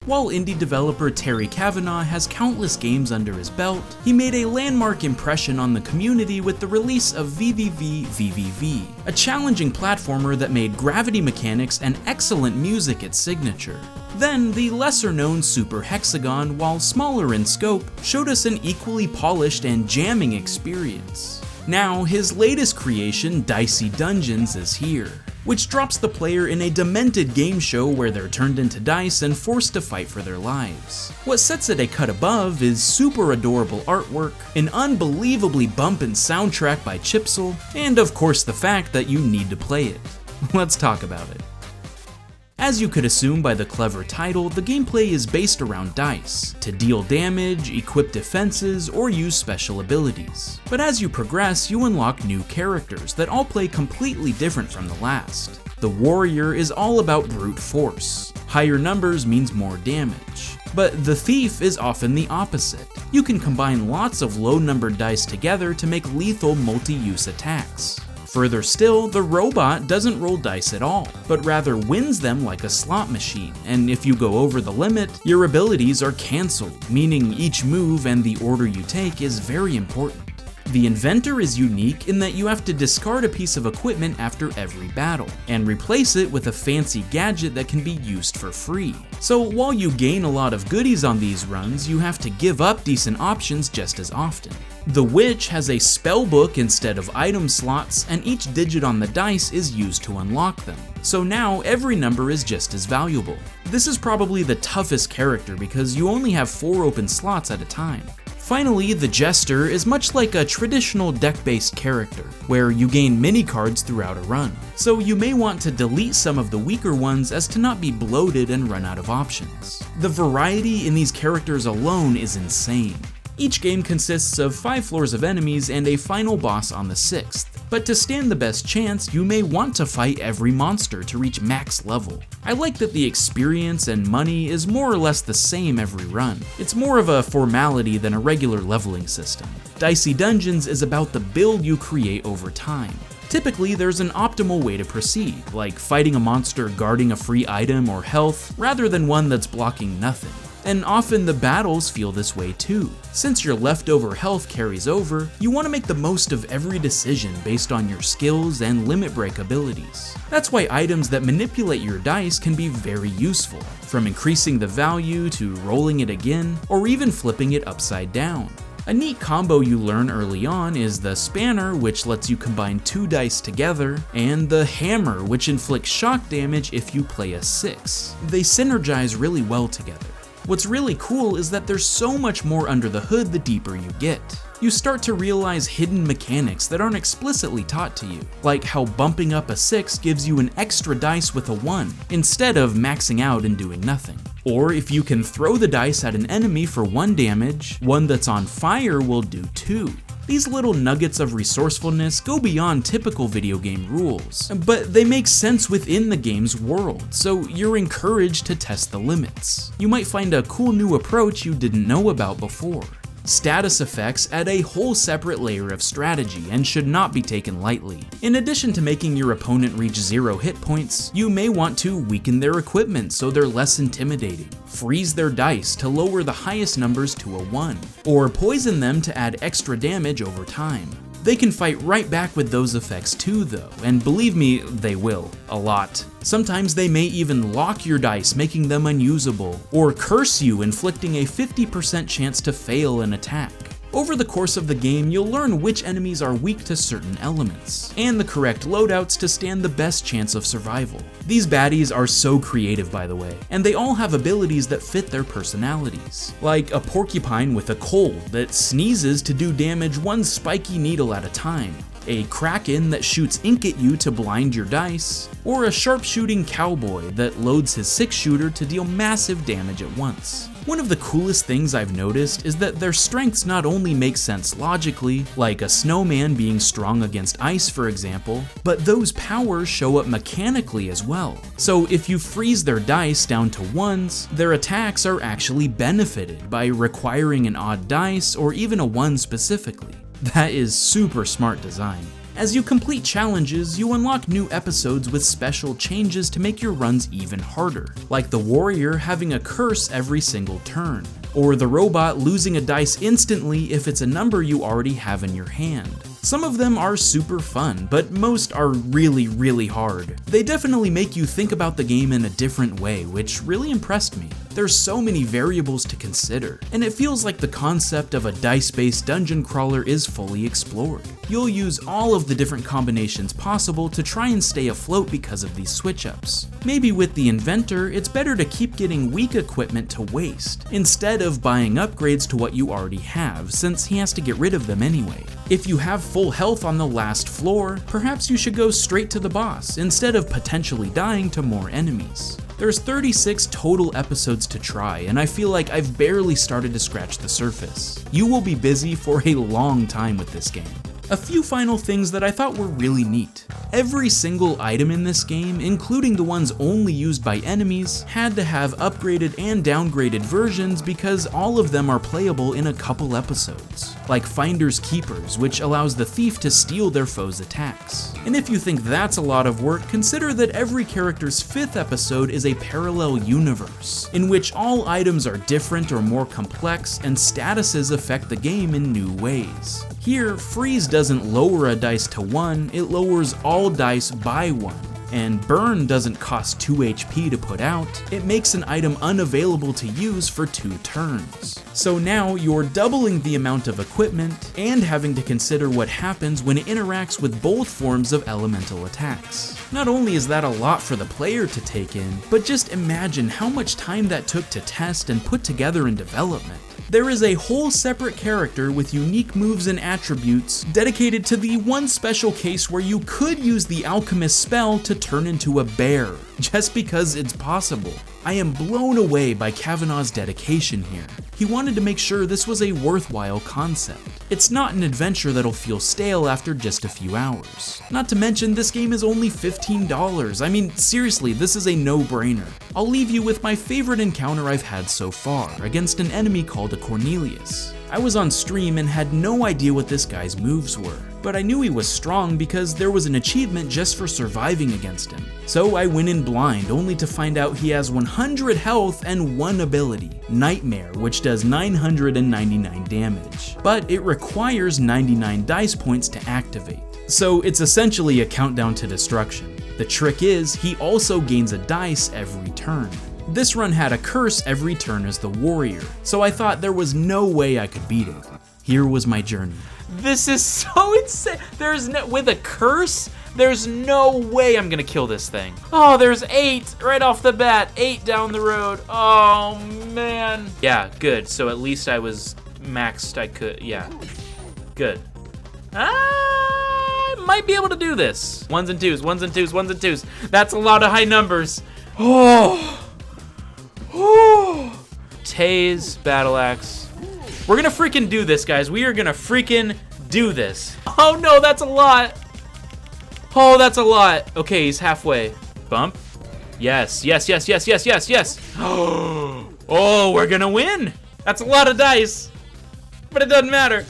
While indie developer Terry Kavanagh has countless games under his belt, he made a landmark impression on the community with the release of VVV, a challenging platformer that made gravity mechanics and excellent music its signature. Then, the lesser-known Super Hexagon, while smaller in scope, showed us an equally polished and jamming experience. Now, his latest creation, Dicey Dungeons, is here, which drops the player in a demented game show where they're turned into dice and forced to fight for their lives. What sets it a cut above is super adorable artwork, an unbelievably bumpin' soundtrack by Chipsel, and of course the fact that you need to play it. Let's talk about it. As you could assume by the clever title, the gameplay is based around dice, to deal damage, equip defenses, or use special abilities. But as you progress, you unlock new characters that all play completely different from the last. The warrior is all about brute force. Higher numbers means more damage. But the thief is often the opposite. You can combine lots of low-numbered dice together to make lethal multi-use attacks. Further still, the robot doesn't roll dice at all, but rather wins them like a slot machine, and if you go over the limit, your abilities are cancelled, meaning each move and the order you take is very important. The inventor is unique in that you have to discard a piece of equipment after every battle, and replace it with a fancy gadget that can be used for free. So while you gain a lot of goodies on these runs, you have to give up decent options just as often. The witch has a spell book instead of item slots, and each digit on the dice is used to unlock them. So now every number is just as valuable. This is probably the toughest character because you only have 4 open slots at a time. Finally, the Jester is much like a traditional deck-based character, where you gain mini cards throughout a run, so you may want to delete some of the weaker ones as to not be bloated and run out of options. The variety in these characters alone is insane. Each game consists of 5 floors of enemies and a final boss on the 6th, but to stand the best chance, you may want to fight every monster to reach max level. I like that the experience and money is more or less the same every run. It's more of a formality than a regular leveling system. Dicey Dungeons is about the build you create over time. Typically, there's an optimal way to proceed, like fighting a monster guarding a free item or health, rather than one that's blocking nothing. And often the battles feel this way too. Since your leftover health carries over, you want to make the most of every decision based on your skills and limit break abilities. That's why items that manipulate your dice can be very useful, from increasing the value to rolling it again, or even flipping it upside down. A neat combo you learn early on is the Spanner, which lets you combine 2 dice together, and the Hammer, which inflicts shock damage if you play a 6. They synergize really well together. What's really cool is that there's so much more under the hood the deeper you get. You start to realize hidden mechanics that aren't explicitly taught to you, like how bumping up a 6 gives you an extra dice with a 1, instead of maxing out and doing nothing. Or if you can throw the dice at an enemy for 1 damage, one that's on fire will do 2. These little nuggets of resourcefulness go beyond typical video game rules, but they make sense within the game's world, so you're encouraged to test the limits. You might find a cool new approach you didn't know about before. Status effects add a whole separate layer of strategy and should not be taken lightly. In addition to making your opponent reach 0 hit points, you may want to weaken their equipment so they're less intimidating, freeze their dice to lower the highest numbers to a 1, or poison them to add extra damage over time. They can fight right back with those effects too though, and believe me, they will, a lot. Sometimes they may even lock your dice, making them unusable, or curse you, inflicting a 50% chance to fail an attack. Over the course of the game, you'll learn which enemies are weak to certain elements, and the correct loadouts to stand the best chance of survival. These baddies are so creative, by the way, and they all have abilities that fit their personalities. Like a porcupine with a cold that sneezes to do damage 1 spiky needle at a time, a kraken that shoots ink at you to blind your dice, or a sharpshooting cowboy that loads his 6-shooter to deal massive damage at once. One of the coolest things I've noticed is that their strengths not only make sense logically, like a snowman being strong against ice for example, but those powers show up mechanically as well. So if you freeze their dice down to 1s, their attacks are actually benefited by requiring an odd dice or even a 1 specifically. That is super smart design. As you complete challenges, you unlock new episodes with special changes to make your runs even harder, like the warrior having a curse every single turn, or the robot losing a dice instantly if it's a number you already have in your hand. Some of them are super fun, but most are really hard. They definitely make you think about the game in a different way, which really impressed me. There's so many variables to consider, and it feels like the concept of a dice-based dungeon crawler is fully explored. You'll use all of the different combinations possible to try and stay afloat because of these switch-ups. Maybe with the inventor, it's better to keep getting weak equipment to waste, instead of buying upgrades to what you already have, since he has to get rid of them anyway. If you have full health on the last floor, perhaps you should go straight to the boss, instead of potentially dying to more enemies. There's 36 total episodes to try, and I feel like I've barely started to scratch the surface. You will be busy for a long time with this game. A few final things that I thought were really neat. Every single item in this game, including the ones only used by enemies, had to have upgraded and downgraded versions because all of them are playable in a couple episodes. Like Finder's Keepers, which allows the thief to steal their foes' attacks. And if you think that's a lot of work, consider that every character's 5th episode is a parallel universe, in which all items are different or more complex, and statuses affect the game in new ways. Here, Freeze doesn't lower a dice to 1, it lowers all dice by 1. And Burn doesn't cost 2 HP to put out, it makes an item unavailable to use for 2 turns. So now you're doubling the amount of equipment, and having to consider what happens when it interacts with both forms of elemental attacks. Not only is that a lot for the player to take in, but just imagine how much time that took to test and put together in development. There is a whole separate character with unique moves and attributes dedicated to the one special case where you could use the alchemist spell to turn into a bear, just because it's possible. I am blown away by Kavanaugh's dedication here. He wanted to make sure this was a worthwhile concept. It's not an adventure that'll feel stale after just a few hours. Not to mention, this game is only $15. I mean, seriously, this is a no-brainer. I'll leave you with my favorite encounter I've had so far, against an enemy called a Cornelius. I was on stream and had no idea what this guy's moves were, but I knew he was strong because there was an achievement just for surviving against him. So I went in blind, only to find out he has 100 health and one ability, Nightmare, which does 999 damage. But it requires 99 dice points to activate. So it's essentially a countdown to destruction. The trick is, he also gains a dice every turn. This run had a curse every turn as the warrior, so I thought there was no way I could beat it. Here was my journey. This is so insane. With a curse, there's no way I'm gonna kill this thing. Oh, there's 8 right off the bat, 8 down the road. Oh man. Yeah, good. So at least I was maxed. I could, yeah, good. I might be able to do this. 1s and 2s, 1s and 2s, 1s and 2s. That's a lot of high numbers. Oh. Tase, Battle Axe. We're gonna freaking do this, guys. We are gonna freaking do this. Oh no, that's a lot. Oh, that's a lot. Okay, he's halfway. Bump. Yes, yes, yes, yes, yes, yes, yes. Oh, we're gonna win. That's a lot of dice, but it doesn't matter.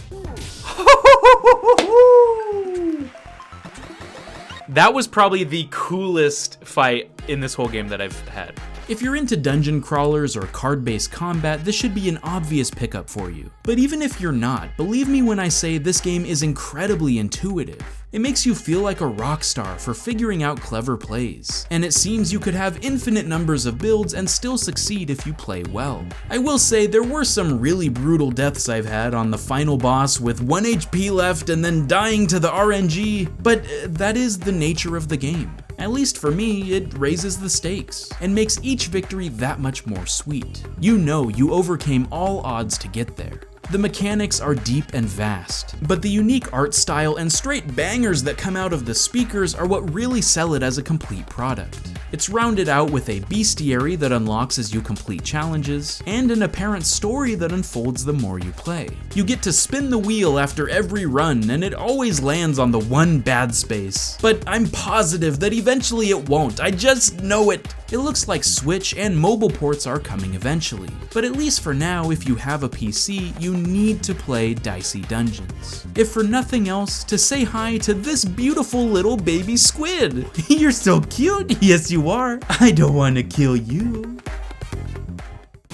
That was probably the coolest fight in this whole game that I've had. If you're into dungeon crawlers or card-based combat, this should be an obvious pickup for you. But even if you're not, believe me when I say this game is incredibly intuitive. It makes you feel like a rock star for figuring out clever plays, and it seems you could have infinite numbers of builds and still succeed if you play well. I will say there were some really brutal deaths I've had on the final boss with 1 HP left and then dying to the RNG, but that is the nature of the game. At least for me, it raises the stakes and makes each victory that much more sweet. You know you overcame all odds to get there. The mechanics are deep and vast, but the unique art style and straight bangers that come out of the speakers are what really sell it as a complete product. It's rounded out with a bestiary that unlocks as you complete challenges, and an apparent story that unfolds the more you play. You get to spin the wheel after every run, and it always lands on the one bad space. But I'm positive that eventually it won't, I just know it. It looks like Switch and mobile ports are coming eventually, but at least for now, if you have a PC, you need to play Dicey Dungeons. If for nothing else, to say hi to this beautiful little baby squid. You're so cute. Yes, you are. I don't want to kill you.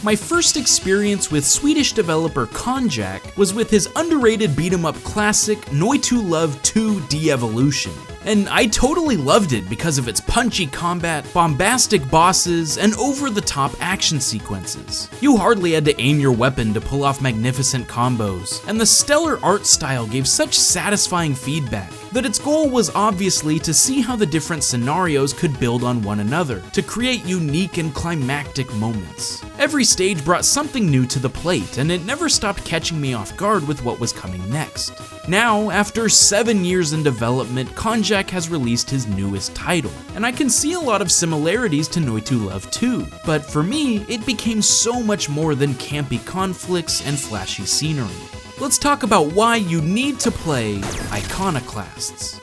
My first experience with Swedish developer Konjak was with his underrated beat-em-up classic Noi 2 Love 2 De-Evolution. And I totally loved it because of its punchy combat, bombastic bosses, and over-the-top action sequences. You hardly had to aim your weapon to pull off magnificent combos, and the stellar art style gave such satisfying feedback that its goal was obviously to see how the different scenarios could build on one another, to create unique and climactic moments. Every stage brought something new to the plate, and it never stopped catching me off guard with what was coming next. Now, after 7 years in development, Konjak has released his newest title, and I can see a lot of similarities to Noi 2 Love 2, but for me, it became so much more than campy conflicts and flashy scenery. Let's talk about why you need to play Iconoclasts.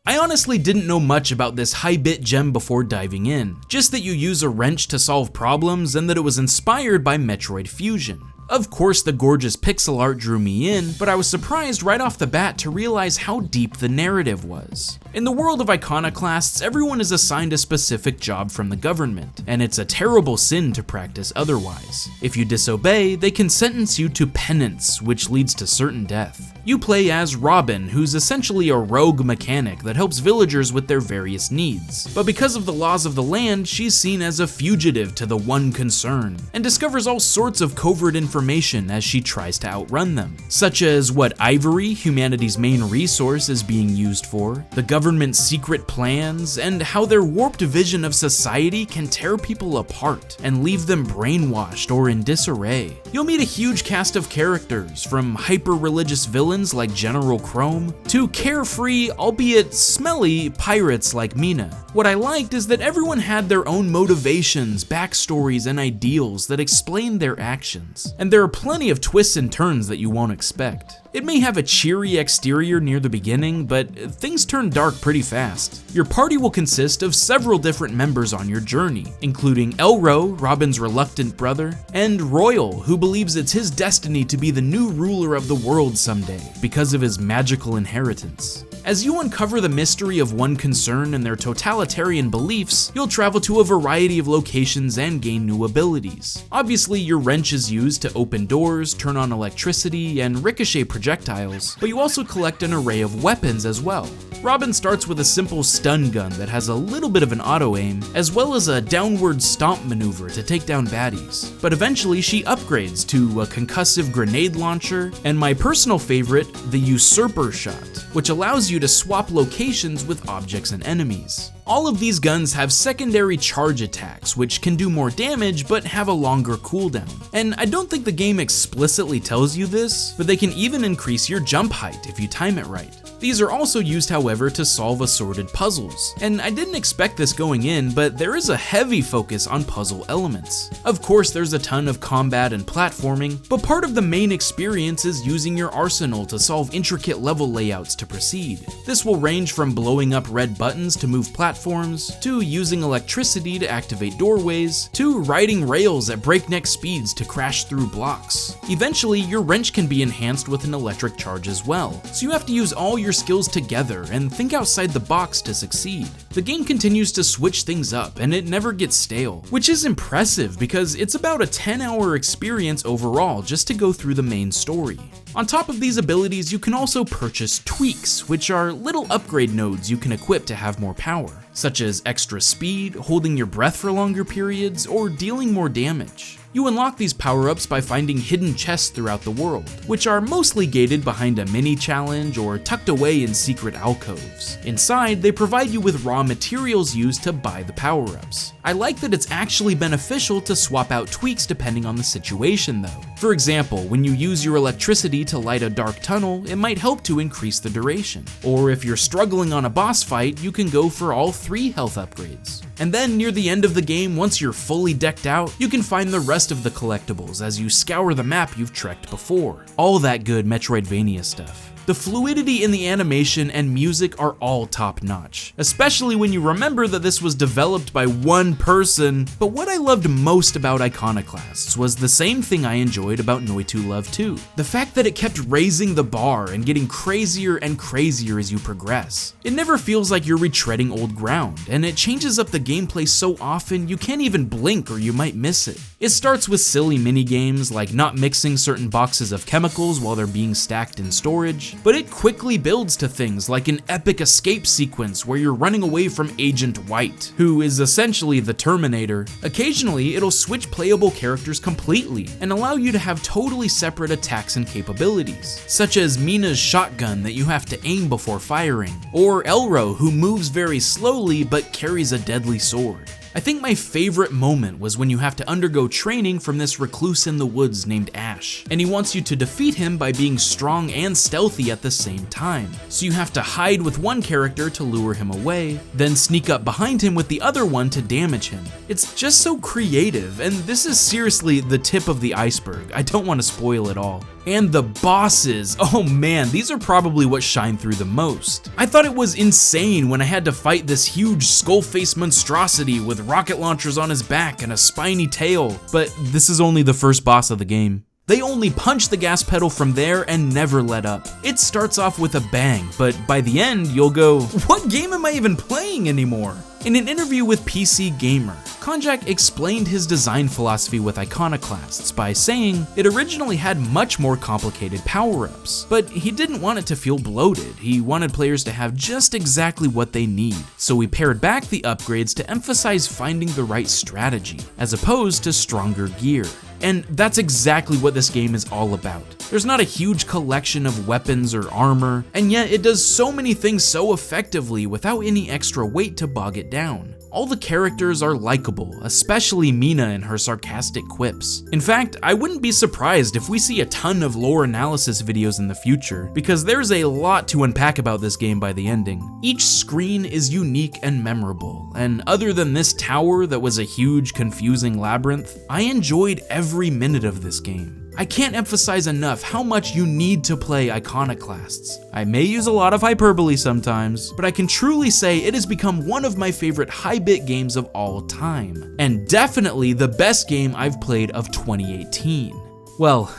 I honestly didn't know much about this high-bit gem before diving in, just that you use a wrench to solve problems and that it was inspired by Metroid Fusion. Of course, the gorgeous pixel art drew me in, but I was surprised right off the bat to realize how deep the narrative was. In the world of Iconoclasts, everyone is assigned a specific job from the government, and it's a terrible sin to practice otherwise. If you disobey, they can sentence you to penance, which leads to certain death. You play as Robin, who's essentially a rogue mechanic that helps villagers with their various needs. But because of the laws of the land, she's seen as a fugitive to the one concern, and discovers all sorts of covert information as she tries to outrun them, such as what ivory, humanity's main resource, is being used for, the government's secret plans, and how their warped vision of society can tear people apart and leave them brainwashed or in disarray. You'll meet a huge cast of characters, from hyper-religious villains like General Chrome, to carefree, albeit smelly, pirates like Mina. What I liked is that everyone had their own motivations, backstories, and ideals that explained their actions, and there are plenty of twists and turns that you won't expect. It may have a cheery exterior near the beginning, but things turn dark pretty fast. Your party will consist of several different members on your journey, including Elro, Robin's reluctant brother, and Royal, who believes it's his destiny to be the new ruler of the world someday, because of his magical inheritance. As you uncover the mystery of one concern and their totalitarian beliefs, you'll travel to a variety of locations and gain new abilities. Obviously, your wrench is used to open doors, turn on electricity, and ricochet projectiles, but you also collect an array of weapons as well. Robin starts with a simple stun gun that has a little bit of an auto-aim, as well as a downward stomp maneuver to take down baddies. But eventually she upgrades to a concussive grenade launcher, and my personal favorite, the Usurper Shot, which allows you to swap locations with objects and enemies. All of these guns have secondary charge attacks, which can do more damage but have a longer cooldown. And I don't think the game explicitly tells you this, but they can even increase your jump height if you time it right. These are also used, however, to solve assorted puzzles. And I didn't expect this going in, but there is a heavy focus on puzzle elements. Of course, there's a ton of combat and platforming, but part of the main experience is using your arsenal to solve intricate level layouts to proceed. This will range from blowing up red buttons to move platforms, to using electricity to activate doorways, to riding rails at breakneck speeds to crash through blocks. Eventually, your wrench can be enhanced with an electric charge as well, so you have to use all your skills together and think outside the box to succeed. The game continues to switch things up and it never gets stale, which is impressive because it's about a 10-hour experience overall just to go through the main story. On top of these abilities, you can also purchase tweaks, which are little upgrade nodes you can equip to have more power, such as extra speed, holding your breath for longer periods, or dealing more damage. You unlock these power-ups by finding hidden chests throughout the world, which are mostly gated behind a mini-challenge or tucked away in secret alcoves. Inside, they provide you with raw materials used to buy the power-ups. I like that it's actually beneficial to swap out tweaks depending on the situation though. For example, when you use your electricity to light a dark tunnel, it might help to increase the duration. Or if you're struggling on a boss fight, you can go for all 3 health upgrades. And then near the end of the game, once you're fully decked out, you can find the rest of the collectibles as you scour the map you've trekked before. All that good Metroidvania stuff. The fluidity in the animation and music are all top-notch, especially when you remember that this was developed by one person. But what I loved most about Iconoclasts was the same thing I enjoyed about Noi 2 Love 2. The fact that it kept raising the bar and getting crazier and crazier as you progress. It never feels like you're retreading old ground, and it changes up the gameplay so often you can't even blink or you might miss it. It starts with silly mini-games like not mixing certain boxes of chemicals while they're being stacked in storage, but it quickly builds to things like an epic escape sequence where you're running away from Agent White, who is essentially the Terminator. Occasionally, it'll switch playable characters completely and allow you to have totally separate attacks and capabilities, such as Mina's shotgun that you have to aim before firing, or Elro, who moves very slowly but carries a deadly sword. I think my favorite moment was when you have to undergo training from this recluse in the woods named Ash, and he wants you to defeat him by being strong and stealthy at the same time. So you have to hide with one character to lure him away, then sneak up behind him with the other one to damage him. It's just so creative, and this is seriously the tip of the iceberg. I don't want to spoil it all. And the bosses, oh man, these are probably what shine through the most. I thought it was insane when I had to fight this huge skull-faced monstrosity with rocket launchers on his back and a spiny tail, but this is only the first boss of the game. They only punch the gas pedal from there and never let up. It starts off with a bang, but by the end, you'll go, what game am I even playing anymore? In an interview with PC Gamer, Konjak explained his design philosophy with Iconoclasts by saying it originally had much more complicated power-ups, but he didn't want it to feel bloated. He wanted players to have just exactly what they need. So he pared back the upgrades to emphasize finding the right strategy, as opposed to stronger gear. And that's exactly what this game is all about. There's not a huge collection of weapons or armor, and yet it does so many things so effectively without any extra weight to bog it down. All the characters are likable, especially Mina and her sarcastic quips. In fact, I wouldn't be surprised if we see a ton of lore analysis videos in the future, because there's a lot to unpack about this game by the ending. Each screen is unique and memorable, and other than this tower that was a huge, confusing labyrinth, I enjoyed every minute of this game. I can't emphasize enough how much you need to play Iconoclasts. I may use a lot of hyperbole sometimes, but I can truly say it has become one of my favorite high-bit games of all time, and definitely the best game I've played of 2018. Well,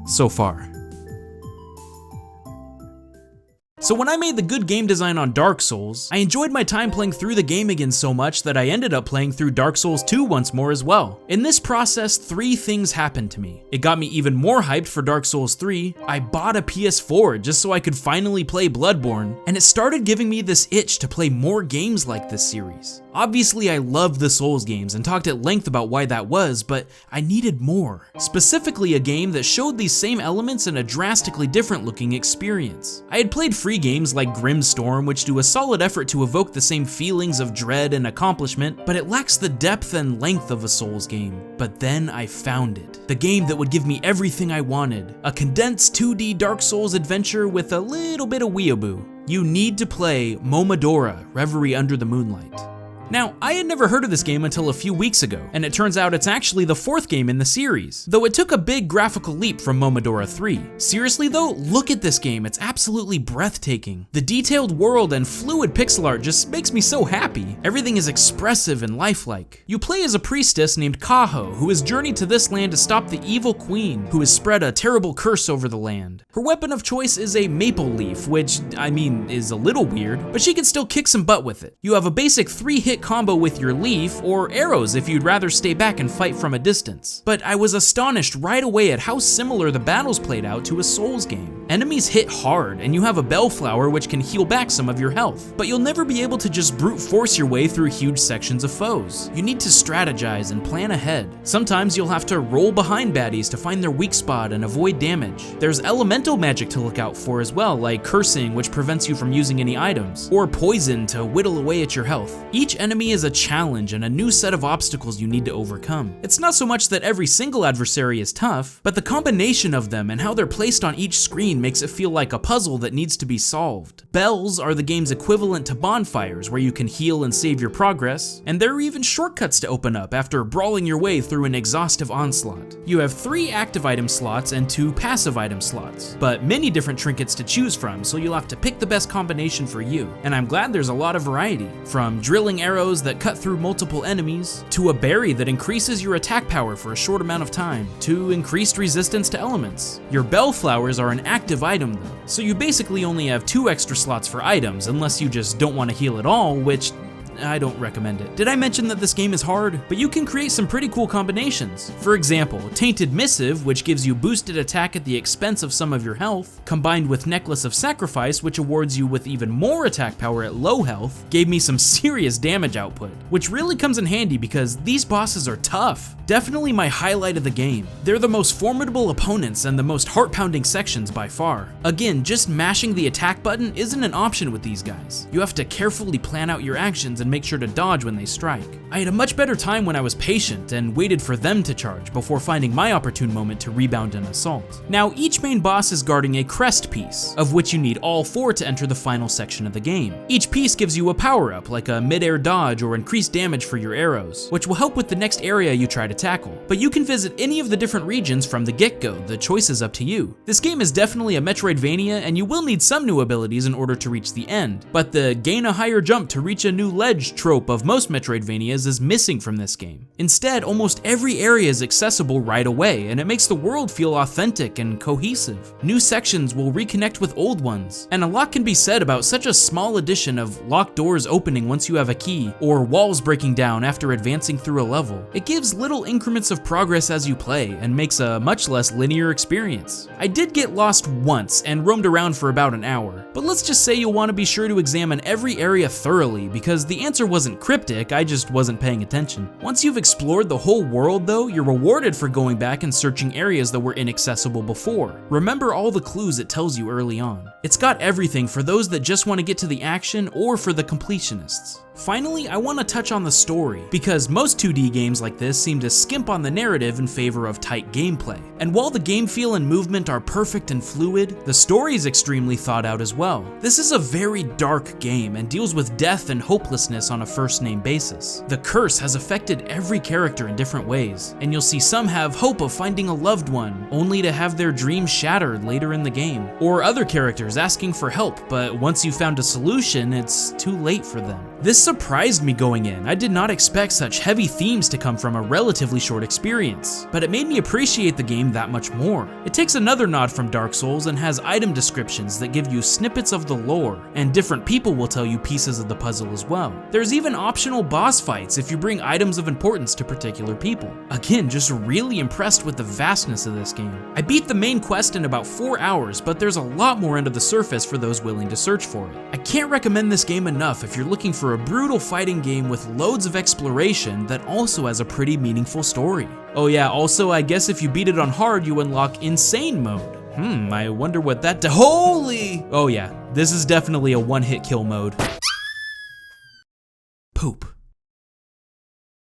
so far. So when I made the good game design on Dark Souls, I enjoyed my time playing through the game again so much that I ended up playing through Dark Souls 2 once more as well. In this process, 3 things happened to me. It got me even more hyped for Dark Souls 3, I bought a PS4 just so I could finally play Bloodborne, and it started giving me this itch to play more games like this series. Obviously, I loved the Souls games and talked at length about why that was, but I needed more. Specifically, a game that showed these same elements in a drastically different looking experience. I had played free games like Grimstorm, which do a solid effort to evoke the same feelings of dread and accomplishment, but it lacks the depth and length of a Souls game. But then I found it. The game that would give me everything I wanted. A condensed 2D Dark Souls adventure with a little bit of weeaboo. You need to play Momodora, Reverie Under the Moonlight. Now, I had never heard of this game until a few weeks ago, and it turns out it's actually the 4th game in the series, though it took a big graphical leap from Momodora 3. Seriously though, look at this game, it's absolutely breathtaking. The detailed world and fluid pixel art just makes me so happy. Everything is expressive and lifelike. You play as a priestess named Kaho, who has journeyed to this land to stop the evil queen, who has spread a terrible curse over the land. Her weapon of choice is a maple leaf, which, I mean, is a little weird, but she can still kick some butt with it. You have a basic 3-hit combo with your leaf, or arrows if you'd rather stay back and fight from a distance. But I was astonished right away at how similar the battles played out to a Souls game. Enemies hit hard, and you have a bellflower which can heal back some of your health, but you'll never be able to just brute force your way through huge sections of foes. You need to strategize and plan ahead. Sometimes you'll have to roll behind baddies to find their weak spot and avoid damage. There's elemental magic to look out for as well, like cursing, which prevents you from using any items, or poison to whittle away at your health. Each enemy is a challenge and a new set of obstacles you need to overcome. It's not so much that every single adversary is tough, but the combination of them and how they're placed on each screen makes it feel like a puzzle that needs to be solved. Bells are the game's equivalent to bonfires, where you can heal and save your progress, and there are even shortcuts to open up after brawling your way through an exhaustive onslaught. You have 3 active item slots and 2 passive item slots, but many different trinkets to choose from, so you'll have to pick the best combination for you. And I'm glad there's a lot of variety, from drilling arrows that cut through multiple enemies, to a berry that increases your attack power for a short amount of time, to increased resistance to elements. Your bellflowers are an active item though, so you basically only have 2 extra slots for items unless you just don't want to heal at all, which I don't recommend it. Did I mention that this game is hard? But you can create some pretty cool combinations. For example, Tainted Missive, which gives you boosted attack at the expense of some of your health, combined with Necklace of Sacrifice, which awards you with even more attack power at low health, gave me some serious damage output, which really comes in handy because these bosses are tough. Definitely my highlight of the game. They're the most formidable opponents and the most heart-pounding sections by far. Again, just mashing the attack button isn't an option with these guys. You have to carefully plan out your actions and make sure to dodge when they strike. I had a much better time when I was patient and waited for them to charge before finding my opportune moment to rebound and assault. Now, each main boss is guarding a crest piece, of which you need all 4 to enter the final section of the game. Each piece gives you a power-up, like a mid-air dodge or increased damage for your arrows, which will help with the next area you try to tackle. But you can visit any of the different regions from the get-go. The choice is up to you. This game is definitely a Metroidvania, and you will need some new abilities in order to reach the end, but the gain a higher jump to reach a new ledge trope of most Metroidvanias is missing from this game. Instead, almost every area is accessible right away, and it makes the world feel authentic and cohesive. New sections will reconnect with old ones, and a lot can be said about such a small addition of locked doors opening once you have a key, or walls breaking down after advancing through a level. It gives little increments of progress as you play, and makes a much less linear experience. I did get lost once and roamed around for about an hour, but let's just say you'll want to be sure to examine every area thoroughly, because the answer wasn't cryptic, I just wasn't paying attention. Once you've explored the whole world though, you're rewarded for going back and searching areas that were inaccessible before. Remember all the clues it tells you early on. It's got everything for those that just want to get to the action or for the completionists. Finally, I want to touch on the story, because most 2D games like this seem to skimp on the narrative in favor of tight gameplay. And while the game feel and movement are perfect and fluid, the story is extremely thought out as well. This is a very dark game and deals with death and hopelessness on a first-name basis. The curse has affected every character in different ways, and you'll see some have hope of finding a loved one, only to have their dreams shattered later in the game. Or other characters asking for help, but once you've found a solution, it's too late for them. This surprised me going in. I did not expect such heavy themes to come from a relatively short experience, but it made me appreciate the game that much more. It takes another nod from Dark Souls and has item descriptions that give you snippets of the lore, and different people will tell you pieces of the puzzle as well. There's even optional boss fights if you bring items of importance to particular people. Again, just really impressed with the vastness of this game. I beat the main quest in about 4 hours, but there's a lot more under the surface for those willing to search for it. I can't recommend this game enough if you're looking for a brutal fighting game with loads of exploration that also has a pretty meaningful story. Oh yeah, also I guess if you beat it on hard, you unlock Insane Mode. I wonder what that holy! Oh yeah, this is definitely a one-hit kill mode. Poop.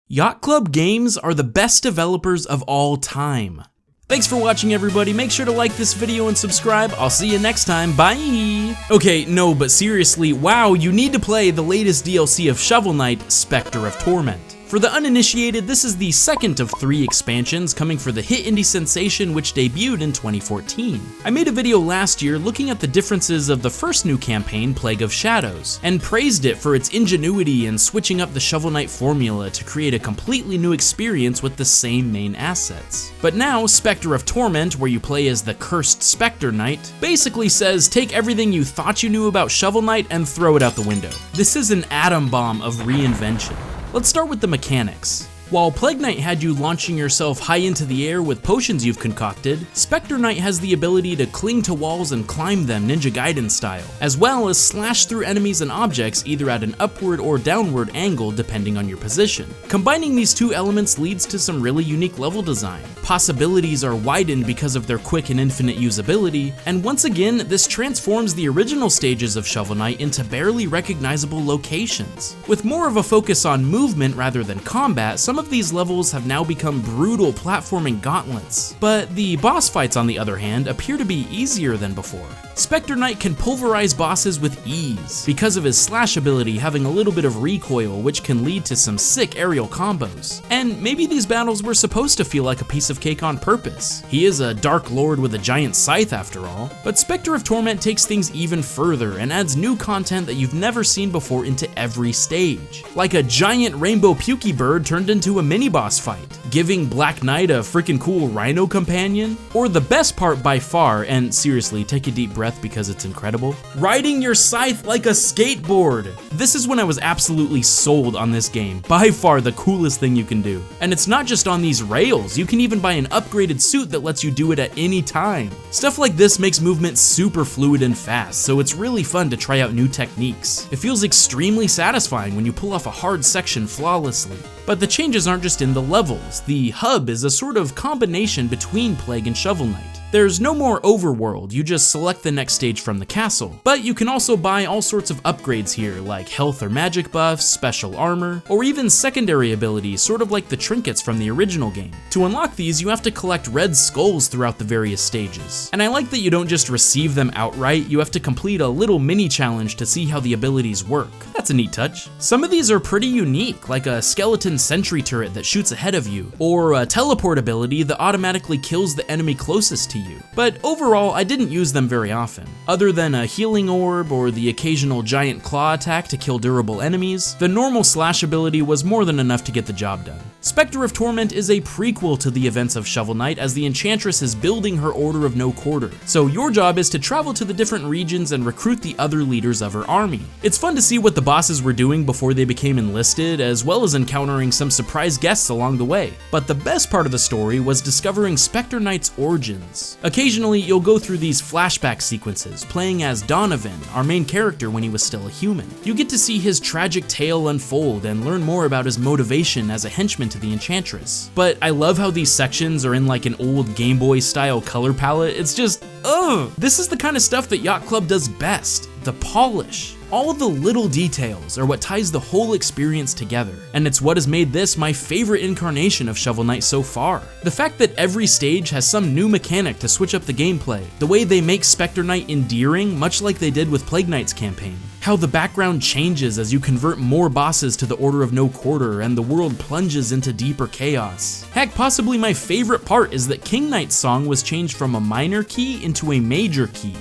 Yacht Club Games are the best developers of all time. Thanks for watching, everybody. Make sure to like this video and subscribe. I'll see you next time. Bye! Okay, no, but seriously, wow, you need to play the latest DLC of Shovel Knight, Specter of Torment. For the uninitiated, this is the second of 3 expansions coming for the hit indie sensation which debuted in 2014. I made a video last year looking at the differences of the first new campaign, Plague of Shadows, and praised it for its ingenuity in switching up the Shovel Knight formula to create a completely new experience with the same main assets. But now, Specter of Torment, where you play as the cursed Specter Knight, basically says take everything you thought you knew about Shovel Knight and throw it out the window. This is an atom bomb of reinvention. Let's start with the mechanics. While Plague Knight had you launching yourself high into the air with potions you've concocted, Specter Knight has the ability to cling to walls and climb them Ninja Gaiden style, as well as slash through enemies and objects either at an upward or downward angle depending on your position. Combining these two elements leads to some really unique level design. Possibilities are widened because of their quick and infinite usability, and once again, this transforms the original stages of Shovel Knight into barely recognizable locations. With more of a focus on movement rather than combat, some of these levels have now become brutal platforming gauntlets. But the boss fights, on the other hand, appear to be easier than before. Specter Knight can pulverize bosses with ease, because of his slash ability having a little bit of recoil, which can lead to some sick aerial combos. And maybe these battles were supposed to feel like a piece of cake on purpose. He is a Dark Lord with a giant scythe after all. But Specter of Torment takes things even further and adds new content that you've never seen before into every stage. Like a giant rainbow pukey bird turned into a mini boss fight, giving Black Knight a freaking cool rhino companion, or the best part by far, and seriously, take a deep breath because it's incredible, riding your scythe like a skateboard. This is when I was absolutely sold on this game, by far the coolest thing you can do. And it's not just on these rails, you can even buy an upgraded suit that lets you do it at any time. Stuff like this makes movement super fluid and fast, so it's really fun to try out new techniques. It feels extremely satisfying when you pull off a hard section flawlessly. But the changes aren't just in the levels. The hub is a sort of combination between Plague and Shovel Knight. There's no more overworld, you just select the next stage from the castle. But you can also buy all sorts of upgrades here, like health or magic buffs, special armor, or even secondary abilities, sort of like the trinkets from the original game. To unlock these, you have to collect red skulls throughout the various stages. And I like that you don't just receive them outright, you have to complete a little mini challenge to see how the abilities work. That's a neat touch. Some of these are pretty unique, like a skeleton sentry turret that shoots ahead of you, or a teleport ability that automatically kills the enemy closest to you. But overall, I didn't use them very often. Other than a healing orb or the occasional giant claw attack to kill durable enemies, the normal slash ability was more than enough to get the job done. Specter of Torment is a prequel to the events of Shovel Knight, as the Enchantress is building her Order of No Quarter. So your job is to travel to the different regions and recruit the other leaders of her army. It's fun to see what the bosses were doing before they became enlisted, as well as encountering some surprise guests along the way. But the best part of the story was discovering Specter Knight's origins. Occasionally, you'll go through these flashback sequences, playing as Donovan, our main character when he was still a human. You get to see his tragic tale unfold and learn more about his motivation as a henchman to the Enchantress. But I love how these sections are in like an old Game Boy style color palette. It's just, ugh! This is the kind of stuff that Yacht Club does best. The polish. All the little details are what ties the whole experience together, and it's what has made this my favorite incarnation of Shovel Knight so far. The fact that every stage has some new mechanic to switch up the gameplay, the way they make Specter Knight endearing, much like they did with Plague Knight's campaign, how the background changes as you convert more bosses to the Order of No Quarter and the world plunges into deeper chaos. Heck, possibly my favorite part is that King Knight's song was changed from a minor key into a major key,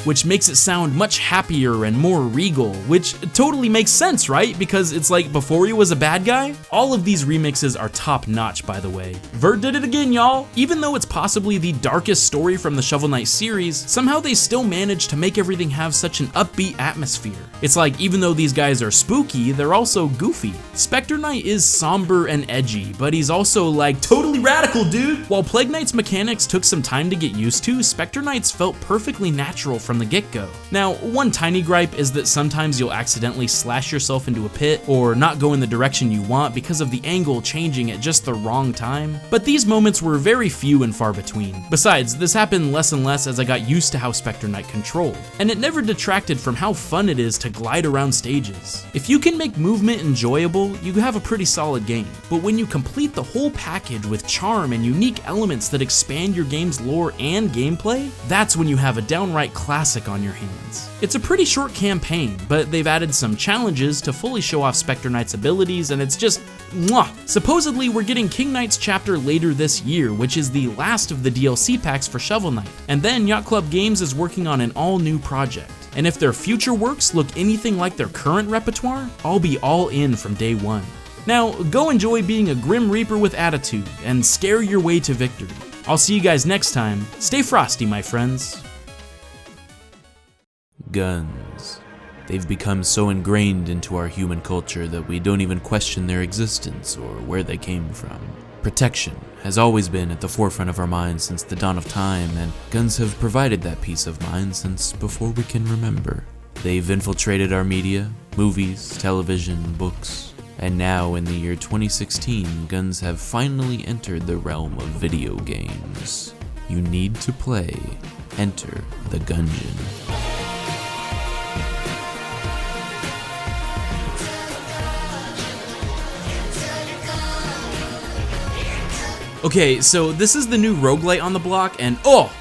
which makes it sound much happier and more regal, which totally makes sense, right? Because it's like before he was a bad guy? All of these remixes are top notch, by the way. Vert did it again, y'all! Even though it's possibly the darkest story from the Shovel Knight series, somehow they still managed to make everything have such an upbeat atmosphere. It's like, even though these guys are spooky, they're also goofy. Specter Knight is somber and edgy, but he's also like totally radical, dude! While Plague Knight's mechanics took some time to get used to, Specter Knight's felt perfectly natural from the get-go. Now, one tiny gripe is that sometimes you'll accidentally slash yourself into a pit or not go in the direction you want because of the angle changing at just the wrong time, but these moments were very few and far between. Besides, this happened less and less as I got used to how Specter Knight controlled, and it never detracted from how fun it is to glide around stages. If you can make movement enjoyable, you have a pretty solid game, but when you complete the whole package with charm and unique elements that expand your game's lore and gameplay, that's when you have a downright classic on your hands. It's a pretty short campaign, but they've added some challenges to fully show off Specter Knight's abilities, and it's just mwah! Supposedly, we're getting King Knight's chapter later this year, which is the last of the DLC packs for Shovel Knight, and then Yacht Club Games is working on an all-new project. And if their future works look anything like their current repertoire, I'll be all in from day one. Now, go enjoy being a Grim Reaper with attitude, and scare your way to victory. I'll see you guys next time. Stay frosty, my friends. Guns. They've become so ingrained into our human culture that we don't even question their existence or where they came from. Protection has always been at the forefront of our minds since the dawn of time, and guns have provided that peace of mind since before we can remember. They've infiltrated our media, movies, television, books, and now in the year 2016, guns have finally entered the realm of video games. You need to play Enter the Gungeon. Okay, so this is the new roguelite on the block, and oh,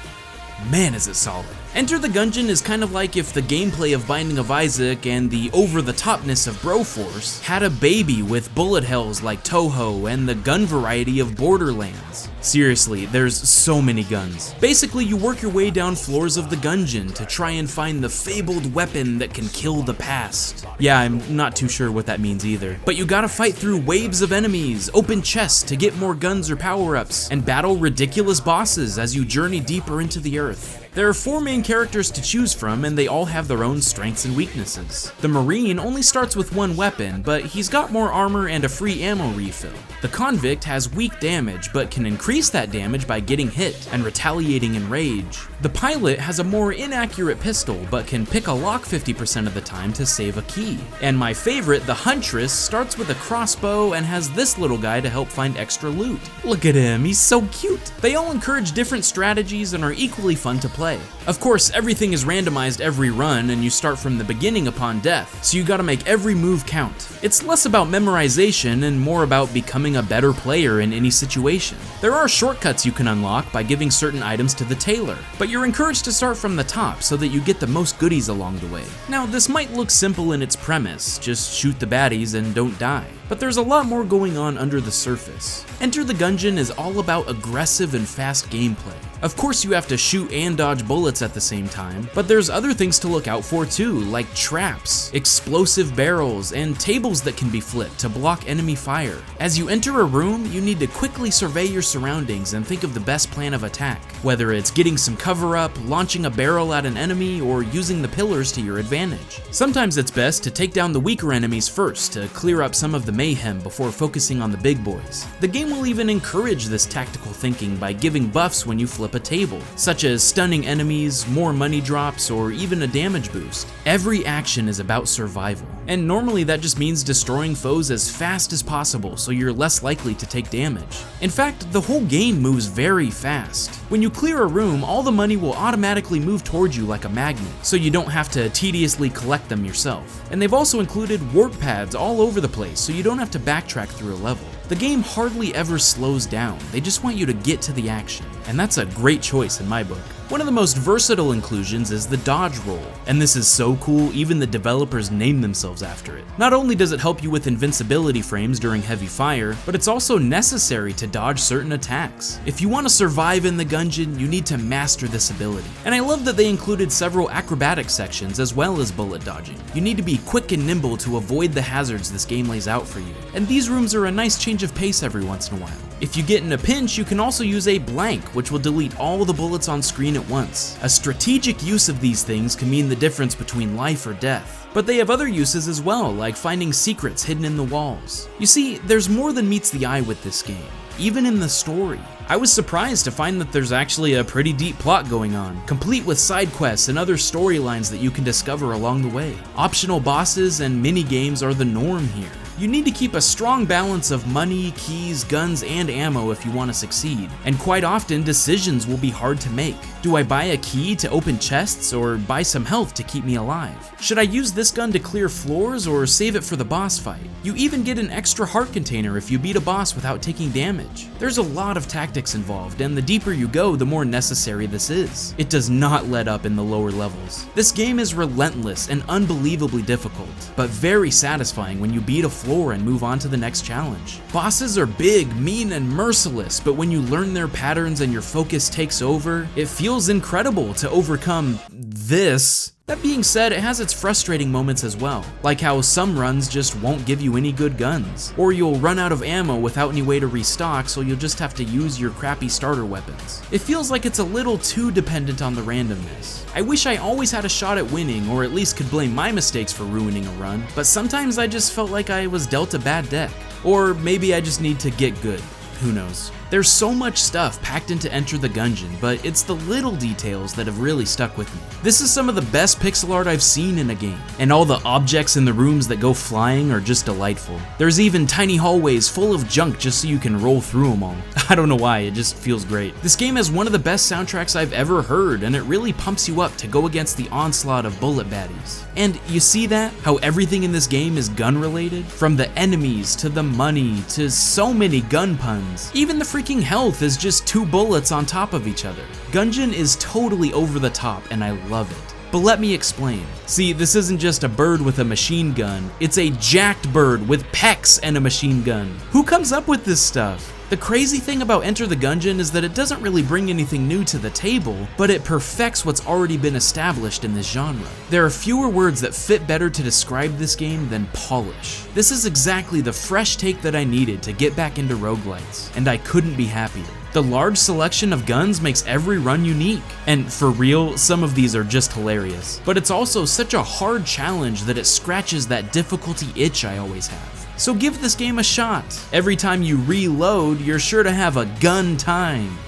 man is it solid. Enter the Gungeon is kind of like if the gameplay of Binding of Isaac and the over-the-topness of Broforce had a baby with bullet hells like Toho and the gun variety of Borderlands. Seriously, there's so many guns. Basically, you work your way down floors of the Gungeon to try and find the fabled weapon that can kill the past. Yeah, I'm not too sure what that means either. But you gotta fight through waves of enemies, open chests to get more guns or power-ups, and battle ridiculous bosses as you journey deeper into the earth. There are 4 main characters to choose from, and they all have their own strengths and weaknesses. The Marine only starts with 1 weapon, but he's got more armor and a free ammo refill. The Convict has weak damage, but can increase that damage by getting hit and retaliating in rage. The Pilot has a more inaccurate pistol, but can pick a lock 50% of the time to save a key. And my favorite, the Huntress, starts with a crossbow and has this little guy to help find extra loot. Look at him, he's so cute. They all encourage different strategies and are equally fun to play. Of course, everything is randomized every run, and you start from the beginning upon death, so you gotta make every move count. It's less about memorization and more about becoming a better player in any situation. There are shortcuts you can unlock by giving certain items to the tailor, but you're encouraged to start from the top so that you get the most goodies along the way. Now, this might look simple in its premise, just shoot the baddies and don't die, but there's a lot more going on under the surface. Enter the Gungeon is all about aggressive and fast gameplay. Of course, you have to shoot and dodge bullets at the same time, but there's other things to look out for too, like traps, explosive barrels, and tables that can be flipped to block enemy fire. As you enter a room, you need to quickly survey your surroundings and think of the best plan of attack, whether it's getting some cover up, launching a barrel at an enemy, or using the pillars to your advantage. Sometimes it's best to take down the weaker enemies first to clear up some of the mayhem before focusing on the big boys. The game will even encourage this tactical thinking by giving buffs when you flip a table, such as stunning enemies, more money drops, or even a damage boost. Every action is about survival, and normally that just means destroying foes as fast as possible so you're less likely to take damage. In fact, the whole game moves very fast. When you clear a room, all the money will automatically move towards you like a magnet, so you don't have to tediously collect them yourself. And they've also included warp pads all over the place, so you don't have to backtrack through a level. The game hardly ever slows down, they just want you to get to the action, and that's a great choice in my book. One of the most versatile inclusions is the dodge roll, and this is so cool even the developers name themselves after it. Not only does it help you with invincibility frames during heavy fire, but it's also necessary to dodge certain attacks. If you want to survive in the Gungeon, you need to master this ability. And I love that they included several acrobatic sections as well as bullet dodging. You need to be quick and nimble to avoid the hazards this game lays out for you, and these rooms are a nice change of pace every once in a while. If you get in a pinch, you can also use a blank, which will delete all the bullets on screen at once. A strategic use of these things can mean the difference between life or death. But they have other uses as well, like finding secrets hidden in the walls. You see, there's more than meets the eye with this game, even in the story. I was surprised to find that there's actually a pretty deep plot going on, complete with side quests and other storylines that you can discover along the way. Optional bosses and mini-games are the norm here. You need to keep a strong balance of money, keys, guns, and ammo if you want to succeed, and quite often decisions will be hard to make. Do I buy a key to open chests or buy some health to keep me alive? Should I use this gun to clear floors or save it for the boss fight? You even get an extra heart container if you beat a boss without taking damage. There's a lot of tactics involved, and the deeper you go, the more necessary this is. It does not let up in the lower levels. This game is relentless and unbelievably difficult, but very satisfying when you beat a floor and move on to the next challenge. Bosses are big, mean, and merciless, but when you learn their patterns and your focus takes over, it feels incredible to overcome this That being said, it has its frustrating moments as well, like how some runs just won't give you any good guns, or you'll run out of ammo without any way to restock, so you'll just have to use your crappy starter weapons. It feels like it's a little too dependent on the randomness. I wish I always had a shot at winning, or at least could blame my mistakes for ruining a run, but sometimes I just felt like I was dealt a bad deck. Or maybe I just need to get good. Who knows? There's so much stuff packed into Enter the Gungeon, but it's the little details that have really stuck with me. This is some of the best pixel art I've seen in a game, and all the objects in the rooms that go flying are just delightful. There's even tiny hallways full of junk just so you can roll through them all. I don't know why, it just feels great. This game has one of the best soundtracks I've ever heard, and it really pumps you up to go against the onslaught of bullet baddies. And you see that? How everything in this game is gun related? From the enemies, to the money, to so many gun puns. Even the freaking health is just 2 bullets on top of each other. Gungeon is totally over the top, and I love it. But let me explain. See, this isn't just a bird with a machine gun, it's a jacked bird with pecs and a machine gun. Who comes up with this stuff? The crazy thing about Enter the Gungeon is that it doesn't really bring anything new to the table, but it perfects what's already been established in this genre. There are fewer words that fit better to describe this game than polish. This is exactly the fresh take that I needed to get back into roguelites, and I couldn't be happier. The large selection of guns makes every run unique, and for real, some of these are just hilarious. But it's also such a hard challenge that it scratches that difficulty itch I always have. So give this game a shot. Every time you reload, you're sure to have a gun time.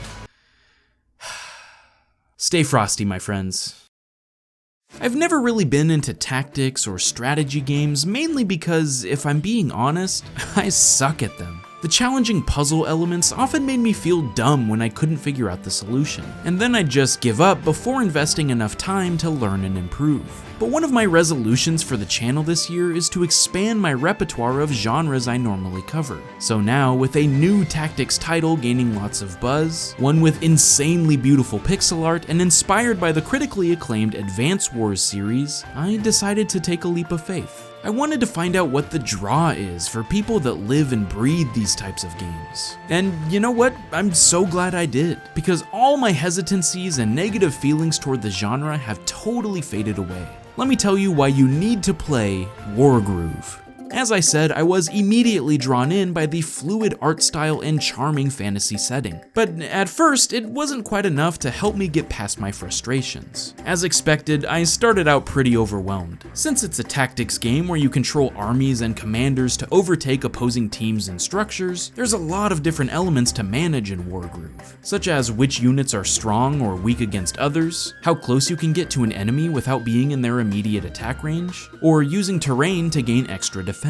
Stay frosty, my friends. I've never really been into tactics or strategy games, mainly because, if I'm being honest, I suck at them. The challenging puzzle elements often made me feel dumb when I couldn't figure out the solution, and then I'd just give up before investing enough time to learn and improve. But one of my resolutions for the channel this year is to expand my repertoire of genres I normally cover. So now, with a new tactics title gaining lots of buzz, one with insanely beautiful pixel art, and inspired by the critically acclaimed Advance Wars series, I decided to take a leap of faith. I wanted to find out what the draw is for people that live and breathe these types of games. And you know what? I'm so glad I did, because all my hesitancies and negative feelings toward the genre have totally faded away. Let me tell you why you need to play Wargroove. As I said, I was immediately drawn in by the fluid art style and charming fantasy setting. But at first, it wasn't quite enough to help me get past my frustrations. As expected, I started out pretty overwhelmed. Since it's a tactics game where you control armies and commanders to overtake opposing teams and structures, there's a lot of different elements to manage in Wargroove, such as which units are strong or weak against others, how close you can get to an enemy without being in their immediate attack range, or using terrain to gain extra defense.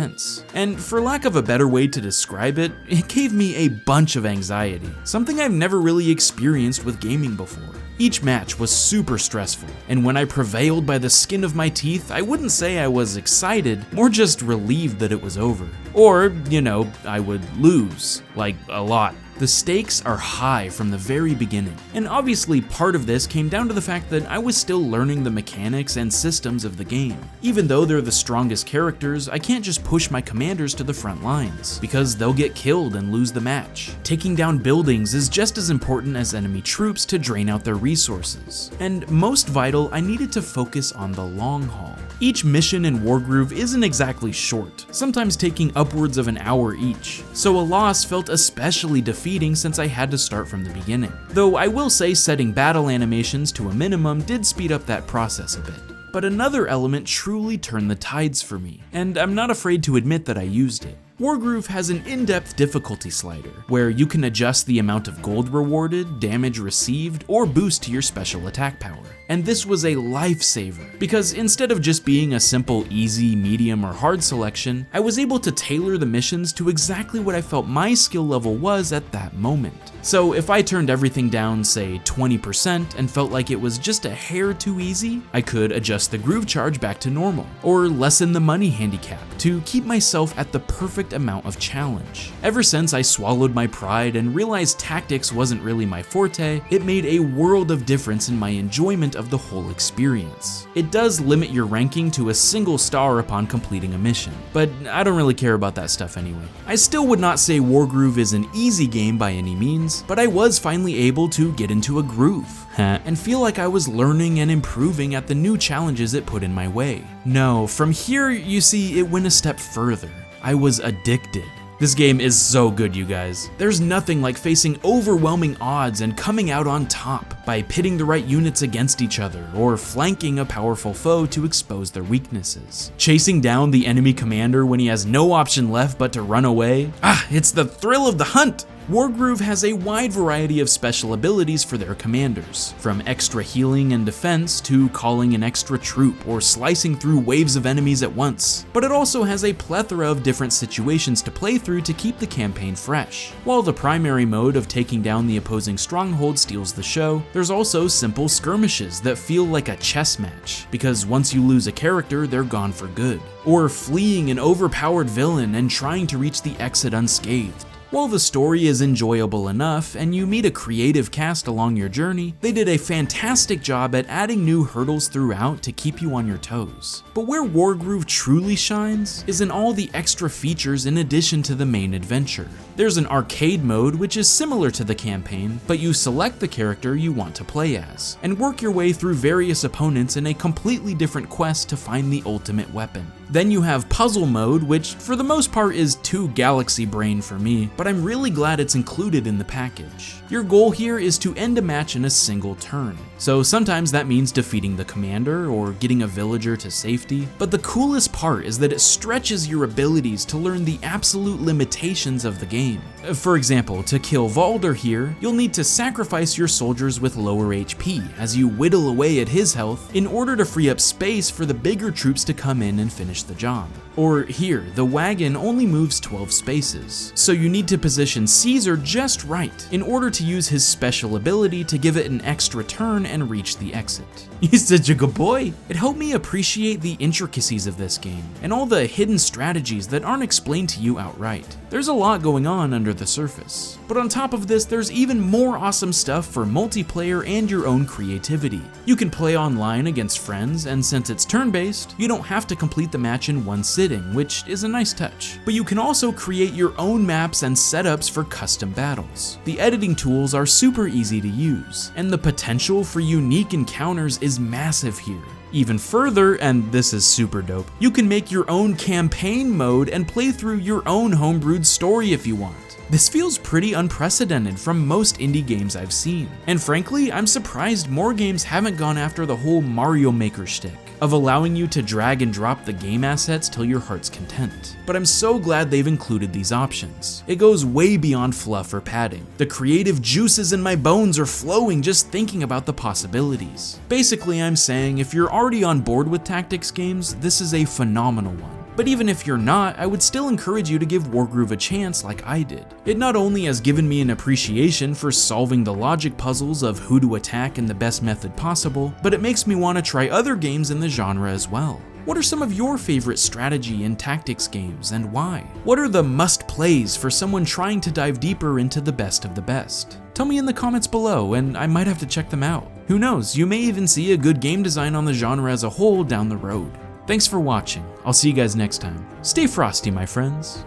And for lack of a better way to describe it, it gave me a bunch of anxiety, something I've never really experienced with gaming before. Each match was super stressful, and when I prevailed by the skin of my teeth, I wouldn't say I was excited, more just relieved that it was over. Or, you know, I would lose, like a lot. The stakes are high from the very beginning, and obviously part of this came down to the fact that I was still learning the mechanics and systems of the game. Even though they're the strongest characters, I can't just push my commanders to the front lines, because they'll get killed and lose the match. Taking down buildings is just as important as enemy troops to drain out their resources. And most vital, I needed to focus on the long haul. Each mission in Wargroove isn't exactly short, sometimes taking upwards of an hour each, so a loss felt especially defeating since I had to start from the beginning. Though I will say setting battle animations to a minimum did speed up that process a bit. But another element truly turned the tides for me, and I'm not afraid to admit that I used it. Wargroove has an in-depth difficulty slider, where you can adjust the amount of gold rewarded, damage received, or boost to your special attack power. And this was a lifesaver, because instead of just being a simple easy, medium, or hard selection, I was able to tailor the missions to exactly what I felt my skill level was at that moment. So if I turned everything down, say 20%, and felt like it was just a hair too easy, I could adjust the groove charge back to normal, or lessen the money handicap to keep myself at the perfect perfect amount of challenge. Ever since I swallowed my pride and realized tactics wasn't really my forte, it made a world of difference in my enjoyment of the whole experience. It does limit your ranking to a single star upon completing a mission, but I don't really care about that stuff anyway. I still would not say Wargroove is an easy game by any means, but I was finally able to get into a groove, and feel like I was learning and improving at the new challenges it put in my way. No, from here, you see, it went a step further. I was addicted. This game is so good, you guys. There's nothing like facing overwhelming odds and coming out on top by pitting the right units against each other or flanking a powerful foe to expose their weaknesses. Chasing down the enemy commander when he has no option left but to run away. It's the thrill of the hunt! Wargroove has a wide variety of special abilities for their commanders, from extra healing and defense to calling an extra troop or slicing through waves of enemies at once. But it also has a plethora of different situations to play through to keep the campaign fresh. While the primary mode of taking down the opposing stronghold steals the show, there's also simple skirmishes that feel like a chess match, because once you lose a character, they're gone for good. Or fleeing an overpowered villain and trying to reach the exit unscathed. While the story is enjoyable enough and you meet a creative cast along your journey, they did a fantastic job at adding new hurdles throughout to keep you on your toes. But where Wargroove truly shines is in all the extra features in addition to the main adventure. There's an arcade mode which is similar to the campaign, but you select the character you want to play as, and work your way through various opponents in a completely different quest to find the ultimate weapon. Then you have puzzle mode, which for the most part is too galaxy brain for me, but I'm really glad it's included in the package. Your goal here is to end a match in a single turn, so sometimes that means defeating the commander or getting a villager to safety, but the coolest part is that it stretches your abilities to learn the absolute limitations of the game. For example, to kill Valder here, you'll need to sacrifice your soldiers with lower HP as you whittle away at his health in order to free up space for the bigger troops to come in and finish the job. Or here, the wagon only moves 12 spaces, so you need to position Caesar just right in order to use his special ability to give it an extra turn and reach the exit. He's such a good boy! It helped me appreciate the intricacies of this game and all the hidden strategies that aren't explained to you outright. There's a lot going on under the surface. But on top of this, there's even more awesome stuff for multiplayer and your own creativity. You can play online against friends, and since it's turn-based, you don't have to complete the match in one sitting, which is a nice touch. But you can also create your own maps and setups for custom battles. The editing tools are super easy to use, and the potential for unique encounters is massive here. Even further, and this is super dope, you can make your own campaign mode and play through your own homebrewed story if you want. This feels pretty unprecedented from most indie games I've seen, and frankly, I'm surprised more games haven't gone after the whole Mario Maker shtick of allowing you to drag and drop the game assets till your heart's content. But I'm so glad they've included these options. It goes way beyond fluff or padding. The creative juices in my bones are flowing just thinking about the possibilities. Basically, I'm saying if you're already on board with tactics games, this is a phenomenal one. But even if you're not, I would still encourage you to give Wargroove a chance like I did. It not only has given me an appreciation for solving the logic puzzles of who to attack in the best method possible, but it makes me want to try other games in the genre as well. What are some of your favorite strategy and tactics games, and why? What are the must-plays for someone trying to dive deeper into the best of the best? Tell me in the comments below, and I might have to check them out. Who knows, you may even see a good game design on the genre as a whole down the road. Thanks for watching. I'll see you guys next time. Stay frosty, my friends.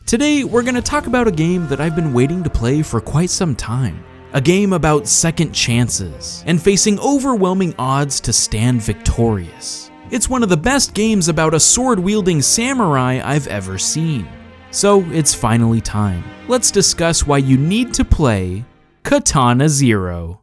Today, we're going to talk about a game that I've been waiting to play for quite some time. A game about second chances and facing overwhelming odds to stand victorious. It's one of the best games about a sword-wielding samurai I've ever seen. So it's finally time. Let's discuss why you need to play Katana Zero.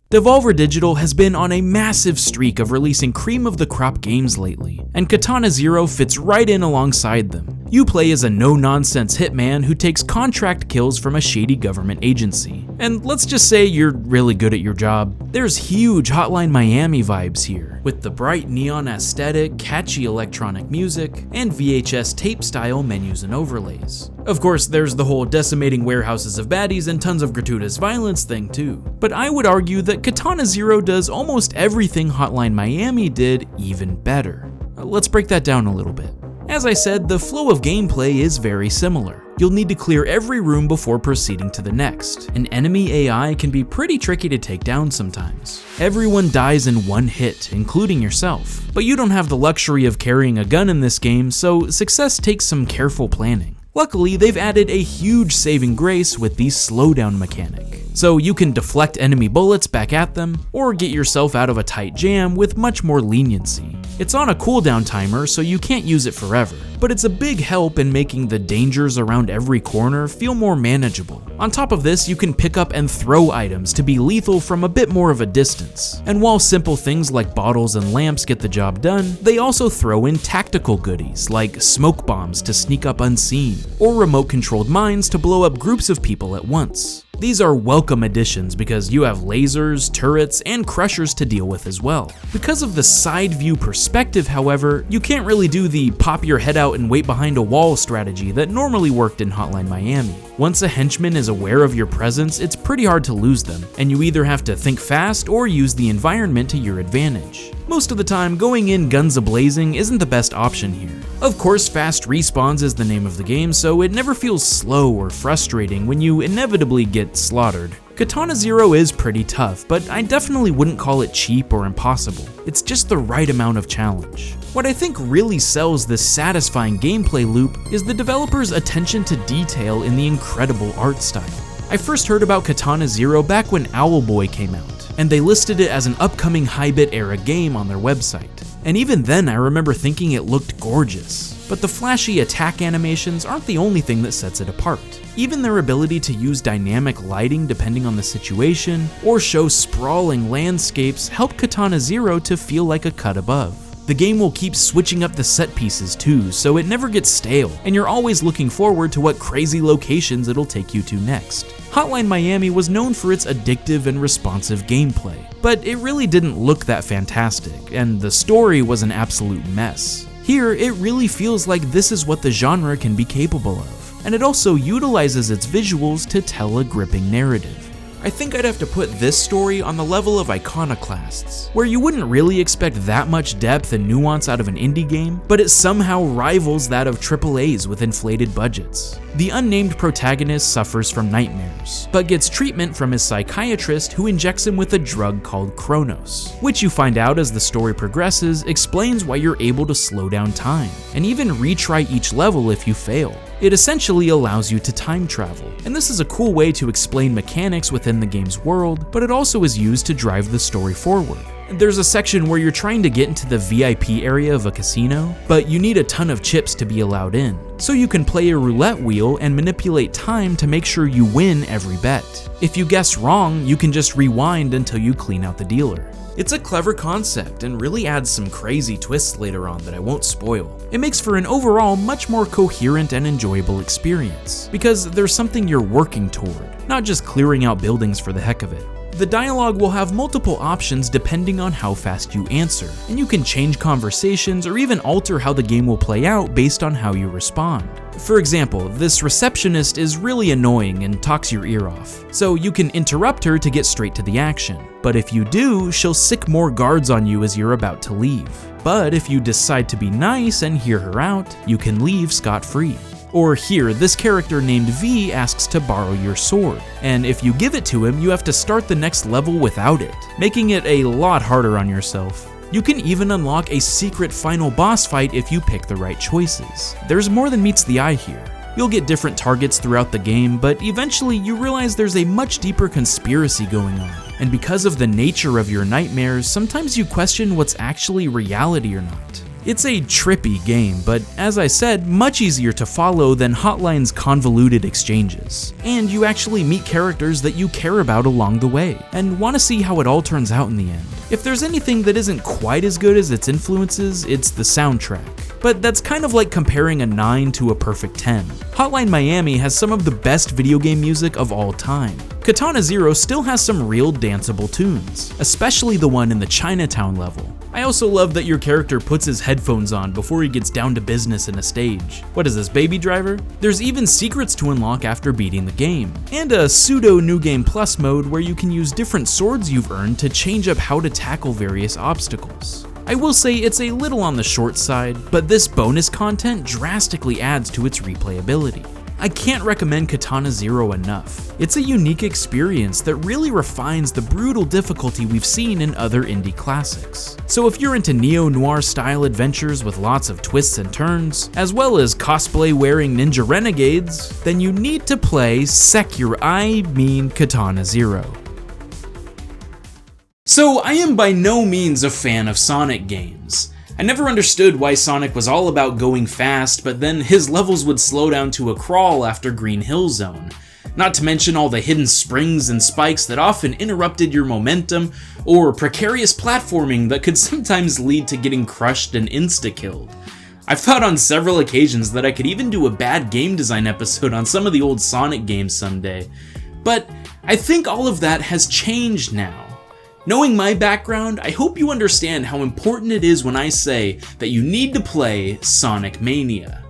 Devolver Digital has been on a massive streak of releasing cream-of-the-crop games lately, and Katana Zero fits right in alongside them. You play as a no-nonsense hitman who takes contract kills from a shady government agency. And let's just say you're really good at your job. There's huge Hotline Miami vibes here, with the bright neon aesthetic, catchy electronic music, and VHS tape-style menus and overlays. Of course, there's the whole decimating warehouses of baddies and tons of gratuitous violence thing too. But I would argue that Katana Zero does almost everything Hotline Miami did even better. Let's break that down a little bit. As I said, the flow of gameplay is very similar. You'll need to clear every room before proceeding to the next. An enemy AI can be pretty tricky to take down sometimes. Everyone dies in one hit, including yourself. But you don't have the luxury of carrying a gun in this game, so success takes some careful planning. Luckily, they've added a huge saving grace with the slowdown mechanic. So you can deflect enemy bullets back at them, or get yourself out of a tight jam with much more leniency. It's on a cooldown timer, so you can't use it forever, but it's a big help in making the dangers around every corner feel more manageable. On top of this, you can pick up and throw items to be lethal from a bit more of a distance. And while simple things like bottles and lamps get the job done, they also throw in tactical goodies like smoke bombs to sneak up unseen, or remote-controlled mines to blow up groups of people at once. These are welcome additions because you have lasers, turrets, and crushers to deal with as well. Because of the side view perspective, however, you can't really do the pop your head out and wait behind a wall strategy that normally worked in Hotline Miami. Once a henchman is aware of your presence, it's pretty hard to lose them, and you either have to think fast or use the environment to your advantage. Most of the time, going in guns a-blazing isn't the best option here. Of course, fast respawns is the name of the game, so it never feels slow or frustrating when you inevitably get slaughtered. Katana Zero is pretty tough, but I definitely wouldn't call it cheap or impossible. It's just the right amount of challenge. What I think really sells this satisfying gameplay loop is the developer's attention to detail in the incredible art style. I first heard about Katana Zero back when Owlboy came out, and they listed it as an upcoming high-bit era game on their website. And even then I remember thinking it looked gorgeous. But the flashy attack animations aren't the only thing that sets it apart. Even their ability to use dynamic lighting depending on the situation, or show sprawling landscapes help Katana Zero to feel like a cut above. The game will keep switching up the set pieces too, so it never gets stale, and you're always looking forward to what crazy locations it'll take you to next. Hotline Miami was known for its addictive and responsive gameplay, but it really didn't look that fantastic, and the story was an absolute mess. Here, it really feels like this is what the genre can be capable of, and it also utilizes its visuals to tell a gripping narrative. I think I'd have to put this story on the level of Iconoclasts, where you wouldn't really expect that much depth and nuance out of an indie game, but it somehow rivals that of AAAs with inflated budgets. The unnamed protagonist suffers from nightmares, but gets treatment from his psychiatrist who injects him with a drug called Chronos, which you find out as the story progresses explains why you're able to slow down time, and even retry each level if you fail. It essentially allows you to time travel, and this is a cool way to explain mechanics within the game's world, but it also is used to drive the story forward. There's a section where you're trying to get into the VIP area of a casino, but you need a ton of chips to be allowed in. So you can play a roulette wheel and manipulate time to make sure you win every bet. If you guess wrong, you can just rewind until you clean out the dealer. It's a clever concept and really adds some crazy twists later on that I won't spoil. It makes for an overall much more coherent and enjoyable experience, because there's something you're working toward, not just clearing out buildings for the heck of it. The dialogue will have multiple options depending on how fast you answer, and you can change conversations or even alter how the game will play out based on how you respond. For example, this receptionist is really annoying and talks your ear off, so you can interrupt her to get straight to the action. But if you do, she'll sick more guards on you as you're about to leave. But if you decide to be nice and hear her out, you can leave scot-free. Or here, this character named V asks to borrow your sword, and if you give it to him, you have to start the next level without it, making it a lot harder on yourself. You can even unlock a secret final boss fight if you pick the right choices. There's more than meets the eye here. You'll get different targets throughout the game, but eventually you realize there's a much deeper conspiracy going on. And because of the nature of your nightmares, sometimes you question what's actually reality or not. It's a trippy game, but as I said, much easier to follow than Hotline's convoluted exchanges. And you actually meet characters that you care about along the way, and want to see how it all turns out in the end. If there's anything that isn't quite as good as its influences, it's the soundtrack. But that's kind of like comparing a 9 to a perfect 10. Hotline Miami has some of the best video game music of all time. Katana Zero still has some real danceable tunes, especially the one in the Chinatown level. I also love that your character puts his headphones on before he gets down to business in a stage. What is this, Baby Driver? There's even secrets to unlock after beating the game, and a pseudo New Game Plus mode where you can use different swords you've earned to change up how to tackle various obstacles. I will say it's a little on the short side, but this bonus content drastically adds to its replayability. I can't recommend Katana Zero enough. It's a unique experience that really refines the brutal difficulty we've seen in other indie classics. So if you're into neo-noir style adventures with lots of twists and turns, as well as cosplay-wearing ninja renegades, then you need to play Katana Zero. So I am by no means a fan of Sonic games. I never understood why Sonic was all about going fast, but then his levels would slow down to a crawl after Green Hill Zone. Not to mention all the hidden springs and spikes that often interrupted your momentum, or precarious platforming that could sometimes lead to getting crushed and insta-killed. I've thought on several occasions that I could even do a bad game design episode on some of the old Sonic games someday, but I think all of that has changed now. Knowing my background, I hope you understand how important it is when I say that you need to play Sonic Mania.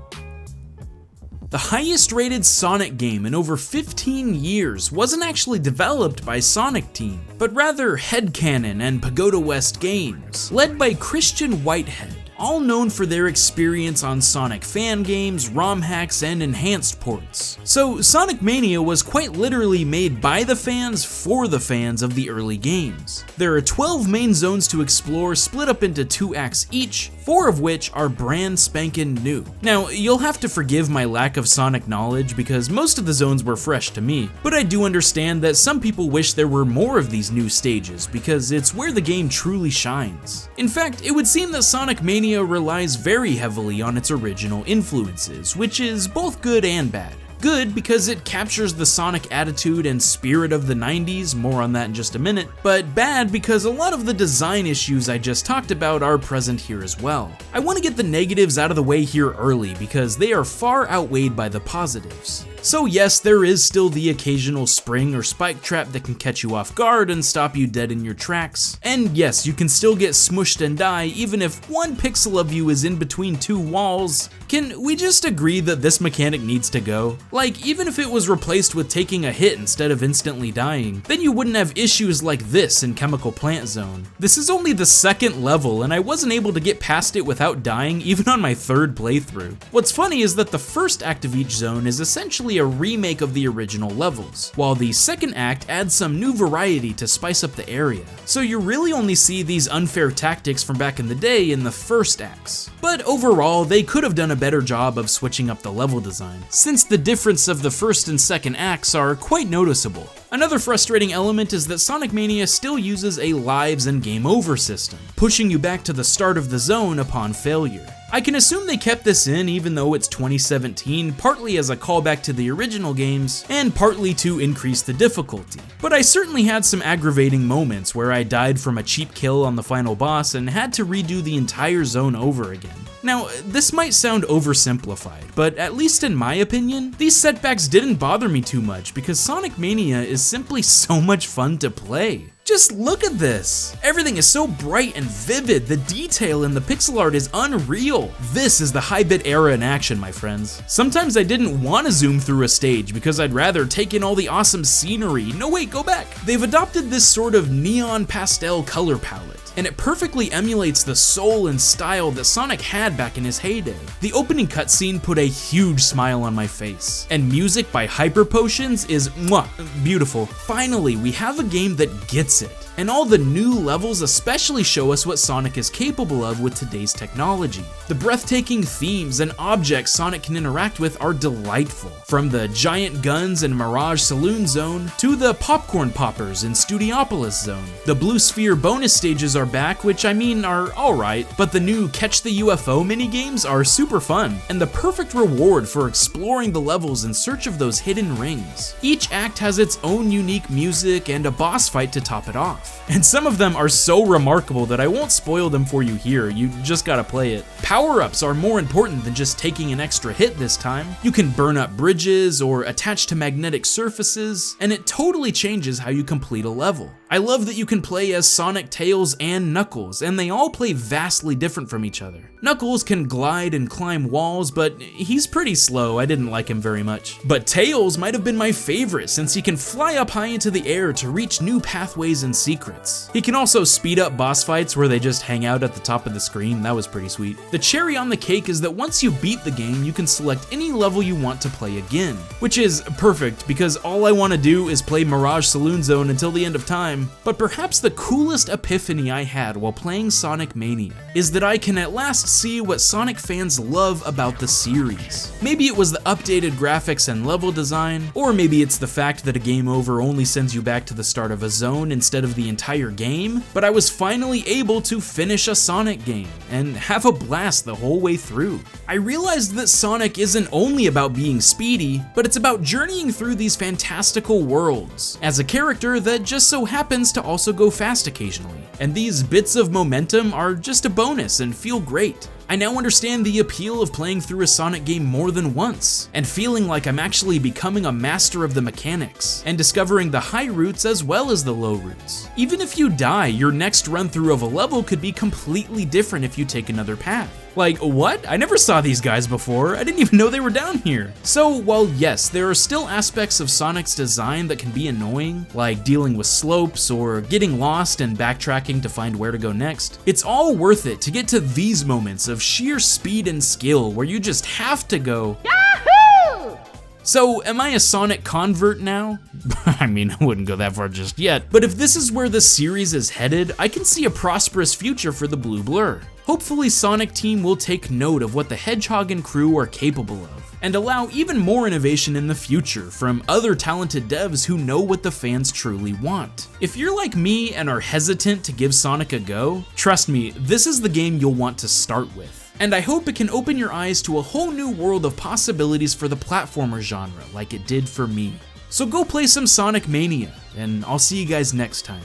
The highest rated Sonic game in over 15 years wasn't actually developed by Sonic Team, but rather Headcanon and Pagoda West Games, led by Christian Whitehead, all known for their experience on Sonic fan games, ROM hacks, and enhanced ports. So Sonic Mania was quite literally made by the fans for the fans of the early games. There are 12 main zones to explore, split up into 2 acts each, 4 of which are brand spankin' new. Now, you'll have to forgive my lack of Sonic knowledge because most of the zones were fresh to me, but I do understand that some people wish there were more of these new stages because it's where the game truly shines. In fact, it would seem that Sonic Mania relies very heavily on its original influences, which is both good and bad. Good because it captures the Sonic attitude and spirit of the 90s, more on that in just a minute, but bad because a lot of the design issues I just talked about are present here as well. I want to get the negatives out of the way here early because they are far outweighed by the positives. So yes, there is still the occasional spring or spike trap that can catch you off guard and stop you dead in your tracks. And yes, you can still get smushed and die even if 1 pixel of you is in between 2 walls. Can we just agree that this mechanic needs to go? Like, even if it was replaced with taking a hit instead of instantly dying, then you wouldn't have issues like this in Chemical Plant Zone. This is only the 2nd level and I wasn't able to get past it without dying even on my 3rd playthrough. What's funny is that the first act of each zone is essentially a remake of the original levels, while the 2nd act adds some new variety to spice up the area. So you really only see these unfair tactics from back in the day in the first acts. But overall, they could have done a better job of switching up the level design, since the difference of the 1st and 2nd acts are quite noticeable. Another frustrating element is that Sonic Mania still uses a lives and game over system, pushing you back to the start of the zone upon failure. I can assume they kept this in even though it's 2017, partly as a callback to the original games, and partly to increase the difficulty. But I certainly had some aggravating moments where I died from a cheap kill on the final boss and had to redo the entire zone over again. Now, this might sound oversimplified, but at least in my opinion, these setbacks didn't bother me too much because Sonic Mania is simply so much fun to play. Just look at this! Everything is so bright and vivid, the detail in the pixel art is unreal. This is the high-bit era in action, my friends. Sometimes I didn't want to zoom through a stage because I'd rather take in all the awesome scenery. No wait, go back! They've adopted this sort of neon pastel color palette, and it perfectly emulates the soul and style that Sonic had back in his heyday. The opening cutscene put a huge smile on my face, and music by Hyper Potions is beautiful. Finally, we have a game that gets it. And all the new levels especially show us what Sonic is capable of with today's technology. The breathtaking themes and objects Sonic can interact with are delightful. From the giant guns in Mirage Saloon Zone to the popcorn poppers in Studiopolis Zone. The Blue Sphere bonus stages are back, which I mean are alright, but the new Catch the UFO minigames are super fun, and the perfect reward for exploring the levels in search of those hidden rings. Each act has its own unique music and a boss fight to top it off. And some of them are so remarkable that I won't spoil them for you here, you just gotta play it. Power-ups are more important than just taking an extra hit this time. You can burn up bridges or attach to magnetic surfaces, and it totally changes how you complete a level. I love that you can play as Sonic, Tails, and Knuckles, and they all play vastly different from each other. Knuckles can glide and climb walls, but he's pretty slow. I didn't like him very much. But Tails might have been my favorite since he can fly up high into the air to reach new pathways and secrets. He can also speed up boss fights where they just hang out at the top of the screen. That was pretty sweet. The cherry on the cake is that once you beat the game, you can select any level you want to play again, which is perfect because all I want to do is play Mirage Saloon Zone until the end of time. But perhaps the coolest epiphany I had while playing Sonic Mania is that I can at last see what Sonic fans love about the series. Maybe it was the updated graphics and level design, or maybe it's the fact that a game over only sends you back to the start of a zone instead of the entire game, but I was finally able to finish a Sonic game and have a blast the whole way through. I realized that Sonic isn't only about being speedy, but it's about journeying through these fantastical worlds as a character that just so happens to also go fast occasionally, and these bits of momentum are just a bonus and feel great. I now understand the appeal of playing through a Sonic game more than once, and feeling like I'm actually becoming a master of the mechanics, and discovering the high routes as well as the low routes. Even if you die, your next run through of a level could be completely different if you take another path. Like, what? I never saw these guys before. I didn't even know they were down here. So, while yes, there are still aspects of Sonic's design that can be annoying, like dealing with slopes or getting lost and backtracking to find where to go next, it's all worth it to get to these moments of sheer speed and skill where you just have to go, Yahoo! So, am I a Sonic convert now? I mean, I wouldn't go that far just yet, but if this is where the series is headed, I can see a prosperous future for the Blue Blur. Hopefully Sonic Team will take note of what the Hedgehog and crew are capable of, and allow even more innovation in the future from other talented devs who know what the fans truly want. If you're like me and are hesitant to give Sonic a go, trust me, this is the game you'll want to start with. And I hope it can open your eyes to a whole new world of possibilities for the platformer genre like it did for me. So go play some Sonic Mania, and I'll see you guys next time.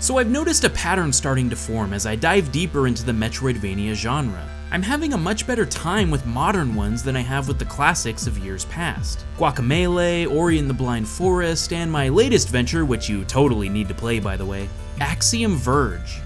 So I've noticed a pattern starting to form as I dive deeper into the Metroidvania genre. I'm having a much better time with modern ones than I have with the classics of years past. Guacamelee, Ori and the Blind Forest, and my latest venture, which you totally need to play by the way, Axiom Verge.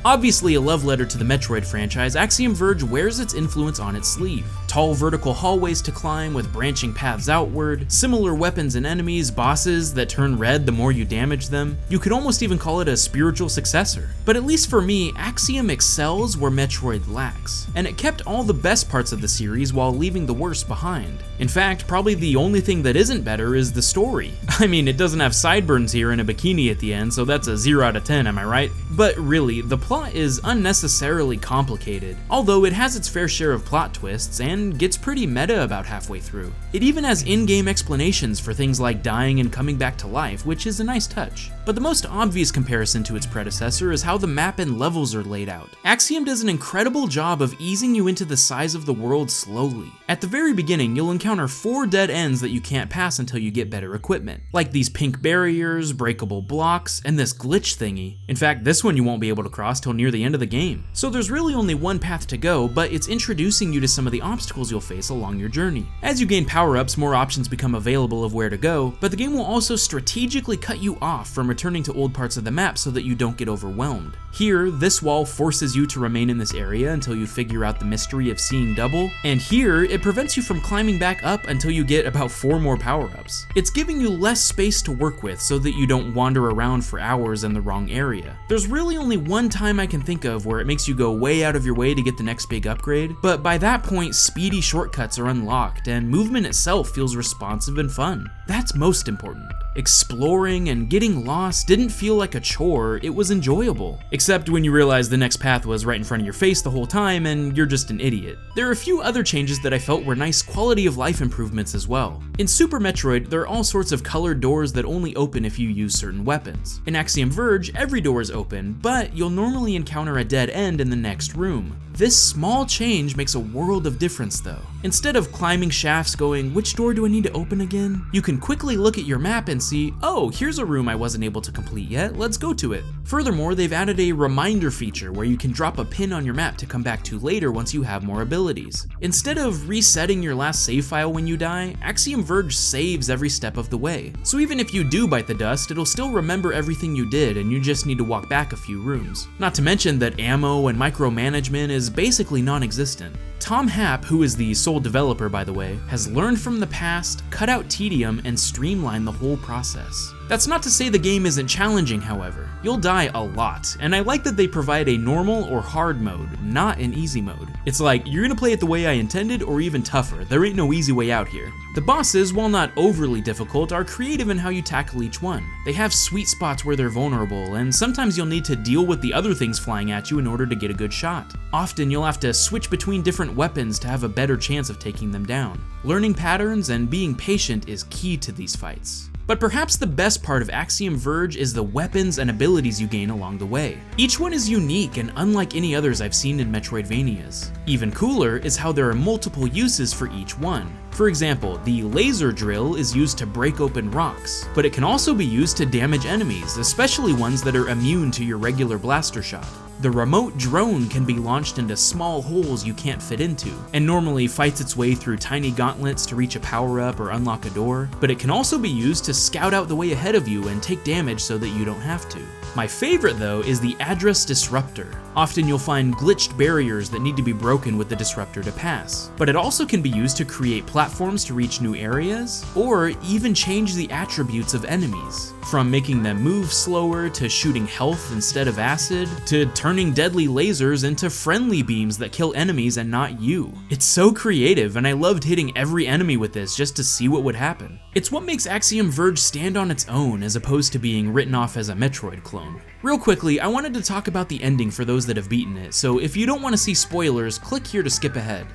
Obviously a love letter to the Metroid franchise, Axiom Verge wears its influence on its sleeve. Tall vertical hallways to climb with branching paths outward, similar weapons and enemies, bosses that turn red the more you damage them. You could almost even call it a spiritual successor. But at least for me, Axiom excels where Metroid lacks, and it kept all the best parts of the series while leaving the worst behind. In fact, probably the only thing that isn't better is the story. I mean, it doesn't have sideburns here and a bikini at the end, so that's a 0 out of 10, am I right? But really, the plot is unnecessarily complicated, although it has its fair share of plot twists and gets pretty meta about halfway through. It even has in-game explanations for things like dying and coming back to life, which is a nice touch. But the most obvious comparison to its predecessor is how the map and levels are laid out. Axiom does an incredible job of easing you into the size of the world slowly. At the very beginning, you'll encounter 4 dead ends that you can't pass until you get better equipment, like these pink barriers, breakable blocks, and this glitch thingy. In fact, this one you won't be able to cross till near the end of the game. So there's really only one path to go, but it's introducing you to some of the obstacles you'll face along your journey. As you gain power-ups, more options become available of where to go, but the game will also strategically cut you off from returning to old parts of the map so that you don't get overwhelmed. Here, this wall forces you to remain in this area until you figure out the mystery of seeing double, and here, it prevents you from climbing back up until you get about 4 more power-ups. It's giving you less space to work with so that you don't wander around for hours in the wrong area. There's really only one time I can think of where it makes you go way out of your way to get the next big upgrade, but by that point, speedy shortcuts are unlocked and movement itself feels responsive and fun. That's most important. Exploring and getting lost didn't feel like a chore, it was enjoyable. Except when you realize the next path was right in front of your face the whole time and you're just an idiot. There are a few other changes that I felt were nice quality of life improvements as well. In Super Metroid, there are all sorts of colored doors that only open if you use certain weapons. In Axiom Verge, every door is open, but you'll normally encounter a dead end in the next room. This small change makes a world of difference though. Instead of climbing shafts going, which door do I need to open again? You can quickly look at your map and see, oh, here's a room I wasn't able to complete yet, let's go to it. Furthermore, they've added a reminder feature where you can drop a pin on your map to come back to later once you have more abilities. Instead of resetting your last save file when you die, Axiom Verge saves every step of the way. So even if you do bite the dust, it'll still remember everything you did and you just need to walk back a few rooms. Not to mention that ammo and micromanagement is basically non-existent. Tom Happ, who is the sole developer by the way, has learned from the past, cut out tedium, and streamlined the whole process. That's not to say the game isn't challenging, however. You'll die a lot, and I like that they provide a normal or hard mode, not an easy mode. It's like, you're gonna play it the way I intended or even tougher, there ain't no easy way out here. The bosses, while not overly difficult, are creative in how you tackle each one. They have sweet spots where they're vulnerable, and sometimes you'll need to deal with the other things flying at you in order to get a good shot. Often you'll have to switch between different weapons to have a better chance of taking them down. Learning patterns and being patient is key to these fights. But perhaps the best part of Axiom Verge is the weapons and abilities you gain along the way. Each one is unique and unlike any others I've seen in Metroidvanias. Even cooler is how there are multiple uses for each one. For example, the laser drill is used to break open rocks, but it can also be used to damage enemies, especially ones that are immune to your regular blaster shot. The remote drone can be launched into small holes you can't fit into, and normally fights its way through tiny gauntlets to reach a power-up or unlock a door, but it can also be used to scout out the way ahead of you and take damage so that you don't have to. My favorite though is the address disruptor. Often you'll find glitched barriers that need to be broken with the disruptor to pass, but it also can be used to create platforms to reach new areas, or even change the attributes of enemies, from making them move slower to shooting health instead of acid, to turning deadly lasers into friendly beams that kill enemies and not you. It's so creative, and I loved hitting every enemy with this just to see what would happen. It's what makes Axiom Verge stand on its own as opposed to being written off as a Metroid clone. Real quickly, I wanted to talk about the ending for those that have beaten it, so if you don't want to see spoilers, click here to skip ahead.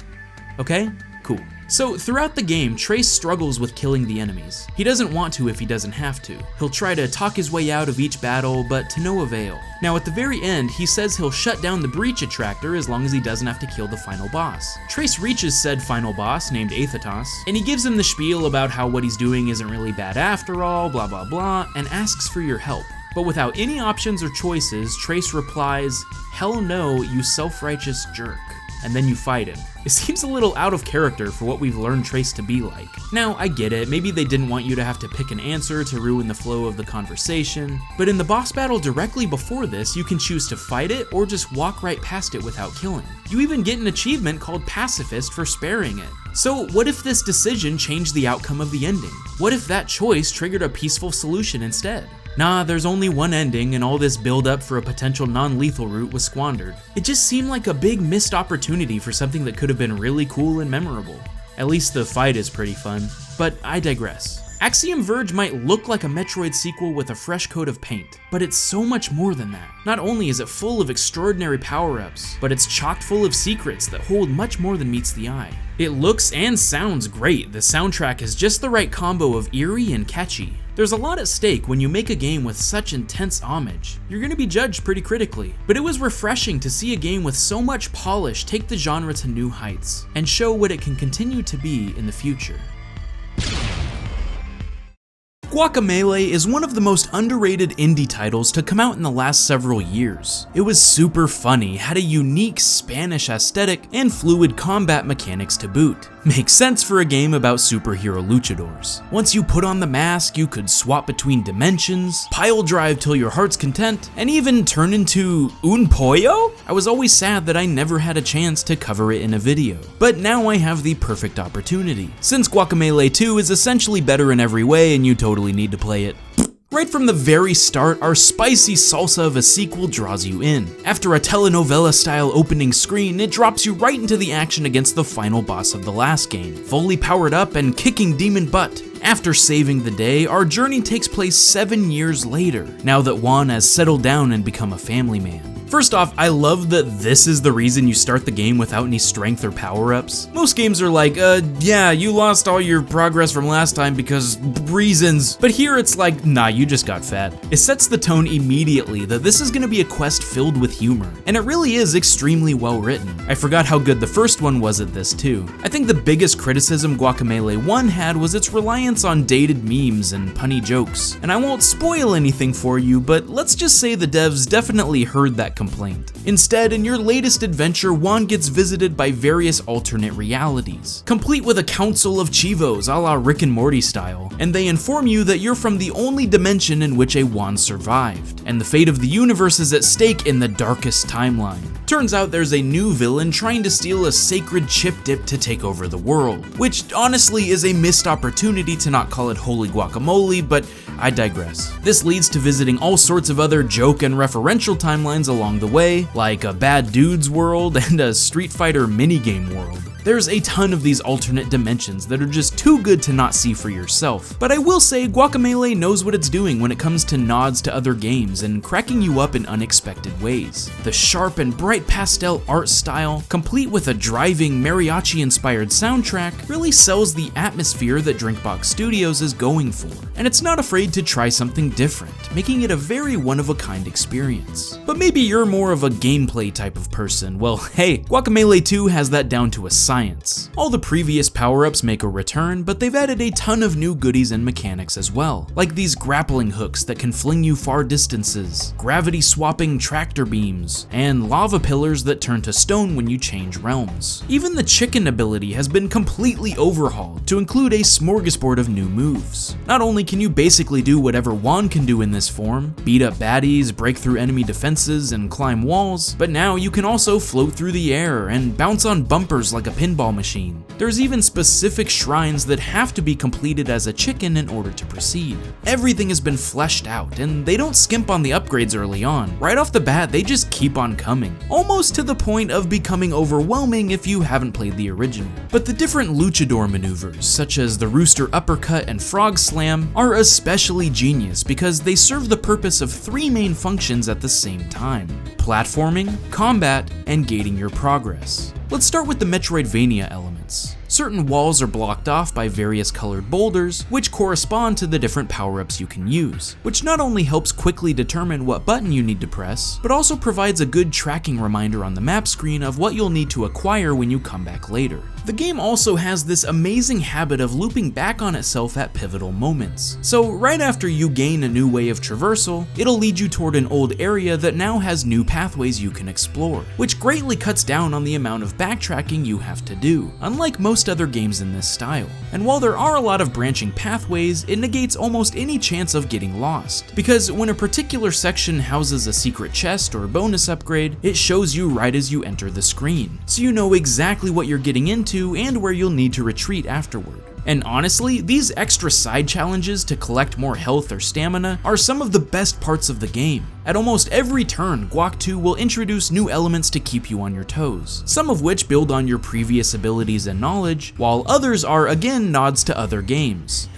Okay? Cool. So throughout the game, Trace struggles with killing the enemies. He doesn't want to if he doesn't have to. He'll try to talk his way out of each battle, but to no avail. Now at the very end, he says he'll shut down the breach attractor as long as he doesn't have to kill the final boss. Trace reaches said final boss, named Aethatos, and he gives him the spiel about how what he's doing isn't really bad after all, blah blah blah, and asks for your help. But without any options or choices, Trace replies, "Hell no, you self-righteous jerk." And then you fight him. It seems a little out of character for what we've learned Trace to be like. Now, I get it, maybe they didn't want you to have to pick an answer to ruin the flow of the conversation, but in the boss battle directly before this, you can choose to fight it or just walk right past it without killing. You even get an achievement called Pacifist for sparing it. So what if this decision changed the outcome of the ending? What if that choice triggered a peaceful solution instead? Nah, there's only one ending, and all this build-up for a potential non-lethal route was squandered. It just seemed like a big missed opportunity for something that could have been really cool and memorable. At least the fight is pretty fun, but I digress. Axiom Verge might look like a Metroid sequel with a fresh coat of paint, but it's so much more than that. Not only is it full of extraordinary power-ups, but it's chock full of secrets that hold much more than meets the eye. It looks and sounds great. The soundtrack is just the right combo of eerie and catchy. There's a lot at stake when you make a game with such intense homage. You're gonna be judged pretty critically, but it was refreshing to see a game with so much polish take the genre to new heights and show what it can continue to be in the future. Guacamelee is one of the most underrated indie titles to come out in the last several years. It was super funny, had a unique Spanish aesthetic, and fluid combat mechanics to boot. Makes sense for a game about superhero luchadors. Once you put on the mask, you could swap between dimensions, pile drive till your heart's content, and even turn into un pollo? I was always sad that I never had a chance to cover it in a video, but now I have the perfect opportunity. Since Guacamelee 2 is essentially better in every way and you totally need to play it. Right from the very start, our spicy salsa of a sequel draws you in. After a telenovela-style opening screen, it drops you right into the action against the final boss of the last game, fully powered up and kicking demon butt. After saving the day, our journey takes place 7 years later, now that Juan has settled down and become a family man. First off, I love that this is the reason you start the game without any strength or power-ups. Most games are like, yeah, you lost all your progress from last time because reasons. But here it's like, nah, you just got fat. It sets the tone immediately that this is gonna be a quest filled with humor, and it really is extremely well written. I forgot how good the first one was at this too. I think the biggest criticism Guacamelee 1 had was its reliance on dated memes and punny jokes. And I won't spoil anything for you, but let's just say the devs definitely heard that complaint. Instead, in your latest adventure, Juan gets visited by various alternate realities, complete with a council of Chivos a la Rick and Morty style, and they inform you that you're from the only dimension in which a Juan survived, and the fate of the universe is at stake in the darkest timeline. Turns out there's a new villain trying to steal a sacred chip dip to take over the world, which honestly is a missed opportunity to not call it Holy Guacamole, but I digress. This leads to visiting all sorts of other joke and referential timelines along the way, like a Bad Dudes world and a Street Fighter minigame world. There's a ton of these alternate dimensions that are just too good to not see for yourself. But I will say Guacamelee knows what it's doing when it comes to nods to other games and cracking you up in unexpected ways. The sharp and bright pastel art style, complete with a driving mariachi-inspired soundtrack, really sells the atmosphere that Drinkbox Studios is going for. And it's not afraid to try something different, making it a very one-of-a-kind experience. But maybe you're more of a gameplay type of person. Well, hey, Guacamelee 2 has that down to a science. All the previous power-ups make a return, but they've added a ton of new goodies and mechanics as well, like these grappling hooks that can fling you far distances, gravity-swapping tractor beams, and lava pillars that turn to stone when you change realms. Even the chicken ability has been completely overhauled to include a smorgasbord of new moves. Not only can you basically do whatever Juan can do in this form, beat up baddies, break through enemy defenses, and climb walls, but now you can also float through the air and bounce on bumpers like a pinball machine. There's even specific shrines that have to be completed as a chicken in order to proceed. Everything has been fleshed out, and they don't skimp on the upgrades early on. Right off the bat, they just keep on coming, almost to the point of becoming overwhelming if you haven't played the original. But the different luchador maneuvers, such as the rooster uppercut and frog slam, are especially genius because they serve the purpose of three main functions at the same time: platforming, combat, and gating your progress. Let's start with the Metroidvania elements. Certain walls are blocked off by various colored boulders, which correspond to the different power-ups you can use, which not only helps quickly determine what button you need to press, but also provides a good tracking reminder on the map screen of what you'll need to acquire when you come back later. The game also has this amazing habit of looping back on itself at pivotal moments. So right after you gain a new way of traversal, it'll lead you toward an old area that now has new pathways you can explore, which greatly cuts down on the amount of backtracking you have to do, unlike most other games in this style. And while there are a lot of branching pathways, it negates almost any chance of getting lost, because when a particular section houses a secret chest or bonus upgrade, it shows you right as you enter the screen, so you know exactly what you're getting into and where you'll need to retreat afterward. And honestly, these extra side challenges to collect more health or stamina are some of the best parts of the game. At almost every turn, Guac 2 will introduce new elements to keep you on your toes, some of which build on your previous abilities and knowledge, while others are again nods to other games.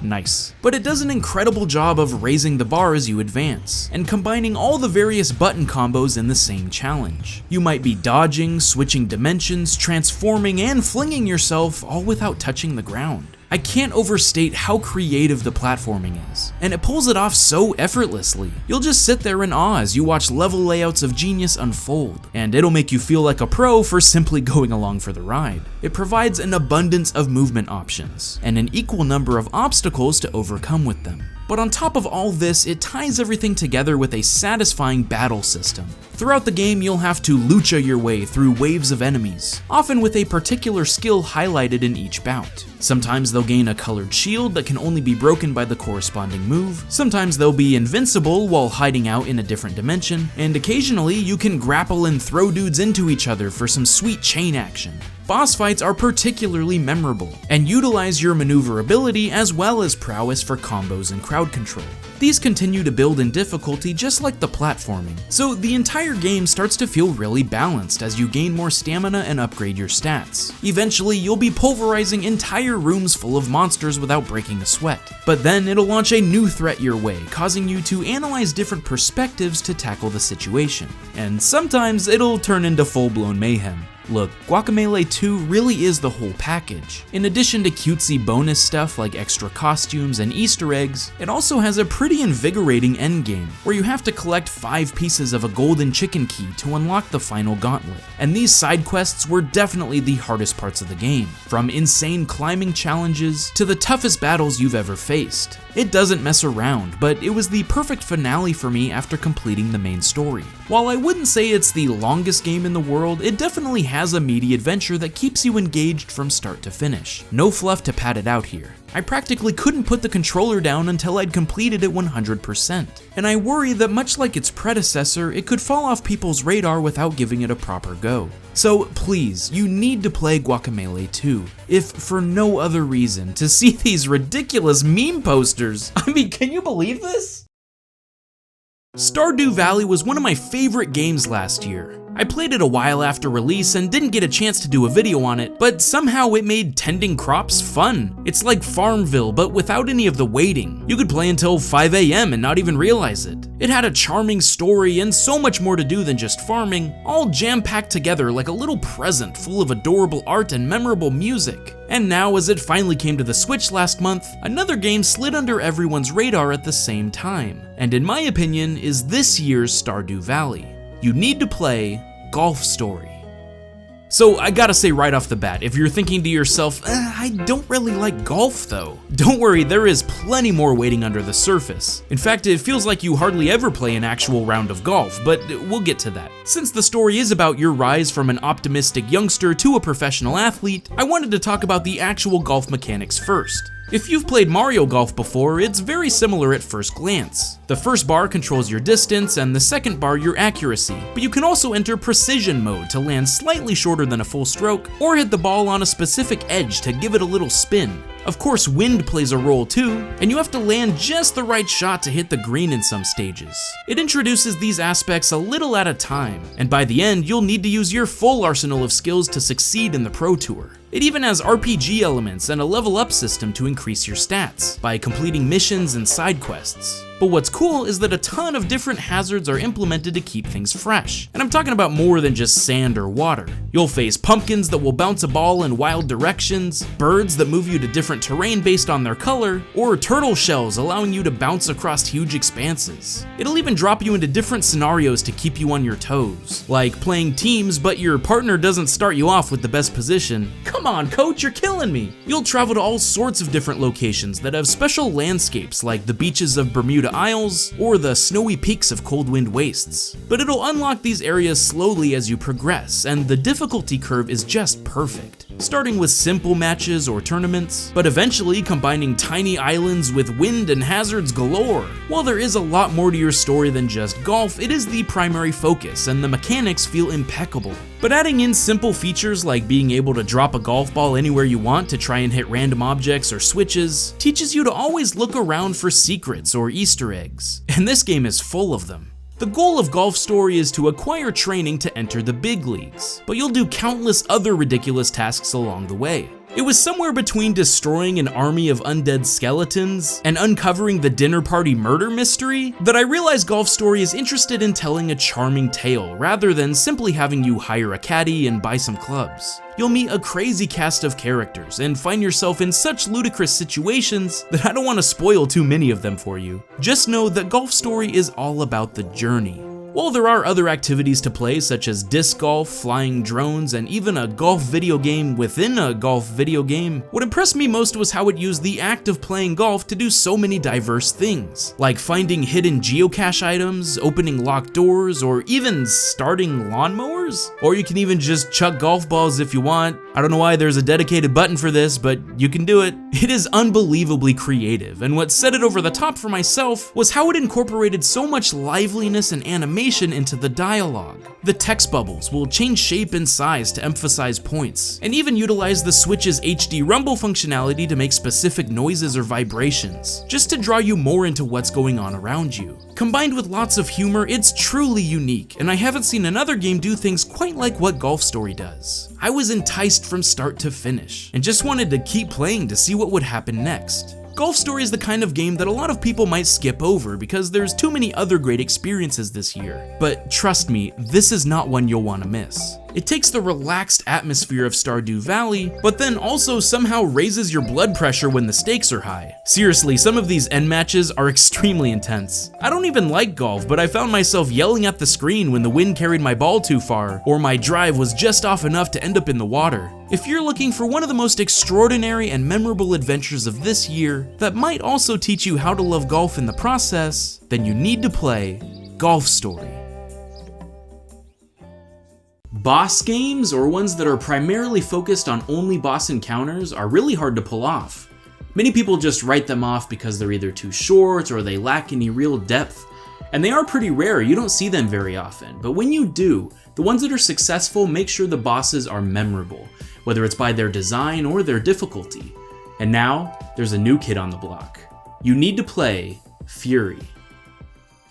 Nice. But it does an incredible job of raising the bar as you advance, and combining all the various button combos in the same challenge. You might be dodging, switching dimensions, transforming, and flinging yourself all without touching the ground. I can't overstate how creative the platforming is, and it pulls it off so effortlessly. You'll just sit there in awe as you watch level layouts of genius unfold, and it'll make you feel like a pro for simply going along for the ride. It provides an abundance of movement options, and an equal number of obstacles to overcome with them. But on top of all this, it ties everything together with a satisfying battle system. Throughout the game, you'll have to lucha your way through waves of enemies, often with a particular skill highlighted in each bout. Sometimes they'll gain a colored shield that can only be broken by the corresponding move, sometimes they'll be invincible while hiding out in a different dimension, and occasionally you can grapple and throw dudes into each other for some sweet chain action. Boss fights are particularly memorable, and utilize your maneuverability as well as prowess for combos and crowd control. These continue to build in difficulty just like the platforming, so the entire game starts to feel really balanced as you gain more stamina and upgrade your stats. Eventually, you'll be pulverizing entire rooms full of monsters without breaking a sweat. But then it'll launch a new threat your way, causing you to analyze different perspectives to tackle the situation. And sometimes it'll turn into full-blown mayhem. Look, Guacamelee 2 really is the whole package. In addition to cutesy bonus stuff like extra costumes and Easter eggs, it also has a pretty invigorating endgame, where you have to collect 5 pieces of a golden chicken key to unlock the final gauntlet. And these side quests were definitely the hardest parts of the game, from insane climbing challenges to the toughest battles you've ever faced. It doesn't mess around, but it was the perfect finale for me after completing the main story. While I wouldn't say it's the longest game in the world, it definitely has a meaty adventure that keeps you engaged from start to finish. No fluff to pad it out here. I practically couldn't put the controller down until I'd completed it 100%. And I worry that much like its predecessor, it could fall off people's radar without giving it a proper go. So please, you need to play Guacamelee 2, if for no other reason, to see these ridiculous meme posters. I mean, can you believe this? Stardew Valley was one of my favorite games last year. I played it a while after release and didn't get a chance to do a video on it, but somehow it made tending crops fun. It's like Farmville, but without any of the waiting. You could play until 5 AM and not even realize it. It had a charming story and so much more to do than just farming, all jam-packed together like a little present full of adorable art and memorable music. And now, as it finally came to the Switch last month, another game slid under everyone's radar at the same time, and in my opinion is this year's Stardew Valley. You need to play Golf Story. So I gotta say right off the bat, if you're thinking to yourself, I don't really like golf though, don't worry, there is plenty more waiting under the surface. In fact, it feels like you hardly ever play an actual round of golf, but we'll get to that. Since the story is about your rise from an optimistic youngster to a professional athlete, I wanted to talk about the actual golf mechanics first. If you've played Mario Golf before, it's very similar at first glance. The first bar controls your distance and the second bar your accuracy, but you can also enter precision mode to land slightly shorter than a full stroke, or hit the ball on a specific edge to give it a little spin. Of course, wind plays a role too, and you have to land just the right shot to hit the green in some stages. It introduces these aspects a little at a time, and by the end, you'll need to use your full arsenal of skills to succeed in the Pro Tour. It even has RPG elements and a level up system to increase your stats by completing missions and side quests. But what's cool is that a ton of different hazards are implemented to keep things fresh. And I'm talking about more than just sand or water. You'll face pumpkins that will bounce a ball in wild directions, birds that move you to different terrain based on their color, or turtle shells allowing you to bounce across huge expanses. It'll even drop you into different scenarios to keep you on your toes, like playing teams but your partner doesn't start you off with the best position. Come on, coach, you're killing me! You'll travel to all sorts of different locations that have special landscapes like the beaches of Bermuda Isles or the snowy peaks of Cold Wind Wastes. But it'll unlock these areas slowly as you progress, and the difficulty curve is just perfect. Starting with simple matches or tournaments, but eventually combining tiny islands with wind and hazards galore. While there is a lot more to your story than just golf, it is the primary focus, and the mechanics feel impeccable. But adding in simple features like being able to drop a golf ball anywhere you want to try and hit random objects or switches teaches you to always look around for secrets or Easter eggs, and this game is full of them. The goal of Golf Story is to acquire training to enter the big leagues, but you'll do countless other ridiculous tasks along the way. It was somewhere between destroying an army of undead skeletons and uncovering the dinner party murder mystery that I realized Golf Story is interested in telling a charming tale rather than simply having you hire a caddy and buy some clubs. You'll meet a crazy cast of characters and find yourself in such ludicrous situations that I don't want to spoil too many of them for you. Just know that Golf Story is all about the journey. While there are other activities to play such as disc golf, flying drones, and even a golf video game within a golf video game, what impressed me most was how it used the act of playing golf to do so many diverse things, like finding hidden geocache items, opening locked doors, or even starting lawnmowers? Or you can even just chuck golf balls if you want. I don't know why there's a dedicated button for this, but you can do it. It is unbelievably creative, and what set it over the top for myself was how it incorporated so much liveliness and animation information into the dialogue. The text bubbles will change shape and size to emphasize points, and even utilize the Switch's HD rumble functionality to make specific noises or vibrations, just to draw you more into what's going on around you. Combined with lots of humor, it's truly unique, and I haven't seen another game do things quite like what Golf Story does. I was enticed from start to finish, and just wanted to keep playing to see what would happen next. Golf Story is the kind of game that a lot of people might skip over because there's too many other great experiences this year. But trust me, this is not one you'll want to miss. It takes the relaxed atmosphere of Stardew Valley, but then also somehow raises your blood pressure when the stakes are high. Seriously, some of these end matches are extremely intense. I don't even like golf, but I found myself yelling at the screen when the wind carried my ball too far, or my drive was just off enough to end up in the water. If you're looking for one of the most extraordinary and memorable adventures of this year that might also teach you how to love golf in the process, then you need to play Golf Story. Boss games, or ones that are primarily focused on only boss encounters, are really hard to pull off. Many people just write them off because they're either too short or they lack any real depth, and they are pretty rare, you don't see them very often. But when you do, the ones that are successful make sure the bosses are memorable, whether it's by their design or their difficulty. And now, there's a new kid on the block. You need to play Furi.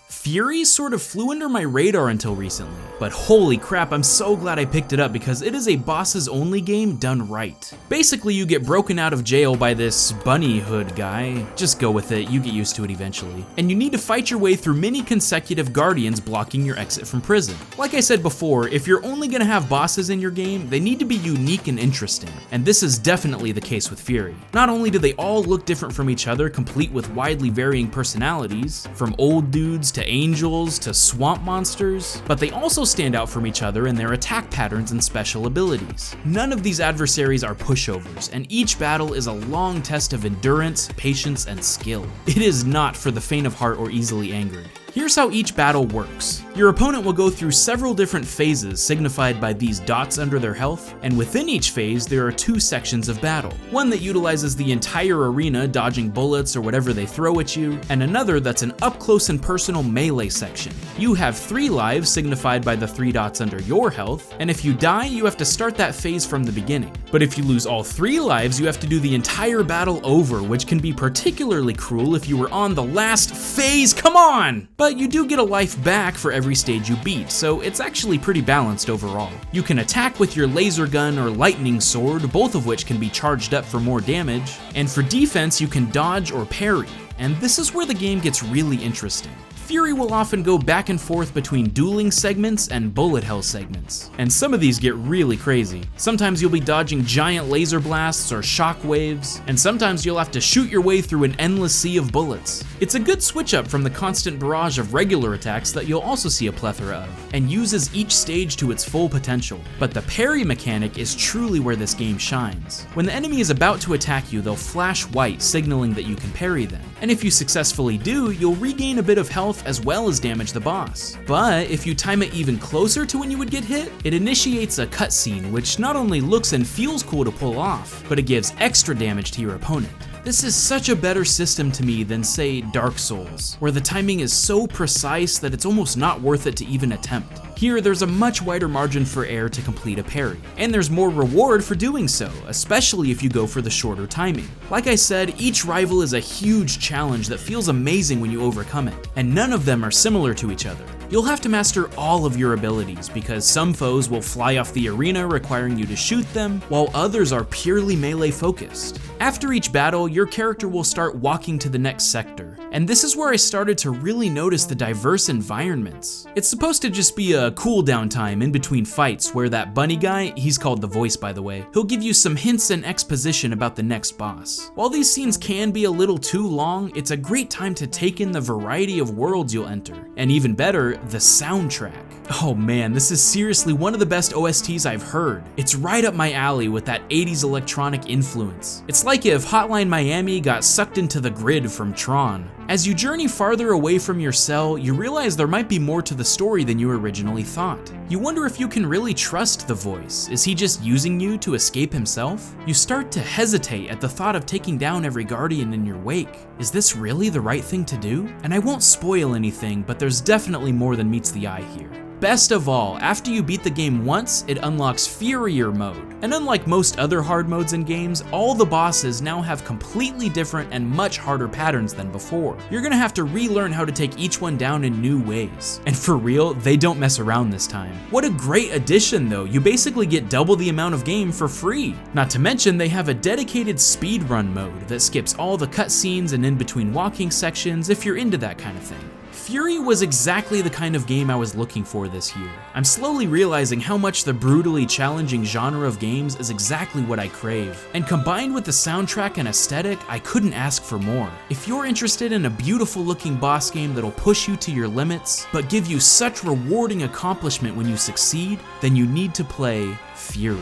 Furi sort of flew under my radar until recently, but holy crap, I'm so glad I picked it up because it is a bosses only game done right. Basically, you get broken out of jail by this bunny hood guy. Just go with it, you get used to it eventually. And you need to fight your way through many consecutive guardians blocking your exit from prison. Like I said before, if you're only gonna have bosses in your game, they need to be unique and interesting. And this is definitely the case with Furi. Not only do they all look different from each other, complete with widely varying personalities, from old dudes to angels to swamp monsters, but they also stand out from each other in their attack patterns and special abilities. None of these adversaries are pushovers, and each battle is a long test of endurance, patience, and skill. It is not for the faint of heart or easily angered. Here's how each battle works. Your opponent will go through several different phases signified by these dots under their health, and within each phase there are two sections of battle. One that utilizes the entire arena dodging bullets or whatever they throw at you, and another that's an up close and personal melee section. You have 3 lives signified by the 3 dots under your health, and if you die you have to start that phase from the beginning. But if you lose all 3 lives you have to do the entire battle over, which can be particularly cruel if you were on the last phase, come on! But you do get a life back for every stage you beat, so it's actually pretty balanced overall. You can attack with your laser gun or lightning sword, both of which can be charged up for more damage, and for defense you can dodge or parry, and this is where the game gets really interesting. Furi will often go back and forth between dueling segments and bullet hell segments, and some of these get really crazy. Sometimes you'll be dodging giant laser blasts or shock waves, and sometimes you'll have to shoot your way through an endless sea of bullets. It's a good switch up from the constant barrage of regular attacks that you'll also see a plethora of, and uses each stage to its full potential. But the parry mechanic is truly where this game shines. When the enemy is about to attack you, they'll flash white, signaling that you can parry them. And if you successfully do, you'll regain a bit of health as well as damage the boss. But if you time it even closer to when you would get hit, it initiates a cutscene which not only looks and feels cool to pull off, but it gives extra damage to your opponent. This is such a better system to me than, say, Dark Souls, where the timing is so precise that it's almost not worth it to even attempt. Here, there's a much wider margin for error to complete a parry, and there's more reward for doing so, especially if you go for the shorter timing. Like I said, each rival is a huge challenge that feels amazing when you overcome it, and none of them are similar to each other. You'll have to master all of your abilities because some foes will fly off the arena requiring you to shoot them, while others are purely melee focused. After each battle, your character will start walking to the next sector, and this is where I started to really notice the diverse environments. It's supposed to just be a cooldown time in between fights where that bunny guy, he's called the Voice by the way, he'll give you some hints and exposition about the next boss. While these scenes can be a little too long, it's a great time to take in the variety of worlds you'll enter, and even better, the soundtrack. Oh man, this is seriously one of the best OSTs I've heard. It's right up my alley with that 80s electronic influence. It's like if Hotline Miami got sucked into the grid from Tron. As you journey farther away from your cell, you realize there might be more to the story than you originally thought. You wonder if you can really trust the voice. Is he just using you to escape himself? You start to hesitate at the thought of taking down every guardian in your wake. Is this really the right thing to do? And I won't spoil anything, but there's definitely more than meets the eye here. Best of all, after you beat the game once, it unlocks Furier mode. And unlike most other hard modes in games, all the bosses now have completely different and much harder patterns than before. You're gonna have to relearn how to take each one down in new ways. And for real, they don't mess around this time. What a great addition though, you basically get double the amount of game for free. Not to mention they have a dedicated speedrun mode that skips all the cutscenes and in-between walking sections if you're into that kind of thing. Furi was exactly the kind of game I was looking for this year. I'm slowly realizing how much the brutally challenging genre of games is exactly what I crave. And combined with the soundtrack and aesthetic, I couldn't ask for more. If you're interested in a beautiful looking boss game that'll push you to your limits, but give you such rewarding accomplishment when you succeed, then you need to play Furi.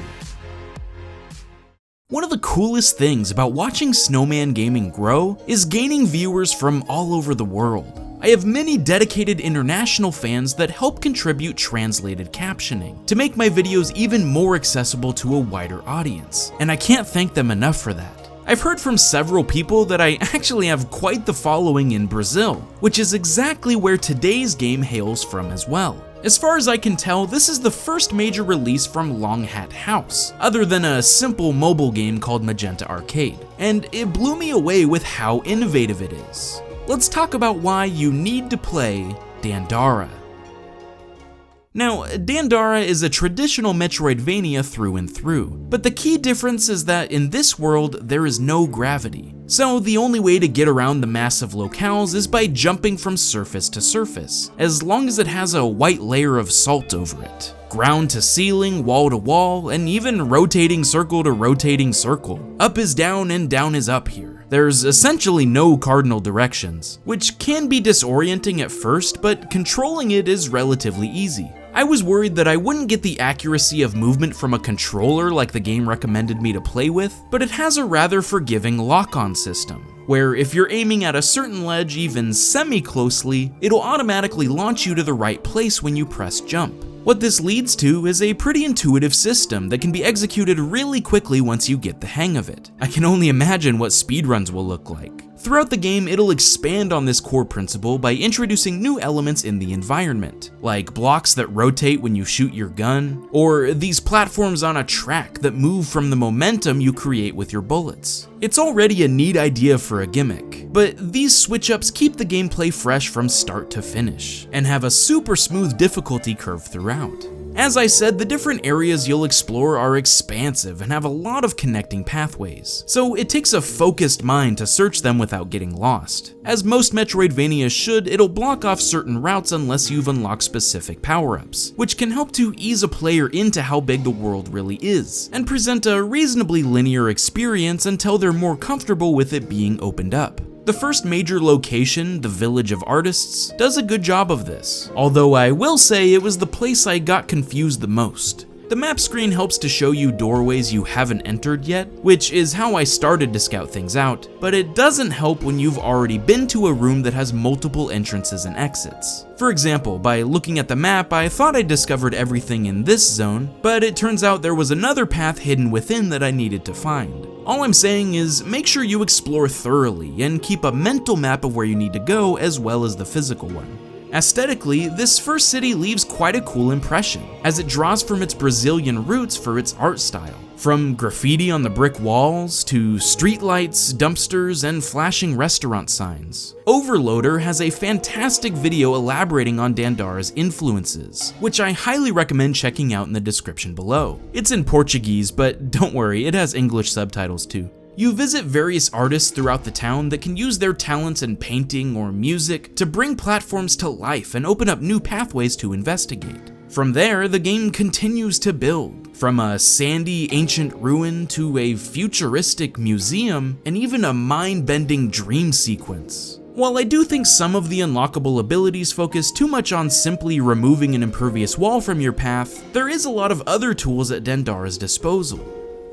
One of the coolest things about watching Snowman Gaming grow is gaining viewers from all over the world. I have many dedicated international fans that help contribute translated captioning to make my videos even more accessible to a wider audience, and I can't thank them enough for that. I've heard from several people that I actually have quite the following in Brazil, which is exactly where today's game hails from as well. As far as I can tell, this is the first major release from Long Hat House, other than a simple mobile game called Magenta Arcade, and it blew me away with how innovative it is. Let's talk about why you need to play Dandara. Now, Dandara is a traditional Metroidvania through and through, but the key difference is that in this world, there is no gravity. So the only way to get around the massive locales is by jumping from surface to surface, as long as it has a white layer of salt over it. Ground to ceiling, wall to wall, and even rotating circle to rotating circle. Up is down and down is up here. There's essentially no cardinal directions, which can be disorienting at first, but controlling it is relatively easy. I was worried that I wouldn't get the accuracy of movement from a controller like the game recommended me to play with, but it has a rather forgiving lock-on system, where if you're aiming at a certain ledge even semi-closely, it'll automatically launch you to the right place when you press jump. What this leads to is a pretty intuitive system that can be executed really quickly once you get the hang of it. I can only imagine what speedruns will look like. Throughout the game, it'll expand on this core principle by introducing new elements in the environment, like blocks that rotate when you shoot your gun, or these platforms on a track that move from the momentum you create with your bullets. It's already a neat idea for a gimmick, but these switch-ups keep the gameplay fresh from start to finish, and have a super smooth difficulty curve throughout. As I said, the different areas you'll explore are expansive and have a lot of connecting pathways, so it takes a focused mind to search them without getting lost. As most Metroidvanias should, it'll block off certain routes unless you've unlocked specific power-ups, which can help to ease a player into how big the world really is, and present a reasonably linear experience until they're more comfortable with it being opened up. The first major location, the Village of Artists, does a good job of this, although I will say it was the place I got confused the most. The map screen helps to show you doorways you haven't entered yet, which is how I started to scout things out, but it doesn't help when you've already been to a room that has multiple entrances and exits. For example, by looking at the map, I thought I discovered everything in this zone, but it turns out there was another path hidden within that I needed to find. All I'm saying is, make sure you explore thoroughly and keep a mental map of where you need to go as well as the physical one. Aesthetically, this first city leaves quite a cool impression, as it draws from its Brazilian roots for its art style. From graffiti on the brick walls, to streetlights, dumpsters, and flashing restaurant signs. Overloader has a fantastic video elaborating on Dandara's influences, which I highly recommend checking out in the description below. It's in Portuguese, but don't worry, it has English subtitles too. You visit various artists throughout the town that can use their talents in painting or music to bring platforms to life and open up new pathways to investigate. From there, the game continues to build, from a sandy ancient ruin to a futuristic museum and even a mind-bending dream sequence. While I do think some of the unlockable abilities focus too much on simply removing an impervious wall from your path, there is a lot of other tools at Dandara's disposal.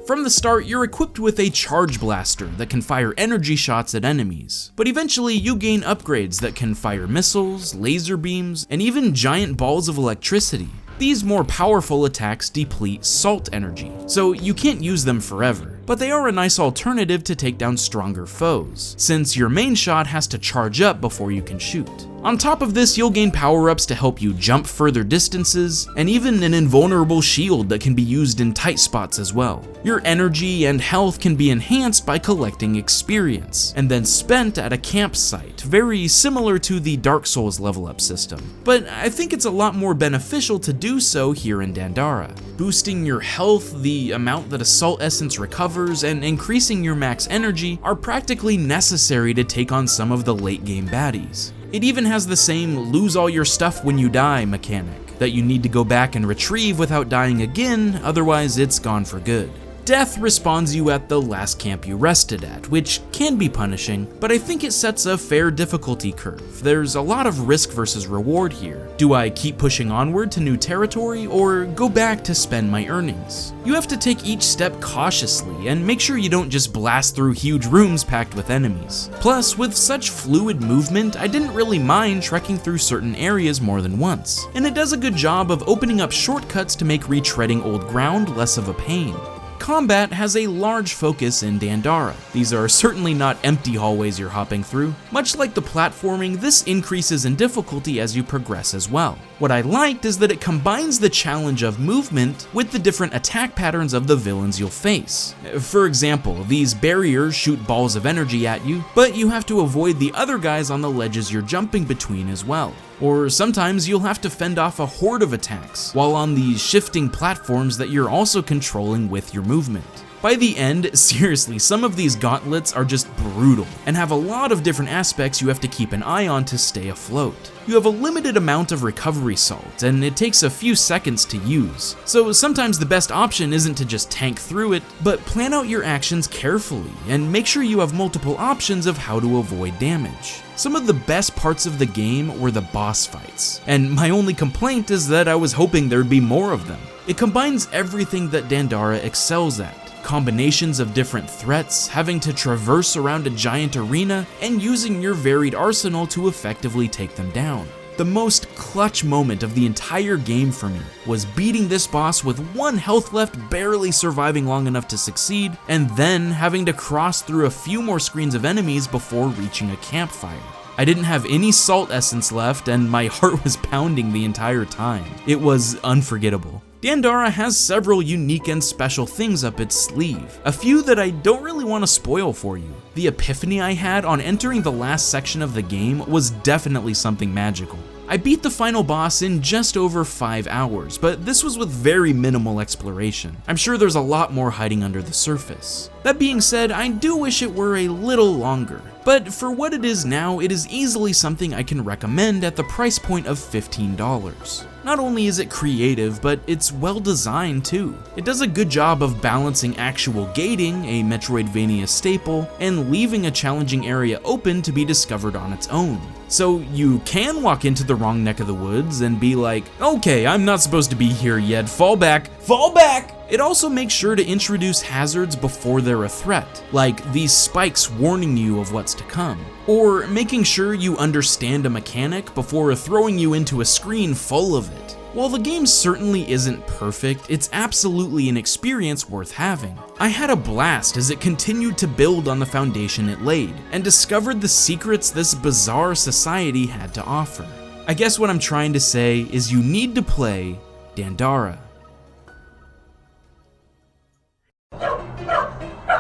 From the start, you're equipped with a charge blaster that can fire energy shots at enemies, but eventually you gain upgrades that can fire missiles, laser beams, and even giant balls of electricity. These more powerful attacks deplete salt energy, so you can't use them forever, but they are a nice alternative to take down stronger foes, since your main shot has to charge up before you can shoot. On top of this, you'll gain power-ups to help you jump further distances, and even an invulnerable shield that can be used in tight spots as well. Your energy and health can be enhanced by collecting experience, and then spent at a campsite, very similar to the Dark Souls level up system. But I think it's a lot more beneficial to do so here in Dandara. Boosting your health, the amount that a salt essence recovers, and increasing your max energy are practically necessary to take on some of the late game baddies. It even has the same lose all your stuff when you die mechanic, that you need to go back and retrieve without dying again, otherwise it's gone for good. Death respawns you at the last camp you rested at, which can be punishing, but I think it sets a fair difficulty curve. There's a lot of risk versus reward here. Do I keep pushing onward to new territory, or go back to spend my earnings? You have to take each step cautiously, and make sure you don't just blast through huge rooms packed with enemies. Plus, with such fluid movement, I didn't really mind trekking through certain areas more than once, and it does a good job of opening up shortcuts to make retreading old ground less of a pain. Combat has a large focus in Dandara. These are certainly not empty hallways you're hopping through. Much like the platforming, this increases in difficulty as you progress as well. What I liked is that it combines the challenge of movement with the different attack patterns of the villains you'll face. For example, these barriers shoot balls of energy at you, but you have to avoid the other guys on the ledges you're jumping between as well. Or sometimes you'll have to fend off a horde of attacks, while on these shifting platforms that you're also controlling with your movement. By the end, seriously, some of these gauntlets are just brutal, and have a lot of different aspects you have to keep an eye on to stay afloat. You have a limited amount of recovery salt, and it takes a few seconds to use, so sometimes the best option isn't to just tank through it, but plan out your actions carefully, and make sure you have multiple options of how to avoid damage. Some of the best parts of the game were the boss fights, and my only complaint is that I was hoping there'd be more of them. It combines everything that Dandara excels at. Combinations of different threats, having to traverse around a giant arena, and using your varied arsenal to effectively take them down. The most clutch moment of the entire game for me was beating this boss with 1 health left, barely surviving long enough to succeed, and then having to cross through a few more screens of enemies before reaching a campfire. I didn't have any salt essence left, and my heart was pounding the entire time. It was unforgettable. Dandara has several unique and special things up its sleeve, a few that I don't really want to spoil for you. The epiphany I had on entering the last section of the game was definitely something magical. I beat the final boss in just over 5 hours, but this was with very minimal exploration. I'm sure there's a lot more hiding under the surface. That being said, I do wish it were a little longer, but for what it is now, it is easily something I can recommend at the price point of $15. Not only is it creative, but it's well designed too. It does a good job of balancing actual gating, a Metroidvania staple, and leaving a challenging area open to be discovered on its own. So you can walk into the wrong neck of the woods and be like, okay, I'm not supposed to be here yet, fall back, fall back! It also makes sure to introduce hazards before they're a threat, like these spikes warning you of what's to come, or making sure you understand a mechanic before throwing you into a screen full of it. While the game certainly isn't perfect, it's absolutely an experience worth having. I had a blast as it continued to build on the foundation it laid, and discovered the secrets this bizarre society had to offer. I guess what I'm trying to say is you need to play Dandara.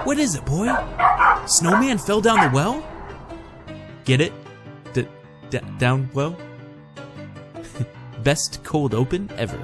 What is it, boy? Snowman fell down the well? Get it? Down well? Best cold open ever.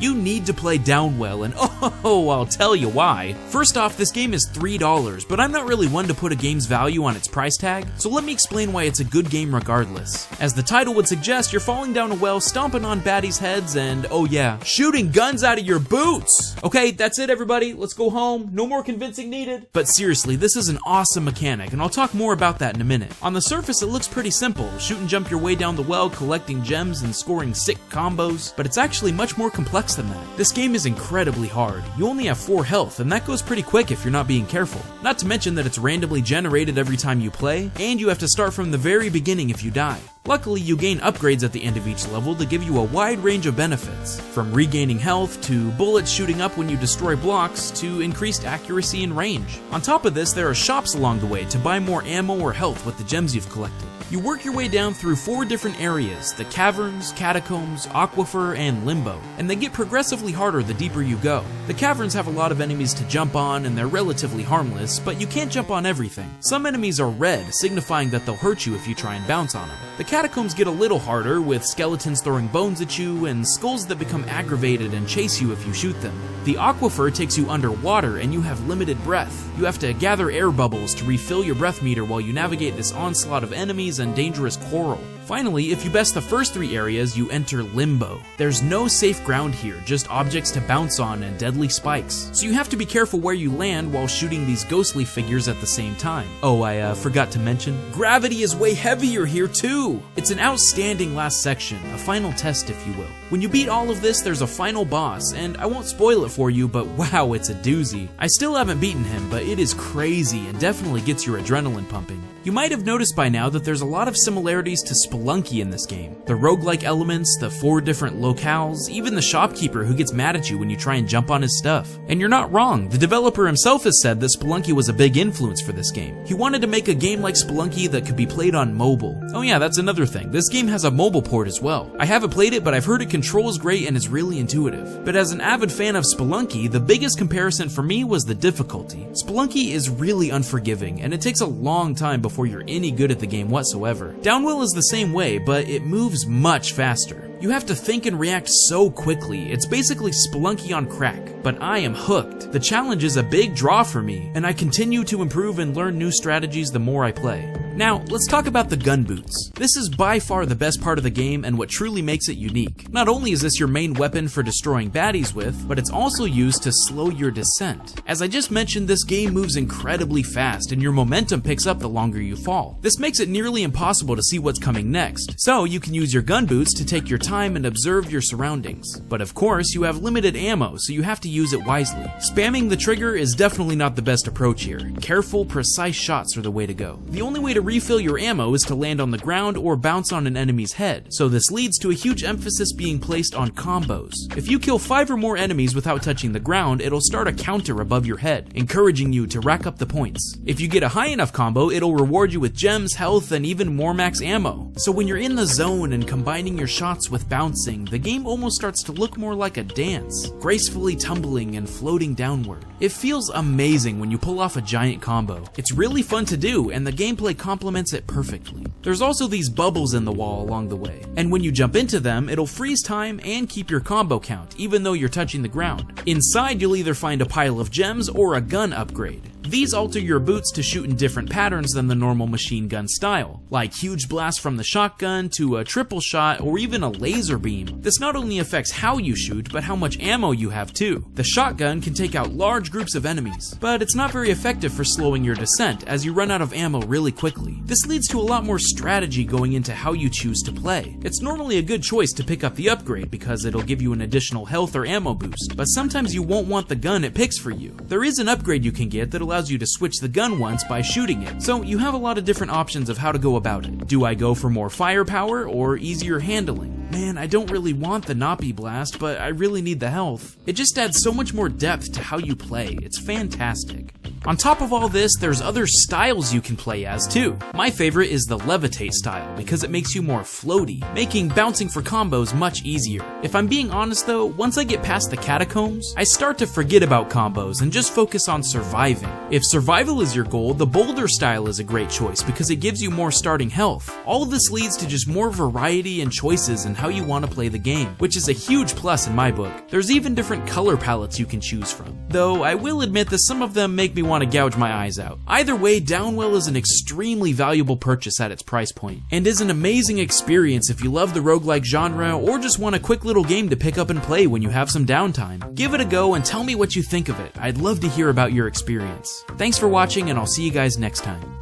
You need need to play Downwell, and oh, I'll tell you why. First off, this game is $3, but I'm not really one to put a game's value on its price tag, so let me explain why it's a good game regardless. As the title would suggest, you're falling down a well, stomping on baddies' heads, and oh yeah, shooting guns out of your boots! Okay, that's it everybody, let's go home, no more convincing needed. But seriously, this is an awesome mechanic, and I'll talk more about that in a minute. On the surface, it looks pretty simple, shoot and jump your way down the well, collecting gems and scoring sick combos, but it's actually much more complex than that. This game is incredibly hard. You only have 4 health, and that goes pretty quick if you're not being careful. Not to mention that it's randomly generated every time you play, and you have to start from the very beginning if you die. Luckily, you gain upgrades at the end of each level to give you a wide range of benefits, from regaining health, to bullets shooting up when you destroy blocks, to increased accuracy and range. On top of this, there are shops along the way to buy more ammo or health with the gems you've collected. You work your way down through 4 different areas, the caverns, catacombs, aquifer, and limbo, and they get progressively harder the deeper you go. The caverns have a lot of enemies to jump on and they're relatively harmless, but you can't jump on everything. Some enemies are red, signifying that they'll hurt you if you try and bounce on them. The catacombs get a little harder, with skeletons throwing bones at you and skulls that become aggravated and chase you if you shoot them. The aquifer takes you underwater and you have limited breath. You have to gather air bubbles to refill your breath meter while you navigate this onslaught of enemies and dangerous coral. Finally, if you best the first 3 areas, you enter Limbo. There's no safe ground here, just objects to bounce on and deadly spikes. So you have to be careful where you land while shooting these ghostly figures at the same time. Oh, I forgot to mention, gravity is way heavier here too! It's an outstanding last section, a final test if you will. When you beat all of this, there's a final boss, and I won't spoil it for you, but wow, it's a doozy. I still haven't beaten him, but it is crazy and definitely gets your adrenaline pumping. You might have noticed by now that there's a lot of similarities to Spelunky in this game. The roguelike elements, the 4 different locales, even the shopkeeper who gets mad at you when you try and jump on his stuff. And you're not wrong, the developer himself has said that Spelunky was a big influence for this game. He wanted to make a game like Spelunky that could be played on mobile. Oh yeah, that's another thing, this game has a mobile port as well. I haven't played it, but I've heard it controls great and is really intuitive. But as an avid fan of Spelunky, the biggest comparison for me was the difficulty. Spelunky is really unforgiving, and it takes a long time before you're any good at the game whatsoever. Downwell is the same way, but it moves much faster. You have to think and react so quickly, it's basically Spelunky on crack, but I am hooked. The challenge is a big draw for me, and I continue to improve and learn new strategies the more I play. Now, let's talk about the gun boots. This is by far the best part of the game and what truly makes it unique. Not only is this your main weapon for destroying baddies with, but it's also used to slow your descent. As I just mentioned, this game moves incredibly fast and your momentum picks up the longer you fall. This makes it nearly impossible to see what's coming next, so you can use your gun boots to take your time and observe your surroundings. But of course, you have limited ammo, so you have to use it wisely. Spamming the trigger is definitely not the best approach here. Careful, precise shots are the way to go. The only way to refill your ammo is to land on the ground or bounce on an enemy's head, so this leads to a huge emphasis being placed on combos. If you kill 5 or more enemies without touching the ground, it'll start a counter above your head, encouraging you to rack up the points. If you get a high enough combo, it'll reward you with gems, health, and even more max ammo. So when you're in the zone and combining your shots with bouncing, the game almost starts to look more like a dance, gracefully tumbling and floating downward. It feels amazing when you pull off a giant combo. It's really fun to do, and the gameplay complements it perfectly. There's also these bubbles in the wall along the way, and when you jump into them, it'll freeze time and keep your combo count, even though you're touching the ground. Inside, you'll either find a pile of gems or a gun upgrade. These alter your boots to shoot in different patterns than the normal machine gun style, like huge blasts from the shotgun to a triple shot or even a laser beam. This not only affects how you shoot, but how much ammo you have too. The shotgun can take out large groups of enemies, but it's not very effective for slowing your descent as you run out of ammo really quickly. This leads to a lot more strategy going into how you choose to play. It's normally a good choice to pick up the upgrade because it'll give you an additional health or ammo boost, but sometimes you won't want the gun it picks for you. There is an upgrade you can get that allows you to switch the gun once by shooting it, so you have a lot of different options of how to go about it. Do I go for more firepower or easier handling? Man, I don't really want the Nappy Blast, but I really need the health. It just adds so much more depth to how you play. It's fantastic. On top of all this, there's other styles you can play as too. My favorite is the levitate style because it makes you more floaty, making bouncing for combos much easier. If I'm being honest though, once I get past the catacombs, I start to forget about combos and just focus on surviving. If survival is your goal, the boulder style is a great choice because it gives you more starting health. All of this leads to just more variety and choices in how you want to play the game, which is a huge plus in my book. There's even different color palettes you can choose from, though I will admit that some of them make me want to gouge my eyes out. Either way, Downwell is an extremely valuable purchase at its price point, and is an amazing experience if you love the roguelike genre or just want a quick little game to pick up and play when you have some downtime. Give it a go and tell me what you think of it. I'd love to hear about your experience. Thanks for watching, and I'll see you guys next time.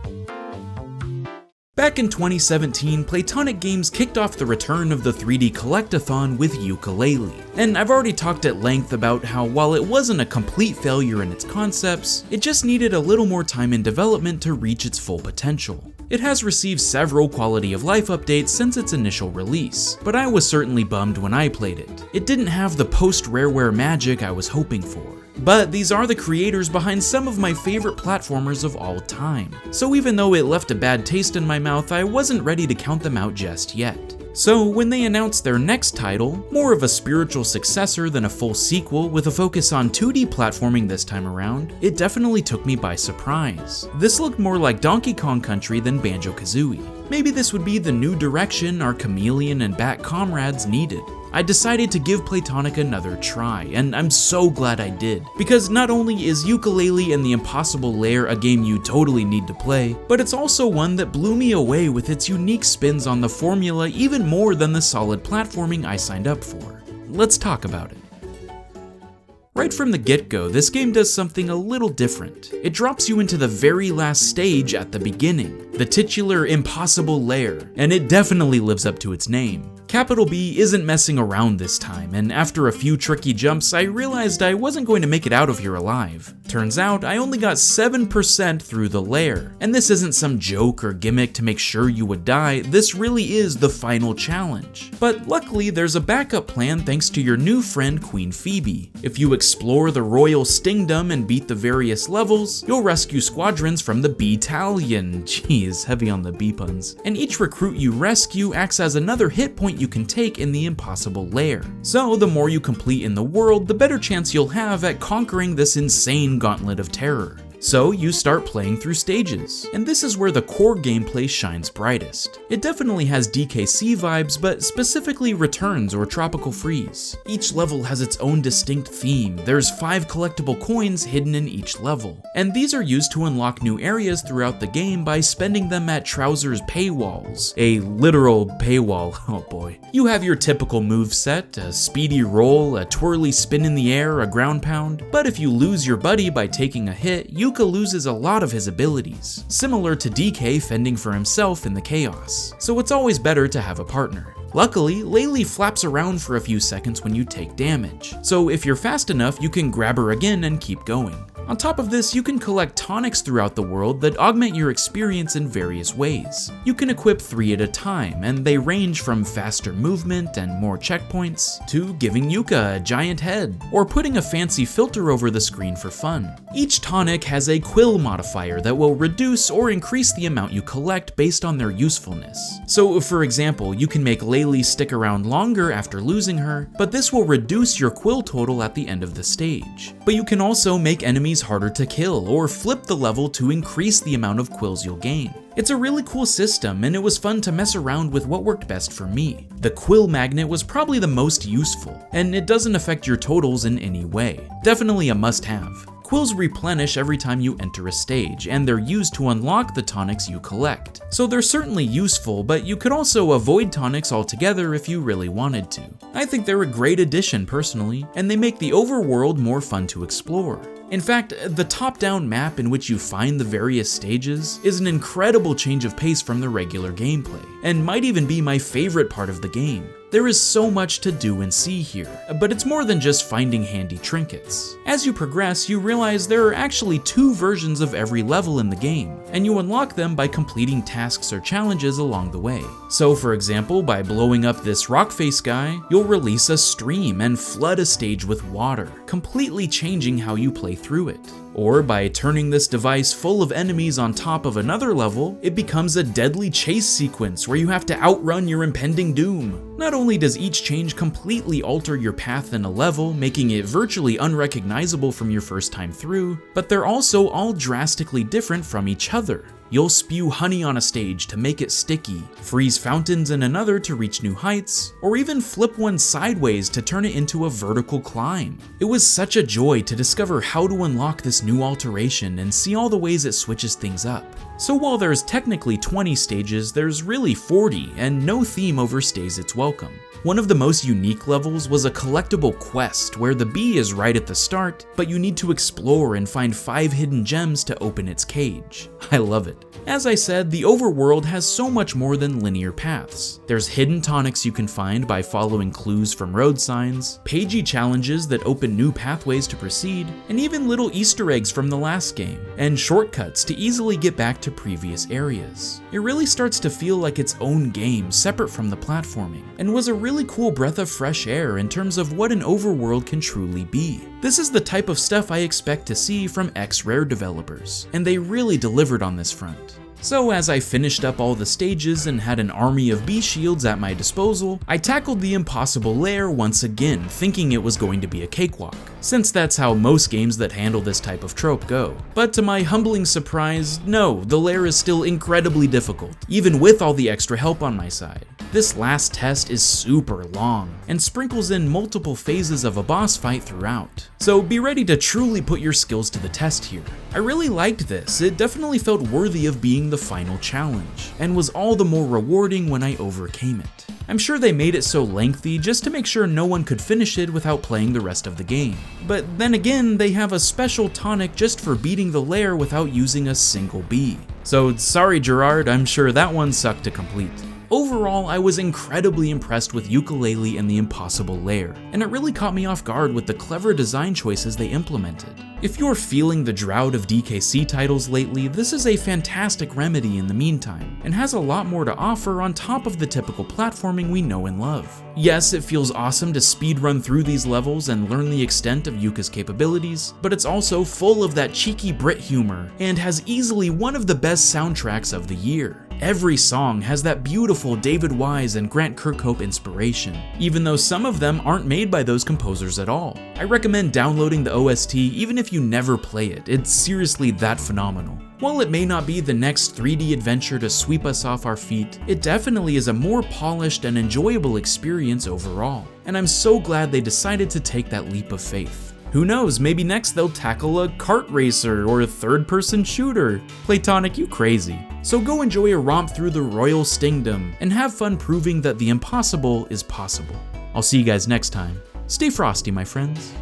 Back in 2017, Playtonic Games kicked off the return of the 3D Collectathon with Yooka-Laylee. And I've already talked at length about how while it wasn't a complete failure in its concepts, it just needed a little more time in development to reach its full potential. It has received several quality of life updates since its initial release, but I was certainly bummed when I played it. It didn't have the post-Rareware magic I was hoping for. But these are the creators behind some of my favorite platformers of all time, so even though it left a bad taste in my mouth, I wasn't ready to count them out just yet. So when they announced their next title, more of a spiritual successor than a full sequel with a focus on 2D platforming this time around, it definitely took me by surprise. This looked more like Donkey Kong Country than Banjo-Kazooie. Maybe this would be the new direction our Chameleon and Bat comrades needed. I decided to give Playtonic another try, and I'm so glad I did, because not only is Yooka-Laylee and the Impossible Lair a game you totally need to play, but it's also one that blew me away with its unique spins on the formula even more than the solid platforming I signed up for. Let's talk about it. Right from the get-go, this game does something a little different. It drops you into the very last stage at the beginning, the titular Impossible Lair, and it definitely lives up to its name. Capital B isn't messing around this time, and after a few tricky jumps, I realized I wasn't going to make it out of here alive. Turns out, I only got 7% through the lair, and this isn't some joke or gimmick to make sure you would die, this really is the final challenge. But luckily, there's a backup plan thanks to your new friend Queen Phoebe. If you explore the Royal Stingdom and beat the various levels, you'll rescue squadrons from the B-Tallion, jeez, heavy on the B puns, and each recruit you rescue acts as another hit point you can take in the Impossible Lair. So the more you complete in the world, the better chance you'll have at conquering this insane gauntlet of terror. So you start playing through stages, and this is where the core gameplay shines brightest. It definitely has DKC vibes, but specifically Returns or Tropical Freeze. Each level has its own distinct theme. There's 5 collectible coins hidden in each level, and these are used to unlock new areas throughout the game by spending them at Trowser's paywalls. A literal paywall, oh boy. You have your typical moveset, a speedy roll, a twirly spin in the air, a ground pound, but if you lose your buddy by taking a hit, Yooka loses a lot of his abilities, similar to DK fending for himself in the chaos, so it's always better to have a partner. Luckily, Laylee flaps around for a few seconds when you take damage, so if you're fast enough, you can grab her again and keep going. On top of this, you can collect tonics throughout the world that augment your experience in various ways. You can equip 3 at a time, and they range from faster movement and more checkpoints, to giving Yooka a giant head, or putting a fancy filter over the screen for fun. Each tonic has a quill modifier that will reduce or increase the amount you collect based on their usefulness. So for example, you can make Laylee stick around longer after losing her, but this will reduce your quill total at the end of the stage. But you can also make enemies harder to kill, or flip the level to increase the amount of quills you'll gain. It's a really cool system, and it was fun to mess around with what worked best for me. The quill magnet was probably the most useful, and it doesn't affect your totals in any way. Definitely a must-have. Quills replenish every time you enter a stage, and they're used to unlock the tonics you collect. So they're certainly useful, but you could also avoid tonics altogether if you really wanted to. I think they're a great addition personally, and they make the overworld more fun to explore. In fact, the top-down map in which you find the various stages is an incredible change of pace from the regular gameplay, and might even be my favorite part of the game. There is so much to do and see here, but it's more than just finding handy trinkets. As you progress, you realize there are actually 2 versions of every level in the game, and you unlock them by completing tasks or challenges along the way. So for example, by blowing up this rock face guy, you'll release a stream and flood a stage with water, completely changing how you play through it. Or by turning this device full of enemies on top of another level, it becomes a deadly chase sequence where you have to outrun your impending doom. Not only does each change completely alter your path in a level, making it virtually unrecognizable from your first time through, but they're also all drastically different from each other. You'll spew honey on a stage to make it sticky, freeze fountains in another to reach new heights, or even flip one sideways to turn it into a vertical climb. It was such a joy to discover how to unlock this new alteration and see all the ways it switches things up. So while there's technically 20 stages, there's really 40, and no theme overstays its welcome. One of the most unique levels was a collectible quest where the bee is right at the start, but you need to explore and find 5 hidden gems to open its cage. I love it. As I said, the overworld has so much more than linear paths. There's hidden tonics you can find by following clues from road signs, pagey challenges that open new pathways to proceed, and even little Easter eggs from the last game, and shortcuts to easily get back to previous areas. It really starts to feel like its own game, separate from the platforming, and was a really cool breath of fresh air in terms of what an overworld can truly be. This is the type of stuff I expect to see from Rare developers, and they really delivered on this front. So as I finished up all the stages and had an army of bee shields at my disposal, I tackled the impossible Lair once again, thinking it was going to be a cakewalk, since that's how most games that handle this type of trope go. But to my humbling surprise, no, the Lair is still incredibly difficult, even with all the extra help on my side. This last test is super long, and sprinkles in multiple phases of a boss fight throughout. So be ready to truly put your skills to the test here. I really liked this, it definitely felt worthy of being the final challenge, and was all the more rewarding when I overcame it. I'm sure they made it so lengthy just to make sure no one could finish it without playing the rest of the game. But then again, they have a special tonic just for beating the Lair without using a single bee. So sorry Gerard, I'm sure that one sucked to complete. Overall, I was incredibly impressed with Yooka-Laylee and the impossible Lair, and it really caught me off guard with the clever design choices they implemented. If you're feeling the drought of DKC titles lately, this is a fantastic remedy in the meantime, and has a lot more to offer on top of the typical platforming we know and love. Yes, it feels awesome to speedrun through these levels and learn the extent of Yooka's capabilities, but it's also full of that cheeky Brit humor, and has easily one of the best soundtracks of the year. Every song has that beautiful David Wise and Grant Kirkhope inspiration, even though some of them aren't made by those composers at all. I recommend downloading the OST even if you never play it, it's seriously that phenomenal. While it may not be the next 3D adventure to sweep us off our feet, it definitely is a more polished and enjoyable experience overall, and I'm so glad they decided to take that leap of faith. Who knows, maybe next they'll tackle a kart racer or a third-person shooter. Playtonic, you crazy. So go enjoy a romp through the Royal Stingdom and have fun proving that the impossible is possible. I'll see you guys next time. Stay frosty, my friends.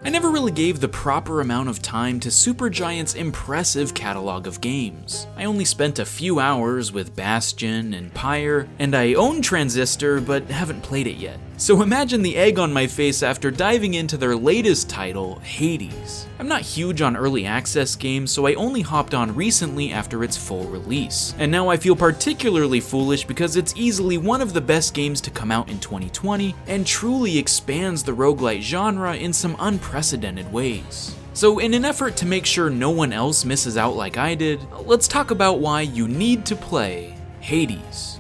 I never really gave the proper amount of time to Supergiant's impressive catalog of games. I only spent a few hours with Bastion and Pyre, and I own Transistor but haven't played it yet. So imagine the egg on my face after diving into their latest title, Hades. I'm not huge on early access games, so I only hopped on recently after its full release. And now I feel particularly foolish because it's easily one of the best games to come out in 2020 and truly expands the roguelite genre in some unprecedented ways. So in an effort to make sure no one else misses out like I did, let's talk about why you need to play Hades.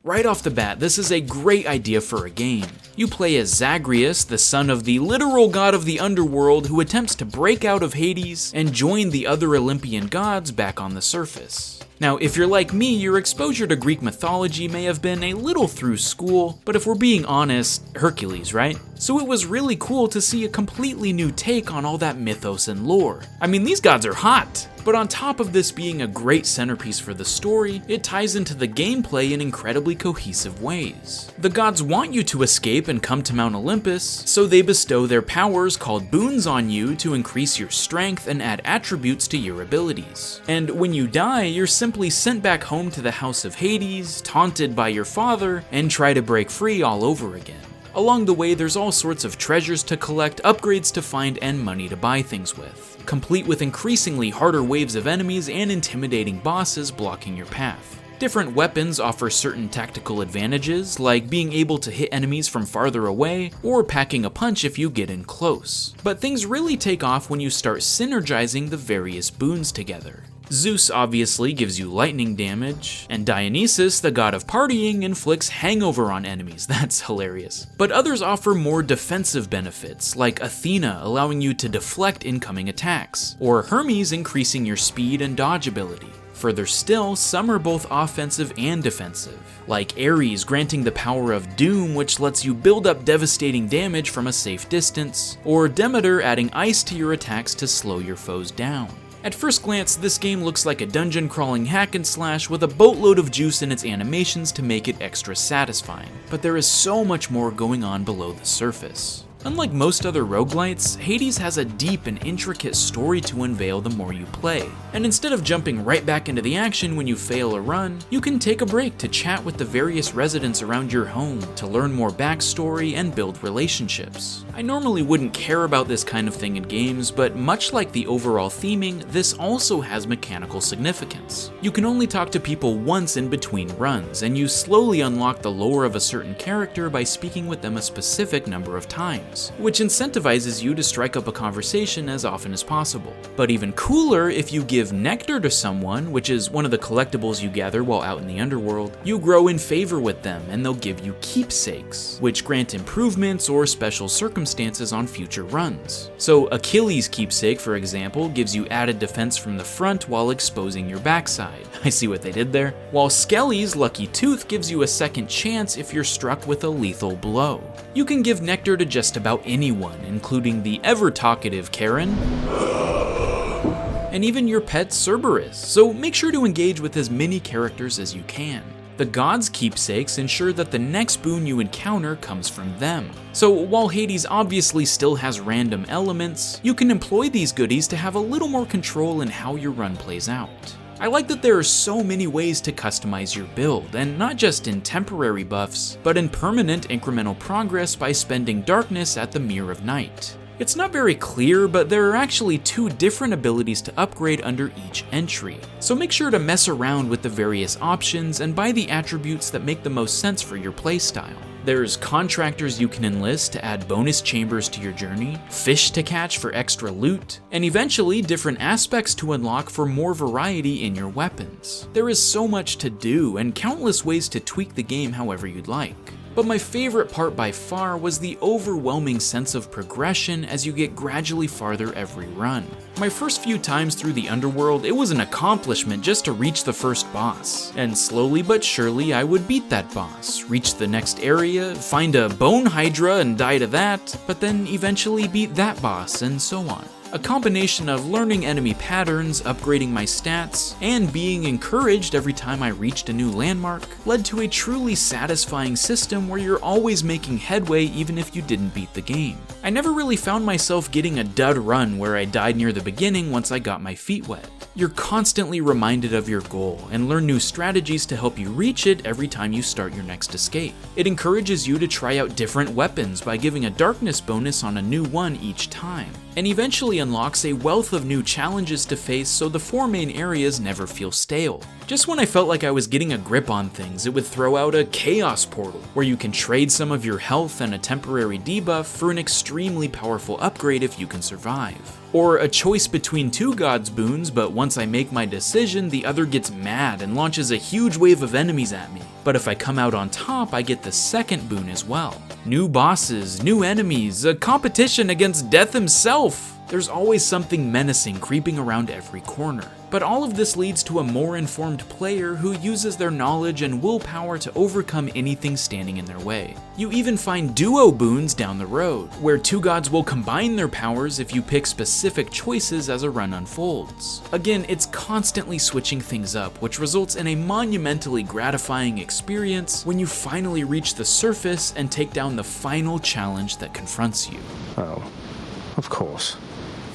Right off the bat, this is a great idea for a game. You play as Zagreus, the son of the literal god of the underworld who attempts to break out of Hades and join the other Olympian gods back on the surface. Now, if you're like me, your exposure to Greek mythology may have been a little through school, but if we're being honest, Hercules, right? So it was really cool to see a completely new take on all that mythos and lore. I mean, these gods are hot! But on top of this being a great centerpiece for the story, it ties into the gameplay in incredibly cohesive ways. The gods want you to escape and come to Mount Olympus, so they bestow their powers called boons on you to increase your strength and add attributes to your abilities. And when you die, you're simply sent back home to the House of Hades, taunted by your father, and try to break free all over again. Along the way, there's all sorts of treasures to collect, upgrades to find, and money to buy things with, complete with increasingly harder waves of enemies and intimidating bosses blocking your path. Different weapons offer certain tactical advantages, like being able to hit enemies from farther away, or packing a punch if you get in close. But things really take off when you start synergizing the various boons together. Zeus obviously gives you lightning damage, and Dionysus, the god of partying, inflicts hangover on enemies. That's hilarious. But others offer more defensive benefits, like Athena allowing you to deflect incoming attacks, or Hermes increasing your speed and dodge ability. Further still, some are both offensive and defensive, like Ares granting the power of Doom, which lets you build up devastating damage from a safe distance, or Demeter adding ice to your attacks to slow your foes down. At first glance, this game looks like a dungeon crawling hack and slash with a boatload of juice in its animations to make it extra satisfying, but there is so much more going on below the surface. Unlike most other roguelites, Hades has a deep and intricate story to unveil the more you play, and instead of jumping right back into the action when you fail a run, you can take a break to chat with the various residents around your home, to learn more backstory and build relationships. I normally wouldn't care about this kind of thing in games, but much like the overall theming, this also has mechanical significance. You can only talk to people once in between runs, and you slowly unlock the lore of a certain character by speaking with them a specific number of times, which incentivizes you to strike up a conversation as often as possible. But even cooler, if you give nectar to someone, which is one of the collectibles you gather while out in the underworld, you grow in favor with them and they'll give you keepsakes, which grant improvements or special circumstances on future runs. So Achilles' keepsake, for example, gives you added defense from the front while exposing your backside. I see what they did there. While Skelly's lucky tooth gives you a second chance if you're struck with a lethal blow. You can give nectar to just about anyone, including the ever-talkative Carrion, and even your pet Cerberus, so make sure to engage with as many characters as you can. The gods' keepsakes ensure that the next boon you encounter comes from them. So while Hades obviously still has random elements, you can employ these goodies to have a little more control in how your run plays out. I like that there are so many ways to customize your build, and not just in temporary buffs, but in permanent incremental progress by spending darkness at the Mirror of Night. It's not very clear, but there are actually 2 different abilities to upgrade under each entry, so make sure to mess around with the various options and buy the attributes that make the most sense for your playstyle. There's contractors you can enlist to add bonus chambers to your journey, fish to catch for extra loot, and eventually different aspects to unlock for more variety in your weapons. There is so much to do and countless ways to tweak the game however you'd like. But my favorite part by far was the overwhelming sense of progression as you get gradually farther every run. My first few times through the underworld, it was an accomplishment just to reach the first boss, and slowly but surely I would beat that boss, reach the next area, find a bone hydra and die to that, but then eventually beat that boss, and so on. A combination of learning enemy patterns, upgrading my stats, and being encouraged every time I reached a new landmark led to a truly satisfying system where you're always making headway even if you didn't beat the game. I never really found myself getting a dud run where I died near the beginning once I got my feet wet. You're constantly reminded of your goal and learn new strategies to help you reach it every time you start your next escape. It encourages you to try out different weapons by giving a darkness bonus on a new one each time, and eventually unlocks a wealth of new challenges to face so the 4 main areas never feel stale. Just when I felt like I was getting a grip on things, it would throw out a chaos portal, where you can trade some of your health and a temporary debuff for an extremely powerful upgrade if you can survive. Or a choice between 2 gods boons, but once I make my decision, the other gets mad and launches a huge wave of enemies at me. But if I come out on top, I get the second boon as well. New bosses, new enemies, a competition against death himself. There's always something menacing creeping around every corner. But all of this leads to a more informed player who uses their knowledge and willpower to overcome anything standing in their way. You even find duo boons down the road, where 2 gods will combine their powers if you pick specific choices as a run unfolds. Again, it's constantly switching things up, which results in a monumentally gratifying experience when you finally reach the surface and take down the final challenge that confronts you. Oh, of course.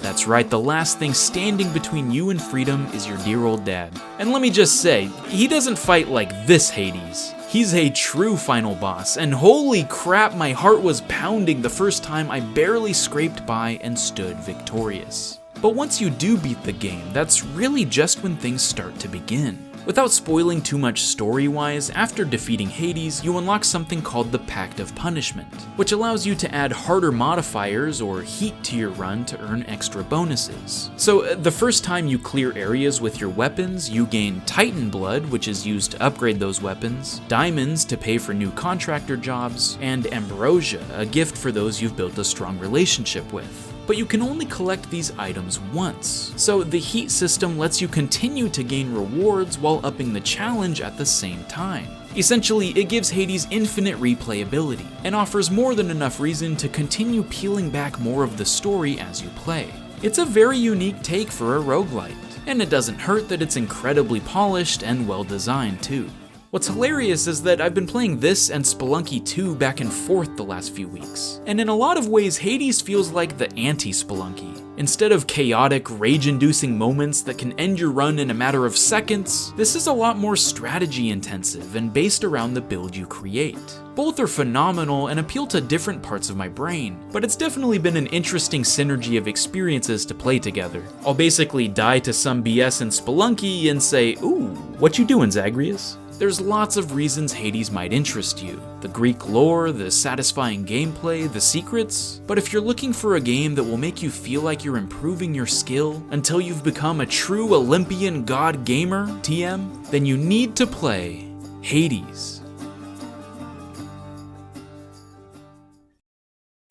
That's right, the last thing standing between you and freedom is your dear old dad. And let me just say, he doesn't fight like this Hades. He's a true final boss, and holy crap, my heart was pounding the first time I barely scraped by and stood victorious. But once you do beat the game, that's really just when things start to begin. Without spoiling too much story-wise, after defeating Hades, you unlock something called the Pact of Punishment, which allows you to add harder modifiers or heat to your run to earn extra bonuses. So the first time you clear areas with your weapons, you gain Titan Blood, which is used to upgrade those weapons, diamonds to pay for new contractor jobs, and ambrosia, a gift for those you've built a strong relationship with. But you can only collect these items once, so the heat system lets you continue to gain rewards while upping the challenge at the same time. Essentially, it gives Hades infinite replayability, and offers more than enough reason to continue peeling back more of the story as you play. It's a very unique take for a roguelite, and it doesn't hurt that it's incredibly polished and well designed too. What's hilarious is that I've been playing this and Spelunky 2 back and forth the last few weeks, and in a lot of ways Hades feels like the anti-Spelunky. Instead of chaotic, rage-inducing moments that can end your run in a matter of seconds, this is a lot more strategy-intensive and based around the build you create. Both are phenomenal and appeal to different parts of my brain, but it's definitely been an interesting synergy of experiences to play together. I'll basically die to some BS in Spelunky and say, "Ooh, what you doing, Zagreus?" There's lots of reasons Hades might interest you. The Greek lore, the satisfying gameplay, the secrets. But if you're looking for a game that will make you feel like you're improving your skill until you've become a true Olympian god gamer, TM, then you need to play Hades.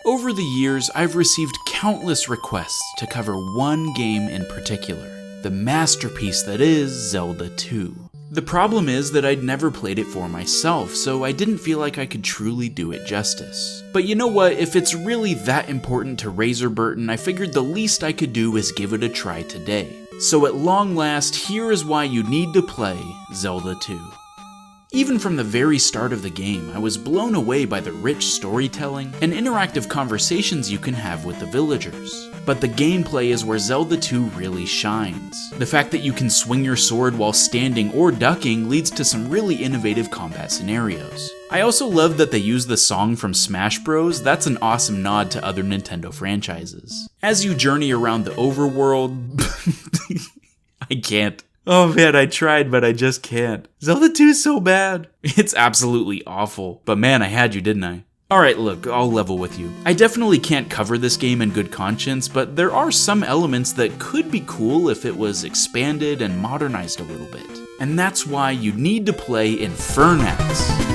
Over the years, I've received countless requests to cover one game in particular, the masterpiece that is Zelda 2. The problem is that I'd never played it for myself, so I didn't feel like I could truly do it justice. But you know what, if it's really that important to Razor Burton, I figured the least I could do is give it a try today. So at long last, here is why you need to play Zelda 2. Even from the very start of the game, I was blown away by the rich storytelling and interactive conversations you can have with the villagers. But the gameplay is where Zelda 2 really shines. The fact that you can swing your sword while standing or ducking leads to some really innovative combat scenarios. I also love that they use the song from Smash Bros. That's an awesome nod to other Nintendo franchises. As you journey around the overworld... I can't. Oh man, I tried, but I just can't. Zelda 2 is so bad. It's absolutely awful. But man, I had you, didn't I? Alright, look, I'll level with you. I definitely can't cover this game in good conscience, but there are some elements that could be cool if it was expanded and modernized a little bit. And that's why you need to play Infernax.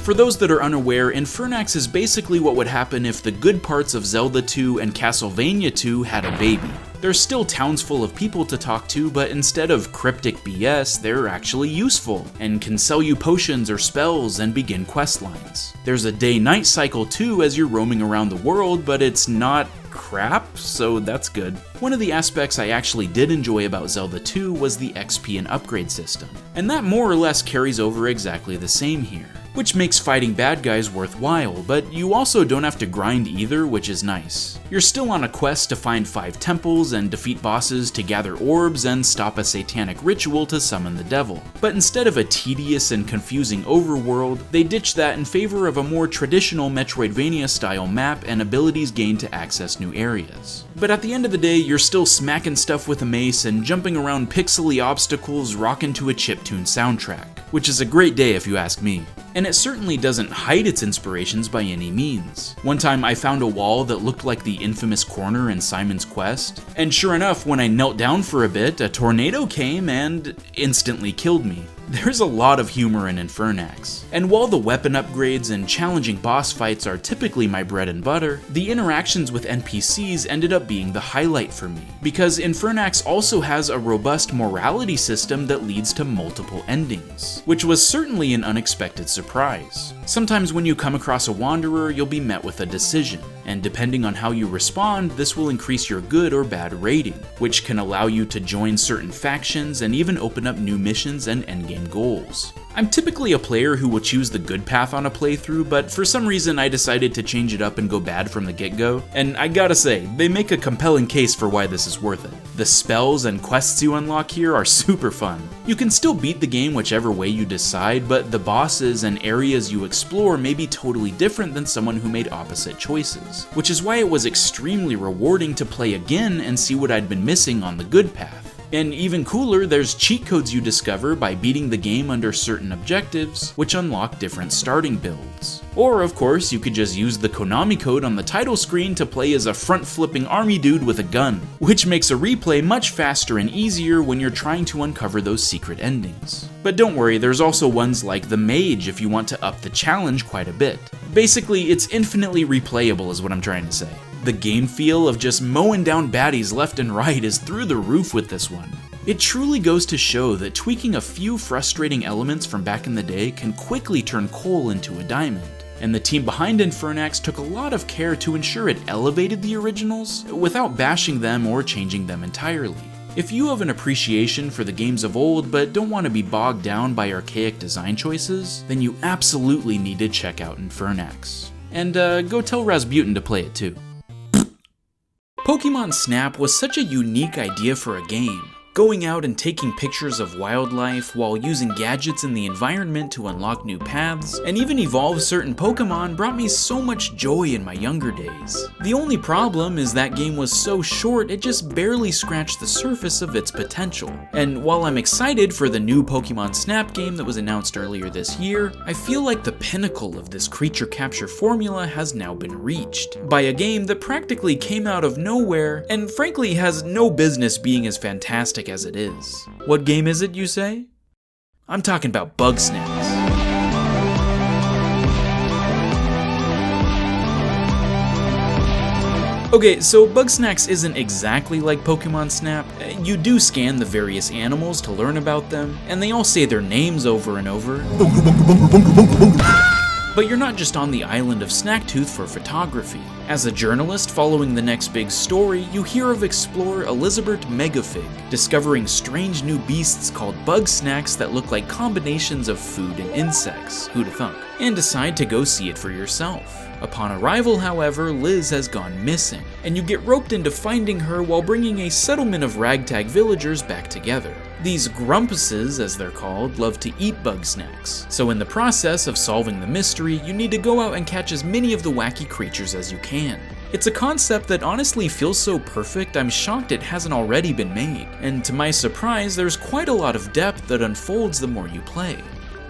For those that are unaware, Infernax is basically what would happen if the good parts of Zelda 2 and Castlevania 2 had a baby. There's still towns full of people to talk to, but instead of cryptic BS, they're actually useful, and can sell you potions or spells and begin quest lines. There's a day-night cycle too as you're roaming around the world, but it's not crap, so that's good. One of the aspects I actually did enjoy about Zelda 2 was the XP and upgrade system, and that more or less carries over exactly the same here. Which makes fighting bad guys worthwhile, but you also don't have to grind either, which is nice. You're still on a quest to find 5 temples and defeat bosses to gather orbs and stop a satanic ritual to summon the devil. But instead of a tedious and confusing overworld, they ditch that in favor of a more traditional Metroidvania-style map and abilities gained to access new areas. But at the end of the day, you're still smacking stuff with a mace and jumping around pixely obstacles rocking to a chiptune soundtrack, which is a great day if you ask me. And it certainly doesn't hide its inspirations by any means. One time I found a wall that looked like the infamous corner in Simon's Quest, and sure enough, when I knelt down for a bit, a tornado came and instantly killed me. There's a lot of humor in Infernax, and while the weapon upgrades and challenging boss fights are typically my bread and butter, the interactions with NPCs ended up being the highlight for me, because Infernax also has a robust morality system that leads to multiple endings, which was certainly an unexpected surprise. Sometimes when you come across a wanderer, you'll be met with a decision, and depending on how you respond, this will increase your good or bad rating, which can allow you to join certain factions and even open up new missions and endgame goals. I'm typically a player who will choose the good path on a playthrough, but for some reason I decided to change it up and go bad from the get-go, and I gotta say, they make a compelling case for why this is worth it. The spells and quests you unlock here are super fun. You can still beat the game whichever way you decide, but the bosses and areas you explore may be totally different than someone who made opposite choices, which is why it was extremely rewarding to play again and see what I'd been missing on the good path. And even cooler, there's cheat codes you discover by beating the game under certain objectives, which unlock different starting builds. Or of course, you could just use the Konami code on the title screen to play as a front-flipping army dude with a gun, which makes a replay much faster and easier when you're trying to uncover those secret endings. But don't worry, there's also ones like the Mage if you want to up the challenge quite a bit. Basically, it's infinitely replayable is what I'm trying to say. The game feel of just mowing down baddies left and right is through the roof with this one. It truly goes to show that tweaking a few frustrating elements from back in the day can quickly turn coal into a diamond. And the team behind Infernax took a lot of care to ensure it elevated the originals without bashing them or changing them entirely. If you have an appreciation for the games of old but don't want to be bogged down by archaic design choices, then you absolutely need to check out Infernax. And go tell Rasputin to play it too. Pokemon Snap was such a unique idea for a game. Going out and taking pictures of wildlife while using gadgets in the environment to unlock new paths, and even evolve certain Pokemon brought me so much joy in my younger days. The only problem is that game was so short it just barely scratched the surface of its potential. And while I'm excited for the new Pokemon Snap game that was announced earlier this year, I feel like the pinnacle of this creature capture formula has now been reached, by a game that practically came out of nowhere and frankly has no business being as fantastic as it is. What game is it, you say? I'm talking about Bugsnax. Okay, so Bugsnax isn't exactly like Pokemon Snap. You do scan the various animals to learn about them, and they all say their names over and over. But you're not just on the island of Snacktooth for photography. As a journalist following the next big story, you hear of explorer Elizabeth Megafig, discovering strange new beasts called Bugsnax that look like combinations of food and insects, who'da thunk, and decide to go see it for yourself. Upon arrival, however, Liz has gone missing, and you get roped into finding her while bringing a settlement of ragtag villagers back together. These grumpuses, as they're called, love to eat Bugsnax, so in the process of solving the mystery, you need to go out and catch as many of the wacky creatures as you can. It's a concept that honestly feels so perfect, I'm shocked it hasn't already been made, and to my surprise, there's quite a lot of depth that unfolds the more you play.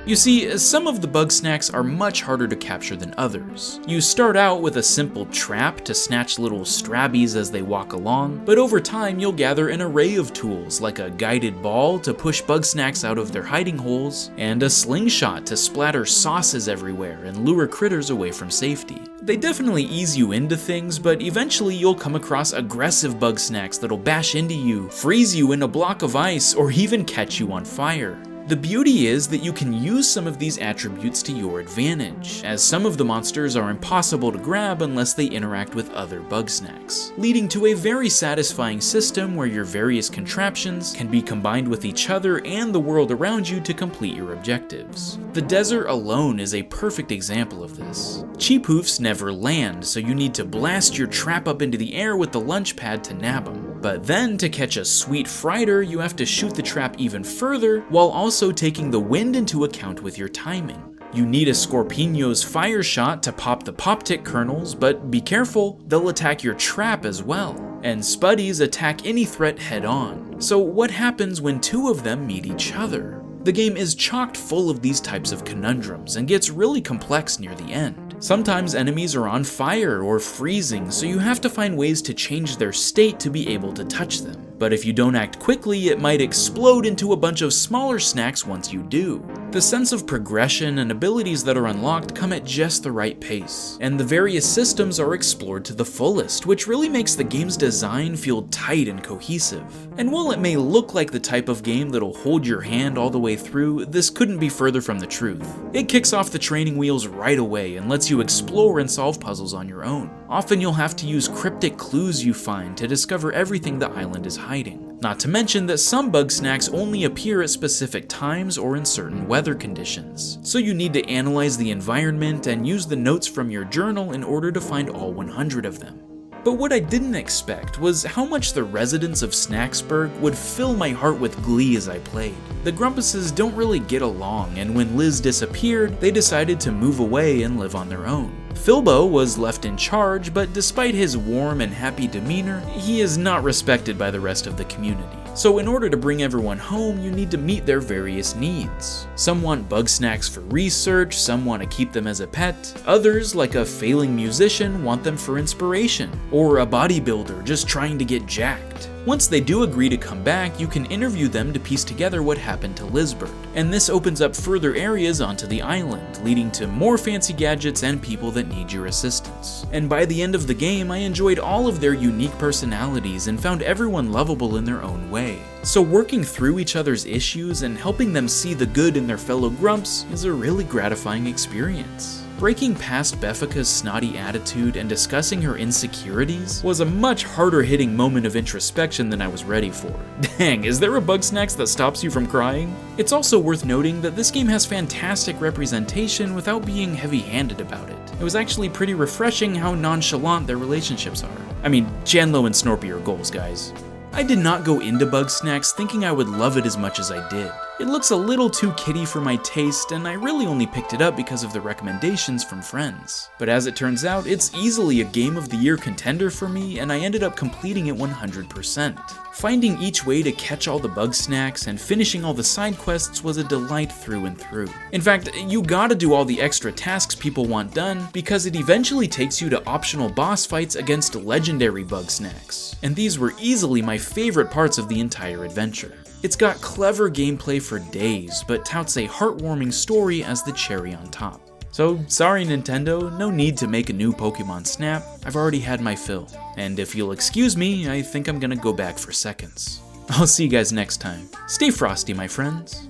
You see, some of the Bugsnax are much harder to capture than others. You start out with a simple trap to snatch little strabbies as they walk along, but over time you'll gather an array of tools like a guided ball to push Bugsnax out of their hiding holes, and a slingshot to splatter sauces everywhere and lure critters away from safety. They definitely ease you into things, but eventually you'll come across aggressive Bugsnax that'll bash into you, freeze you in a block of ice, or even catch you on fire. The beauty is that you can use some of these attributes to your advantage, as some of the monsters are impossible to grab unless they interact with other Bugsnax, leading to a very satisfying system where your various contraptions can be combined with each other and the world around you to complete your objectives. The desert alone is a perfect example of this. Cheap hoofs never land, so you need to blast your trap up into the air with the launch pad to nab them. But then, to catch a sweet frighter, you have to shoot the trap even further, while also taking the wind into account with your timing. You need a Scorpino's fire shot to pop the pop-tick kernels, but be careful, they'll attack your trap as well. And Spuddies attack any threat head-on. So what happens when two of them meet each other? The game is chock full of these types of conundrums and gets really complex near the end. Sometimes enemies are on fire or freezing, so you have to find ways to change their state to be able to touch them. But if you don't act quickly, it might explode into a bunch of smaller snacks once you do. The sense of progression and abilities that are unlocked come at just the right pace, and the various systems are explored to the fullest, which really makes the game's design feel tight and cohesive. And while it may look like the type of game that'll hold your hand all the way through, this couldn't be further from the truth. It kicks off the training wheels right away and lets you explore and solve puzzles on your own. Often you'll have to use cryptic clues you find to discover everything the island is hiding. Not to mention that some Bugsnax only appear at specific times or in certain weather conditions, so you need to analyze the environment and use the notes from your journal in order to find all 100 of them. But what I didn't expect was how much the residents of Snaxburg would fill my heart with glee as I played. The Grumpuses don't really get along, and when Liz disappeared, they decided to move away and live on their own. Filbo was left in charge, but despite his warm and happy demeanor, he is not respected by the rest of the community. So in order to bring everyone home, you need to meet their various needs. Some want Bugsnax for research, some want to keep them as a pet, others, like a failing musician, want them for inspiration, or a bodybuilder just trying to get jacked. Once they do agree to come back, you can interview them to piece together what happened to Lizbert, and this opens up further areas onto the island, leading to more fancy gadgets and people that need your assistance. And by the end of the game, I enjoyed all of their unique personalities and found everyone lovable in their own way. So working through each other's issues and helping them see the good in their fellow grumps is a really gratifying experience. Breaking past Beffica's snotty attitude and discussing her insecurities was a much harder hitting moment of introspection than I was ready for. Dang, is there a Bugsnax that stops you from crying? It's also worth noting that this game has fantastic representation without being heavy-handed about it. It was actually pretty refreshing how nonchalant their relationships are. I mean, Janlo and Snorpy are goals, guys. I did not go into Bugsnax thinking I would love it as much as I did. It looks a little too kiddie for my taste, and I really only picked it up because of the recommendations from friends. But as it turns out, it's easily a Game of the Year contender for me, and I ended up completing it 100%. Finding each way to catch all the Bugsnax and finishing all the side quests was a delight through and through. In fact, you gotta do all the extra tasks people want done, because it eventually takes you to optional boss fights against legendary Bugsnax, and these were easily my favorite parts of the entire adventure. It's got clever gameplay for days, but touts a heartwarming story as the cherry on top. So sorry Nintendo, no need to make a new Pokemon Snap, I've already had my fill. And if you'll excuse me, I think I'm gonna go back for seconds. I'll see you guys next time. Stay frosty, my friends.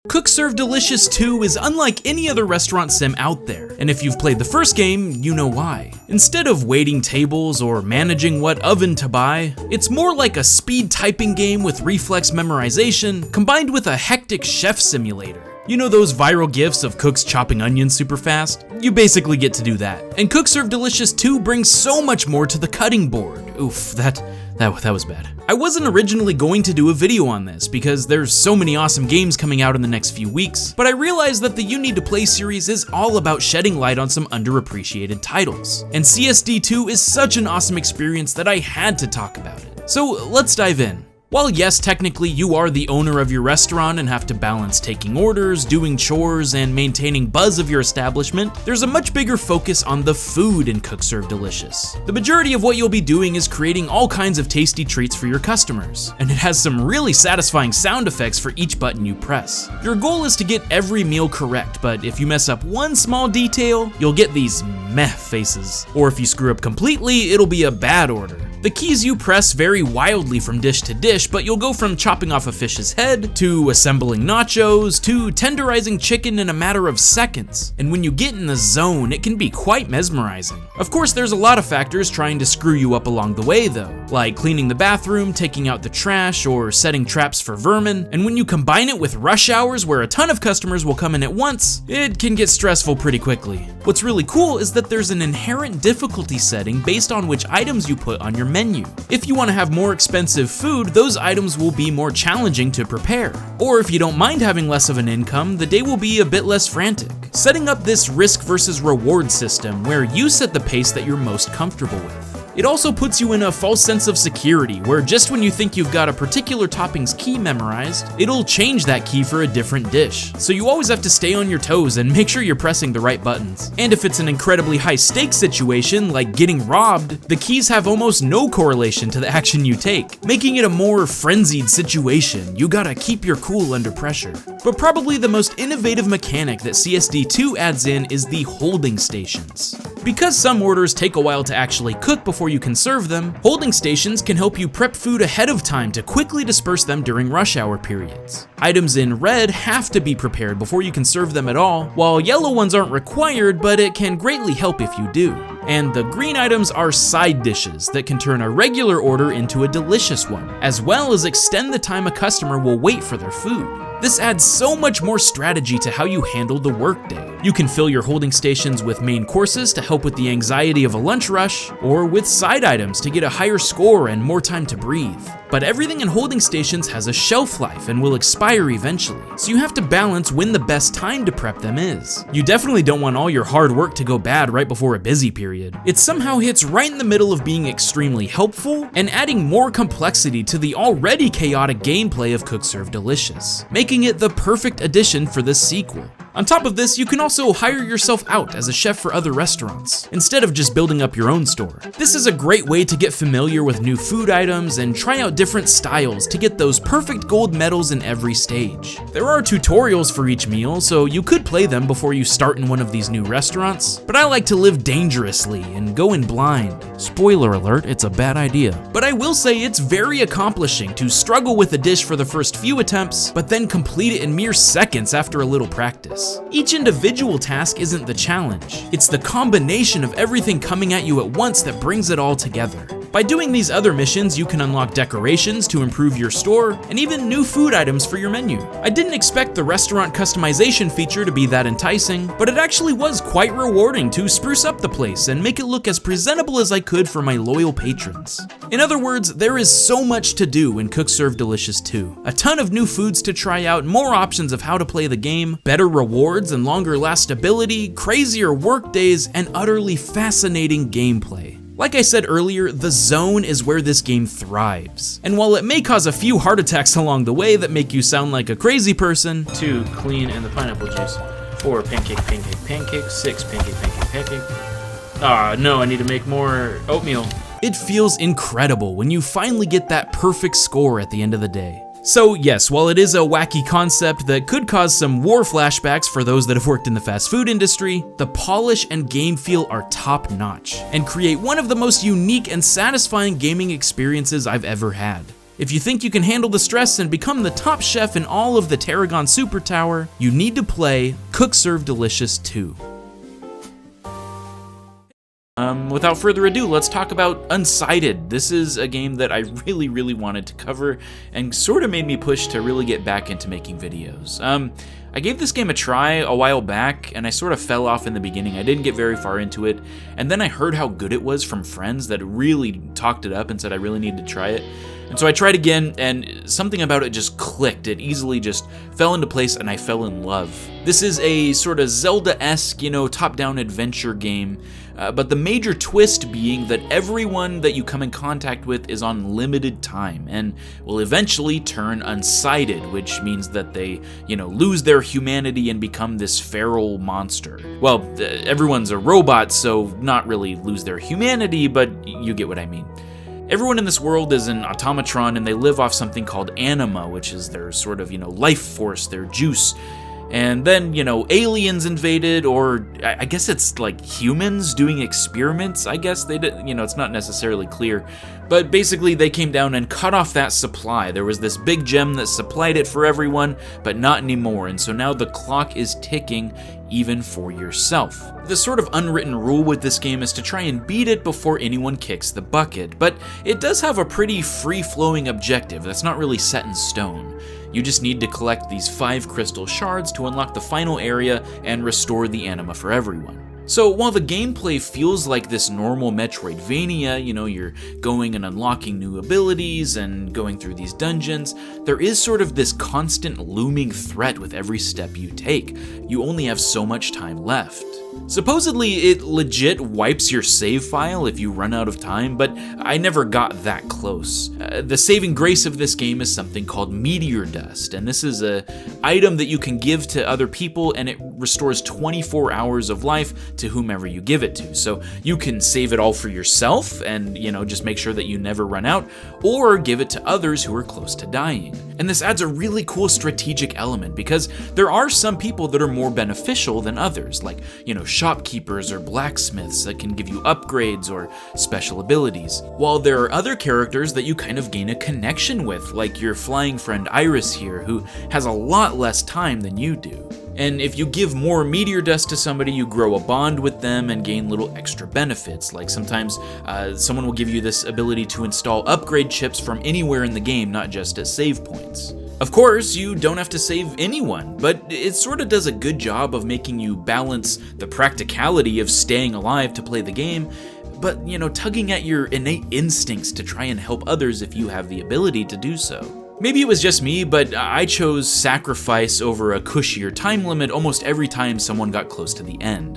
Cook Serve Delicious 2 is unlike any other restaurant sim out there, and if you've played the first game, you know why. Instead of waiting tables or managing what oven to buy, it's more like a speed typing game with reflex memorization combined with a hectic chef simulator. You know those viral gifs of cooks chopping onions super fast? You basically get to do that. And Cook Serve Delicious 2 brings so much more to the cutting board. Oof, that was bad. I wasn't originally going to do a video on this because there's so many awesome games coming out in the next few weeks, but I realized that the You Need to Play series is all about shedding light on some underappreciated titles. And CSD2 is such an awesome experience that I had to talk about it. So let's dive in. While yes, technically you are the owner of your restaurant and have to balance taking orders, doing chores, and maintaining buzz of your establishment, there's a much bigger focus on the food in Cook Serve Delicious. The majority of what you'll be doing is creating all kinds of tasty treats for your customers, and it has some really satisfying sound effects for each button you press. Your goal is to get every meal correct, but if you mess up one small detail, you'll get these meh faces. Or if you screw up completely, it'll be a bad order. The keys you press vary wildly from dish to dish, but you'll go from chopping off a fish's head, to assembling nachos, to tenderizing chicken in a matter of seconds. And when you get in the zone, it can be quite mesmerizing. Of course, there's a lot of factors trying to screw you up along the way though, like cleaning the bathroom, taking out the trash, or setting traps for vermin. And when you combine it with rush hours where a ton of customers will come in at once, it can get stressful pretty quickly. What's really cool is that there's an inherent difficulty setting based on which items you put on your menu. If you want to have more expensive food, those items will be more challenging to prepare. Or if you don't mind having less of an income, the day will be a bit less frantic. Setting up this risk versus reward system where you set the pace that you're most comfortable with. It also puts you in a false sense of security, where just when you think you've got a particular topping's key memorized, it'll change that key for a different dish. So you always have to stay on your toes and make sure you're pressing the right buttons. And if it's an incredibly high stakes situation, like getting robbed, the keys have almost no correlation to the action you take, making it a more frenzied situation. You gotta keep your cool under pressure. But probably the most innovative mechanic that CSD2 adds in is the holding stations. Because some orders take a while to actually cook before you can serve them, holding stations can help you prep food ahead of time to quickly disperse them during rush hour periods. Items in red have to be prepared before you can serve them at all, while yellow ones aren't required, but it can greatly help if you do. And the green items are side dishes that can turn a regular order into a delicious one, as well as extend the time a customer will wait for their food. This adds so much more strategy to how you handle the workday. You can fill your holding stations with main courses to help with the anxiety of a lunch rush, or with side items to get a higher score and more time to breathe. But everything in holding stations has a shelf life and will expire eventually, so you have to balance when the best time to prep them is. You definitely don't want all your hard work to go bad right before a busy period. It somehow hits right in the middle of being extremely helpful and adding more complexity to the already chaotic gameplay of Cook Serve Delicious, making it the perfect addition for this sequel. On top of this, you can also hire yourself out as a chef for other restaurants, instead of just building up your own store. This is a great way to get familiar with new food items and try out different styles to get those perfect gold medals in every stage. There are tutorials for each meal, so you could play them before you start in one of these new restaurants, but I like to live dangerously and go in blind. Spoiler alert, it's a bad idea. But I will say it's very accomplishing to struggle with a dish for the first few attempts, but then complete it in mere seconds after a little practice. Each individual task isn't the challenge, it's the combination of everything coming at you at once that brings it all together. By doing these other missions, you can unlock decorations to improve your store, and even new food items for your menu. I didn't expect the restaurant customization feature to be that enticing, but it actually was quite rewarding to spruce up the place and make it look as presentable as I could for my loyal patrons. In other words, there is so much to do in Cook Serve Delicious 2. A ton of new foods to try out, more options of how to play the game, better rewards and longer lastability, crazier work days, and utterly fascinating gameplay. Like I said earlier, the zone is where this game thrives. And while it may cause a few heart attacks along the way that make you sound like a crazy person, 2 clean and the pineapple juice. 4 pancake, pancake, pancake. 6 pancake, pancake, pancake. Ah, no, I need to make more oatmeal. it feels incredible when you finally get that perfect score at the end of the day. So yes, while it is a wacky concept that could cause some war flashbacks for those that have worked in the fast food industry, the polish and game feel are top notch and create one of the most unique and satisfying gaming experiences I've ever had. If you think you can handle the stress and become the top chef in all of the Tarragon Super Tower, you need to play Cook Serve Delicious 2. Without further ado, let's talk about Unsighted. This is a game that I really wanted to cover and sort of made me push to really get back into making videos. I gave this game a try a while back and I sort of fell off in the beginning. I didn't get very far into it, and then I heard how good it was from friends that really talked it up and said I really need to try it. And so I tried again, and something about it just clicked. It easily just fell into place and I fell in love. This is a sort of Zelda-esque, top-down adventure game, but the major twist being that everyone that you come in contact with is on limited time and will eventually turn unsighted, which means that they, lose their humanity and become this feral monster. Well, everyone's a robot, so not really lose their humanity, but you get what I mean. Everyone in this world is an automatron, and they live off something called anima, which is their sort of, life force, their juice. And then, aliens invaded, or I guess it's like humans doing experiments, I guess they did, it's not necessarily clear. But basically they came down and cut off that supply. There was this big gem that supplied it for everyone, but not anymore. And so now the clock is ticking even for yourself. The sort of unwritten rule with this game is to try and beat it before anyone kicks the bucket, but it does have a pretty free-flowing objective that's not really set in stone. You just need to collect these 5 crystal shards to unlock the final area and restore the anima for everyone. So while the gameplay feels like this normal Metroidvania, you're going and unlocking new abilities and going through these dungeons, there is sort of this constant looming threat with every step you take. You only have so much time left. Supposedly, it legit wipes your save file if you run out of time, but I never got that close. The saving grace of this game is something called Meteor Dust, and this is an item that you can give to other people, and it restores 24 hours of life to whomever you give it to. So you can save it all for yourself and, just make sure that you never run out, or give it to others who are close to dying. And this adds a really cool strategic element because there are some people that are more beneficial than others, like, shopkeepers or blacksmiths that can give you upgrades or special abilities, while there are other characters that you kind of gain a connection with, like your flying friend Iris here, who has a lot less time than you do. And if you give more meteor dust to somebody, you grow a bond with them and gain little extra benefits. Like sometimes someone will give you this ability to install upgrade chips from anywhere in the game, not just at save points. Of course, you don't have to save anyone, but it sort of does a good job of making you balance the practicality of staying alive to play the game, but, you know, tugging at your innate instincts to try and help others if you have the ability to do so. Maybe it was just me, but I chose sacrifice over a cushier time limit almost every time someone got close to the end.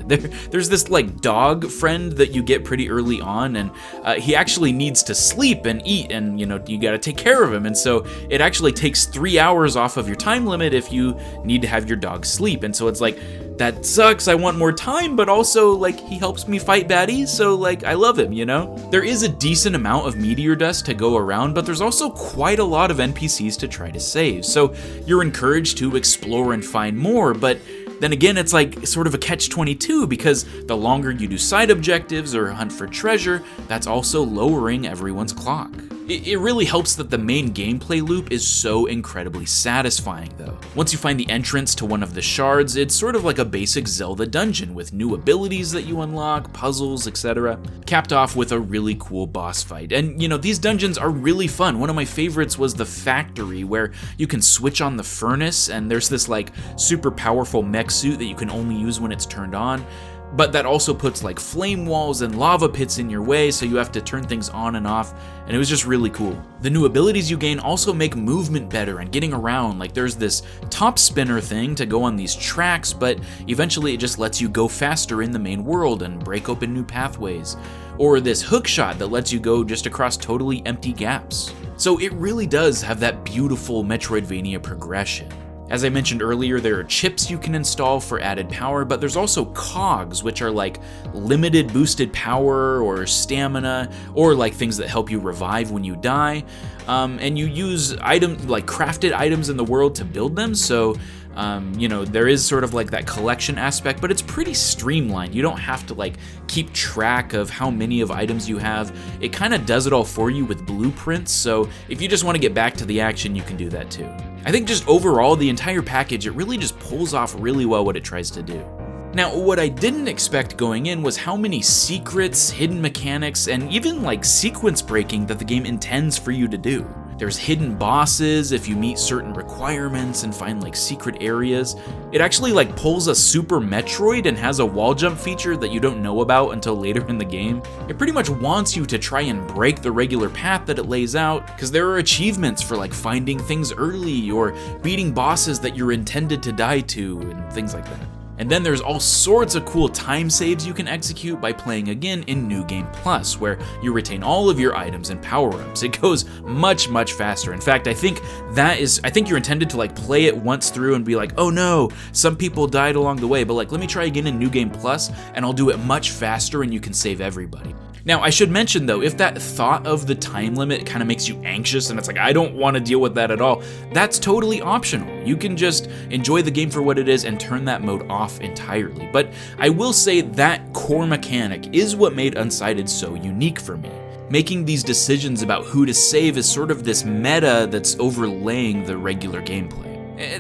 There's this like dog friend that you get pretty early on, and he actually needs to sleep and eat, and you know, you gotta take care of him, and so it actually takes 3 hours off of your time limit if you need to have your dog sleep, and so it's like, that sucks, I want more time, but also, like, he helps me fight baddies, so, like, I love him, you know? There is a decent amount of meteor dust to go around, but there's also quite a lot of NPCs to try to save, so you're encouraged to explore and find more, but then again, it's like sort of a catch-22, because the longer you do side objectives or hunt for treasure, that's also lowering everyone's clock. It really helps that the main gameplay loop is so incredibly satisfying, though. Once you find the entrance to one of the shards, it's sort of like a basic Zelda dungeon with new abilities that you unlock, puzzles, etc. Capped off with a really cool boss fight. And you know, these dungeons are really fun. One of my favorites was the factory, where you can switch on the furnace and there's this like super powerful mech suit that you can only use when it's turned on. But that also puts like flame walls and lava pits in your way, so you have to turn things on and off, and it was just really cool. The new abilities you gain also make movement better and getting around. Like there's this top spinner thing to go on these tracks, but eventually it just lets you go faster in the main world and break open new pathways. Or this hook shot that lets you go just across totally empty gaps. So it really does have that beautiful Metroidvania progression. As I mentioned earlier, there are chips you can install for added power, but there's also cogs, which are like limited boosted power or stamina, or like things that help you revive when you die. And you use crafted items in the world to build them, so you know, there is sort of like that collection aspect, but it's pretty streamlined. You don't have to like keep track of how many of items you have. It kind of does it all for you with blueprints, so if you just want to get back to the action, you can do that too. I think just overall, the entire package, it really just pulls off really well what it tries to do. Now, what I didn't expect going in was how many secrets, hidden mechanics, and even like sequence breaking that the game intends for you to do. There's hidden bosses if you meet certain requirements and find like secret areas. It actually like pulls a Super Metroid and has a wall jump feature that you don't know about until later in the game. It pretty much wants you to try and break the regular path that it lays out, because there are achievements for like finding things early or beating bosses that you're intended to die to and things like that. And then there's all sorts of cool time saves you can execute by playing again in New Game Plus, where you retain all of your items and power-ups. It goes much, much faster. In fact, I think you're intended to like play it once through and be like, oh no, some people died along the way, but like let me try again in New Game Plus and I'll do it much faster and you can save everybody. Now, I should mention though, if that thought of the time limit kind of makes you anxious and it's like, I don't want to deal with that at all, that's totally optional. You can just enjoy the game for what it is and turn that mode off entirely. But I will say that core mechanic is what made Unsighted so unique for me. Making these decisions about who to save is sort of this meta that's overlaying the regular gameplay.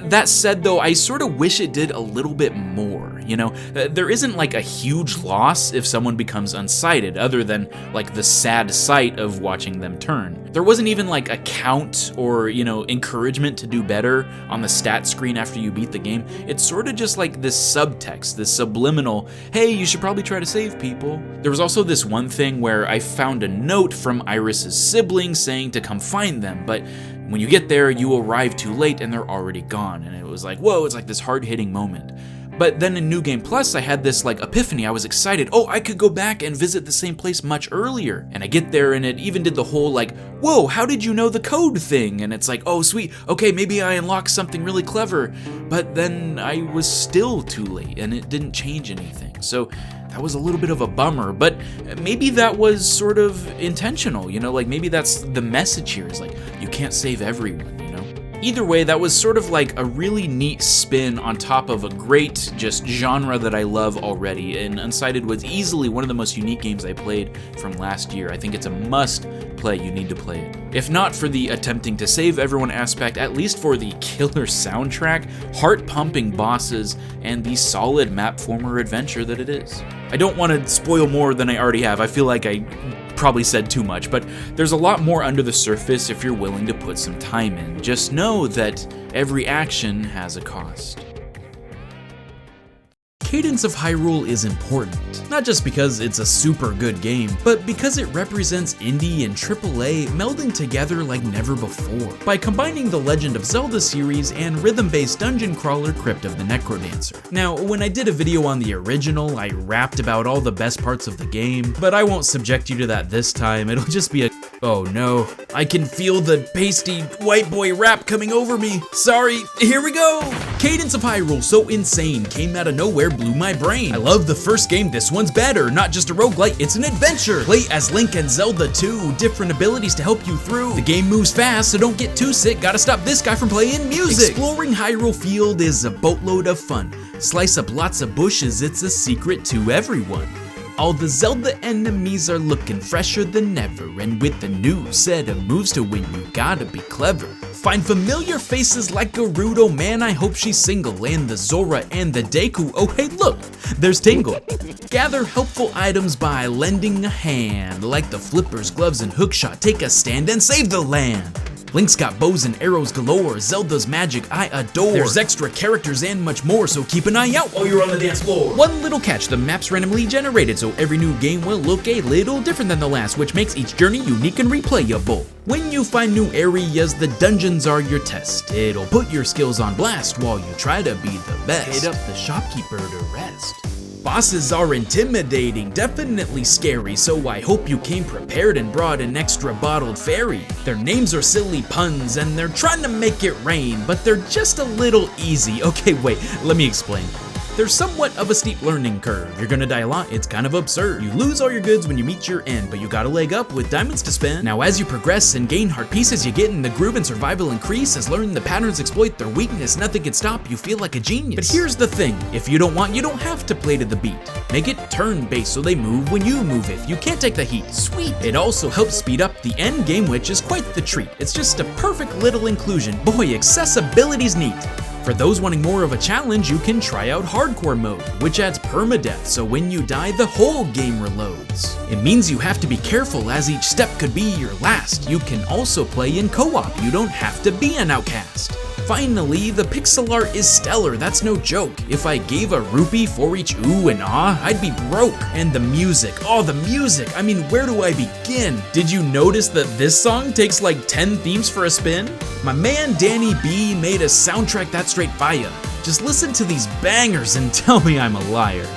That said though, I sort of wish it did a little bit more, you know? There isn't like a huge loss if someone becomes unsighted, other than like the sad sight of watching them turn. There wasn't even like a count or, you know, encouragement to do better on the stat screen after you beat the game. It's sort of just like this subtext, this subliminal, hey, you should probably try to save people. There was also this one thing where I found a note from Iris's sibling saying to come find them, but when you get there, you arrive too late and they're already gone. And it was like, whoa, it's like this hard-hitting moment. But then in New Game Plus, I had this like epiphany. I was excited. Oh, I could go back and visit the same place much earlier. And I get there and it even did the whole like, whoa, how did you know the code thing? And it's like, oh, sweet. Okay, maybe I unlocked something really clever. But then I was still too late and it didn't change anything. So that was a little bit of a bummer, but maybe that was sort of intentional, you know, like maybe that's the message here is like, you can't save everyone, you know? Either way, that was sort of like a really neat spin on top of a great just genre that I love already, and Unsighted was easily one of the most unique games I played from last year. I think it's a must play, you need to play it. If not for the attempting to save everyone aspect, at least for the killer soundtrack, heart-pumping bosses, and the solid map former adventure that it is. I don't want to spoil more than I already have. I feel like I probably said too much, but there's a lot more under the surface if you're willing to put some time in. Just know that every action has a cost. Cadence of Hyrule is important, not just because it's a super good game, but because it represents indie and AAA melding together like never before, by combining the Legend of Zelda series and rhythm-based dungeon crawler Crypt of the Necrodancer. Now, when I did a video on the original, I rapped about all the best parts of the game, but I won't subject you to that this time. It'll just be a oh no, I can feel the pasty white boy rap coming over me. Sorry, here we go! Cadence of Hyrule, so insane, came out of nowhere, blew my brain. I love the first game, this one's better. Not just a roguelite, it's an adventure. Play as Link and Zelda too, different abilities to help you through. The game moves fast, so don't get too sick, gotta stop this guy from playing music. Exploring Hyrule Field is a boatload of fun. Slice up lots of bushes, it's a secret to everyone. All the Zelda enemies are looking fresher than ever, and with a new set of moves to win, you gotta be clever. Find familiar faces like Gerudo, man, I hope she's single, and the Zora and the Deku, oh hey look, there's Tingle. Gather helpful items by lending a hand, like the flippers, gloves, and hookshot, take a stand and save the land. Link's got bows and arrows galore, Zelda's magic I adore. There's extra characters and much more, so keep an eye out while you're on the dance floor. One little catch, the map's randomly generated, so every new game will look a little different than the last, which makes each journey unique and replayable. When you find new areas, the dungeons are your test. It'll put your skills on blast while you try to be the best. Hit up the shopkeeper to rest. Bosses are intimidating, definitely scary, so I hope you came prepared and brought an extra bottled fairy. Their names are silly puns and they're trying to make it rain, but they're just a little easy. Okay, wait, let me explain. There's somewhat of a steep learning curve. You're gonna die a lot, it's kind of absurd. You lose all your goods when you meet your end, but you got a leg up with diamonds to spend. Now as you progress and gain heart pieces, you get in the groove and survival increase. As learn the patterns, exploit their weakness, nothing can stop you, feel like a genius. But here's the thing, if you don't want, you don't have to play to the beat. Make it turn-based so they move when you move if you can't take the heat. Sweet! It also helps speed up the end game, which is quite the treat. It's just a perfect little inclusion. Boy, accessibility's neat. For those wanting more of a challenge, you can try out hardcore mode, which adds permadeath, so when you die, the whole game reloads. It means you have to be careful as each step could be your last. You can also play in co-op, you don't have to be an outcast. Finally, the pixel art is stellar, that's no joke. If I gave a rupee for each ooh and ah, I'd be broke. And the music, oh the music, I mean where do I begin? Did you notice that this song takes like 10 themes for a spin? My man Danny B made a soundtrack that's straight fire. Just listen to these bangers and tell me I'm a liar.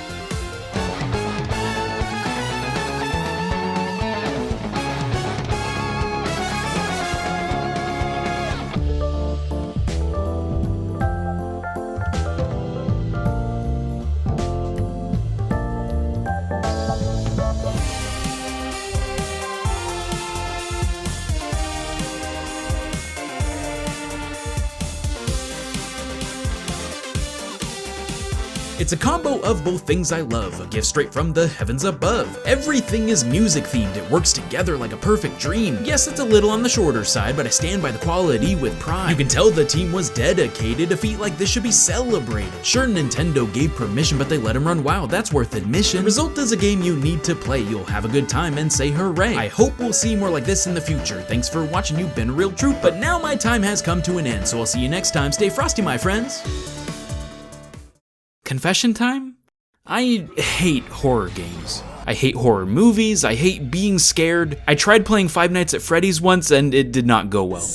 It's a combo of both things I love, a gift straight from the heavens above. Everything is music themed, it works together like a perfect dream. Yes, it's a little on the shorter side, but I stand by the quality with pride. You can tell the team was dedicated, a feat like this should be celebrated. Sure, Nintendo gave permission, but they let him run wild, that's worth admission. The result is a game you need to play, you'll have a good time and say hooray. I hope we'll see more like this in the future. Thanks for watching, you've been a real troop, but now my time has come to an end, so I'll see you next time. Stay frosty, my friends. Confession time? I hate horror games. I hate horror movies, I hate being scared. I tried playing Five Nights at Freddy's once and it did not go well.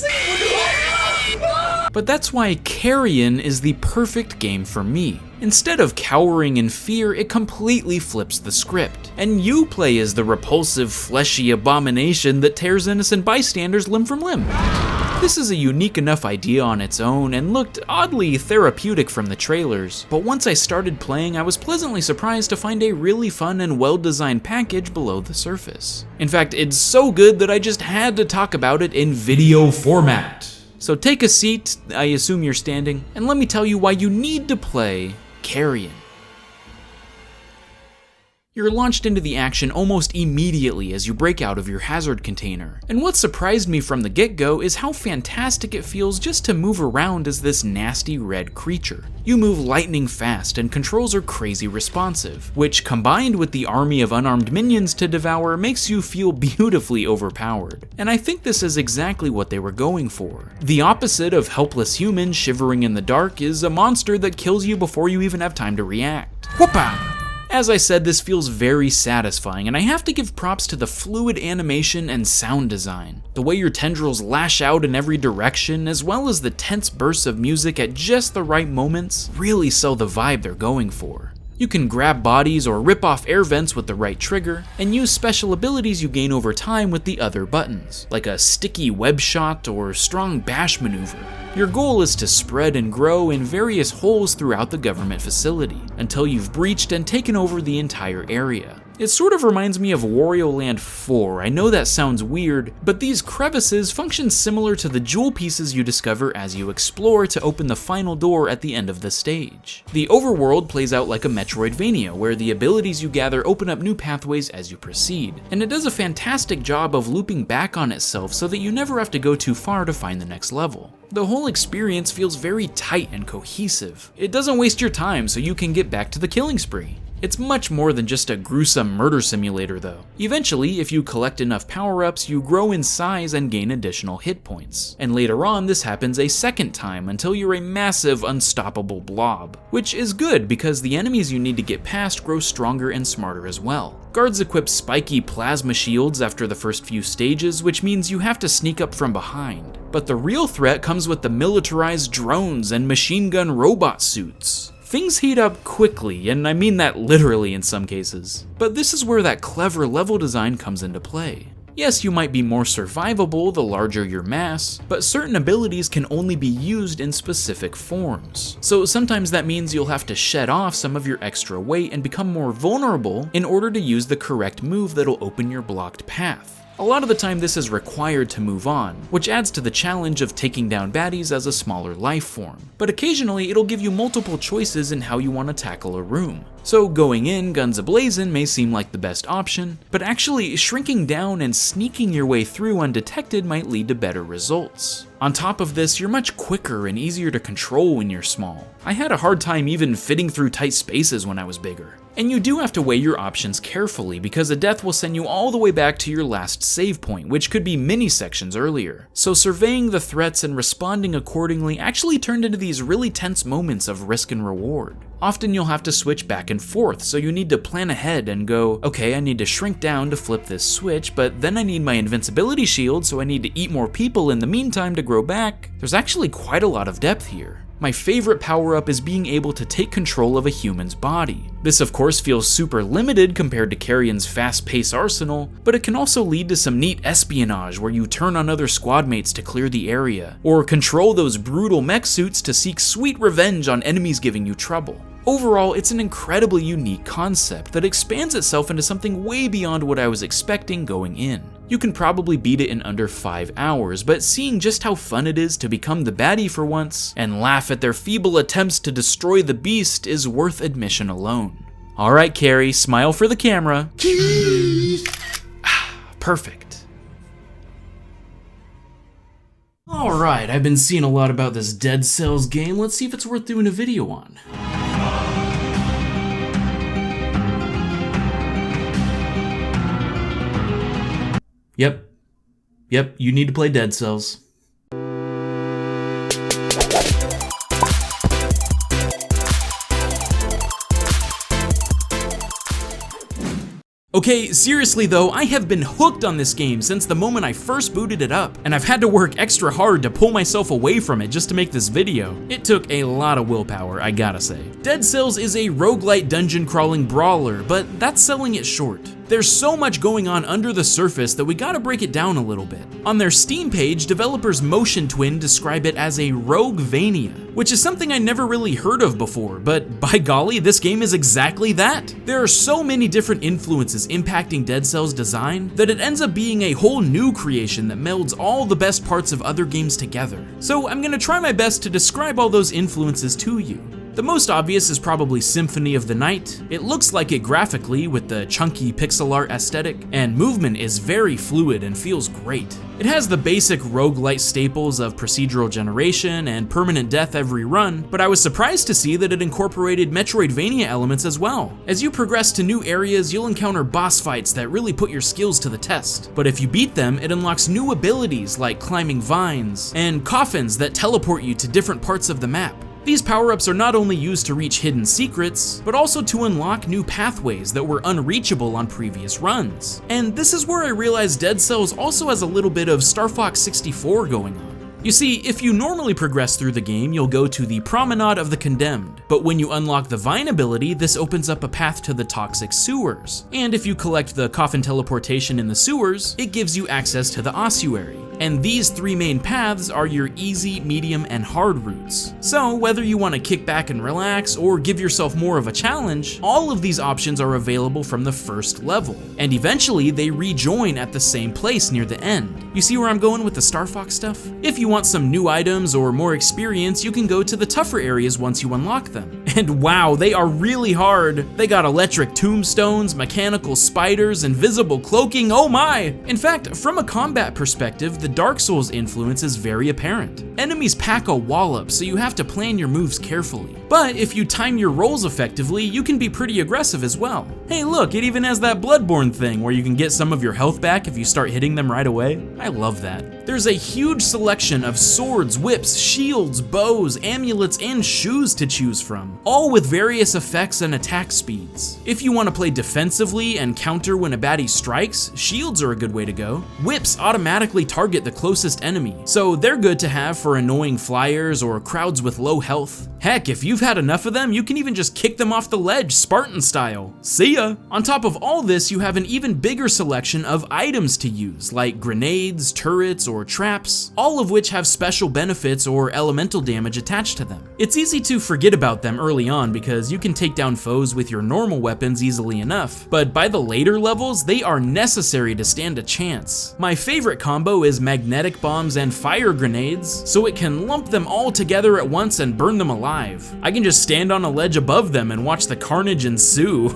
But that's why Carrion is the perfect game for me. Instead of cowering in fear, it completely flips the script. And you play as the repulsive, fleshy abomination that tears innocent bystanders limb from limb. This is a unique enough idea on its own and looked oddly therapeutic from the trailers, but once I started playing, I was pleasantly surprised to find a really fun and well-designed package below the surface. In fact, it's so good that I just had to talk about it in video format. So take a seat, I assume you're standing, and let me tell you why you need to play Carrion. You're launched into the action almost immediately as you break out of your hazard container. And what surprised me from the get-go is how fantastic it feels just to move around as this nasty red creature. You move lightning fast and controls are crazy responsive, which combined with the army of unarmed minions to devour makes you feel beautifully overpowered. And I think this is exactly what they were going for. The opposite of helpless humans shivering in the dark is a monster that kills you before you even have time to react. Whoopa! As I said, this feels very satisfying, and I have to give props to the fluid animation and sound design. The way your tendrils lash out in every direction, as well as the tense bursts of music at just the right moments, really sell the vibe they're going for. You can grab bodies or rip off air vents with the right trigger, and use special abilities you gain over time with the other buttons, like a sticky web shot or strong bash maneuver. Your goal is to spread and grow in various holes throughout the government facility, until you've breached and taken over the entire area. It sort of reminds me of Wario Land 4, I know that sounds weird, but these crevices function similar to the jewel pieces you discover as you explore to open the final door at the end of the stage. The overworld plays out like a Metroidvania, where the abilities you gather open up new pathways as you proceed, and it does a fantastic job of looping back on itself so that you never have to go too far to find the next level. The whole experience feels very tight and cohesive. It doesn't waste your time so you can get back to the killing spree. It's much more than just a gruesome murder simulator though. Eventually, if you collect enough power-ups, you grow in size and gain additional hit points. And later on, this happens a second time until you're a massive, unstoppable blob. Which is good because the enemies you need to get past grow stronger and smarter as well. Guards equip spiky plasma shields after the first few stages, which means you have to sneak up from behind. But the real threat comes with the militarized drones and machine gun robot suits. Things heat up quickly, and I mean that literally in some cases. But this is where that clever level design comes into play. Yes, you might be more survivable the larger your mass, but certain abilities can only be used in specific forms. So sometimes that means you'll have to shed off some of your extra weight and become more vulnerable in order to use the correct move that'll open your blocked path. A lot of the time this is required to move on, which adds to the challenge of taking down baddies as a smaller life form. But occasionally it'll give you multiple choices in how you want to tackle a room. So going in guns a-blazing may seem like the best option, but actually shrinking down and sneaking your way through undetected might lead to better results. On top of this, you're much quicker and easier to control when you're small. I had a hard time even fitting through tight spaces when I was bigger. And you do have to weigh your options carefully because a death will send you all the way back to your last save point, which could be many sections earlier. So surveying the threats and responding accordingly actually turned into these really tense moments of risk and reward. Often you'll have to switch back and forth, so you need to plan ahead and go, okay, I need to shrink down to flip this switch, but then I need my invincibility shield, so I need to eat more people in the meantime to grow back. There's actually quite a lot of depth here. My favorite power-up is being able to take control of a human's body. This of course feels super limited compared to Carrion's fast-paced arsenal, but it can also lead to some neat espionage where you turn on other squad mates to clear the area, or control those brutal mech suits to seek sweet revenge on enemies giving you trouble. Overall, it's an incredibly unique concept that expands itself into something way beyond what I was expecting going in. You can probably beat it in under 5 hours, but seeing just how fun it is to become the baddie for once, and laugh at their feeble attempts to destroy the beast is worth admission alone. Alright Carrie, smile for the camera. Perfect. Alright, I've been seeing a lot about this Dead Cells game, let's see if it's worth doing a video on. Yep, you need to play Dead Cells. Okay, seriously though, I have been hooked on this game since the moment I first booted it up, and I've had to work extra hard to pull myself away from it just to make this video. It took a lot of willpower, I gotta say. Dead Cells is a roguelite dungeon crawling brawler, but that's selling it short. There's so much going on under the surface that we gotta break it down a little bit. On their Steam page, developers Motion Twin describe it as a Roguevania, which is something I never really heard of before, but by golly, this game is exactly that. There are so many different influences impacting Dead Cell's design that it ends up being a whole new creation that melds all the best parts of other games together. So I'm gonna try my best to describe all those influences to you. The most obvious is probably Symphony of the Night. It looks like it graphically with the chunky pixel art aesthetic, and movement is very fluid and feels great. It has the basic roguelite staples of procedural generation and permanent death every run, but I was surprised to see that it incorporated Metroidvania elements as well. As you progress to new areas, you'll encounter boss fights that really put your skills to the test. But if you beat them, it unlocks new abilities like climbing vines and coffins that teleport you to different parts of the map. These power-ups are not only used to reach hidden secrets, but also to unlock new pathways that were unreachable on previous runs. And this is where I realized Dead Cells also has a little bit of Star Fox 64 going on. You see, if you normally progress through the game, you'll go to the Promenade of the Condemned, but when you unlock the Vine ability, this opens up a path to the Toxic Sewers. And if you collect the Coffin teleportation in the sewers, it gives you access to the Ossuary. And these three main paths are your easy, medium, and hard routes. So whether you want to kick back and relax or give yourself more of a challenge, all of these options are available from the first level. And eventually they rejoin at the same place near the end. You see where I'm going with the Star Fox stuff? If you want some new items or more experience, you can go to the tougher areas once you unlock them. And wow, they are really hard. They got electric tombstones, mechanical spiders, invisible cloaking, oh my! In fact, from a combat perspective, the Dark Souls influence is very apparent. Enemies pack a wallop, so you have to plan your moves carefully. But if you time your rolls effectively, you can be pretty aggressive as well. Hey look, it even has that Bloodborne thing where you can get some of your health back if you start hitting them right away. I love that. There's a huge selection of swords, whips, shields, bows, amulets, and shoes to choose from, all with various effects and attack speeds. If you want to play defensively and counter when a baddie strikes, shields are a good way to go. Whips automatically target the closest enemy, so they're good to have for annoying flyers or crowds with low health. Heck, if you've had enough of them, you can even just kick them off the ledge, Spartan style. See ya! On top of all this, you have an even bigger selection of items to use, like grenades, turrets, or traps, all of which have special benefits or elemental damage attached to them. It's easy to forget about them early on because you can take down foes with your normal weapons easily enough, but by the later levels, they are necessary to stand a chance. My favorite combo is magnetic bombs and fire grenades, so it can lump them all together at once and burn them alive. I can just stand on a ledge above them and watch the carnage ensue.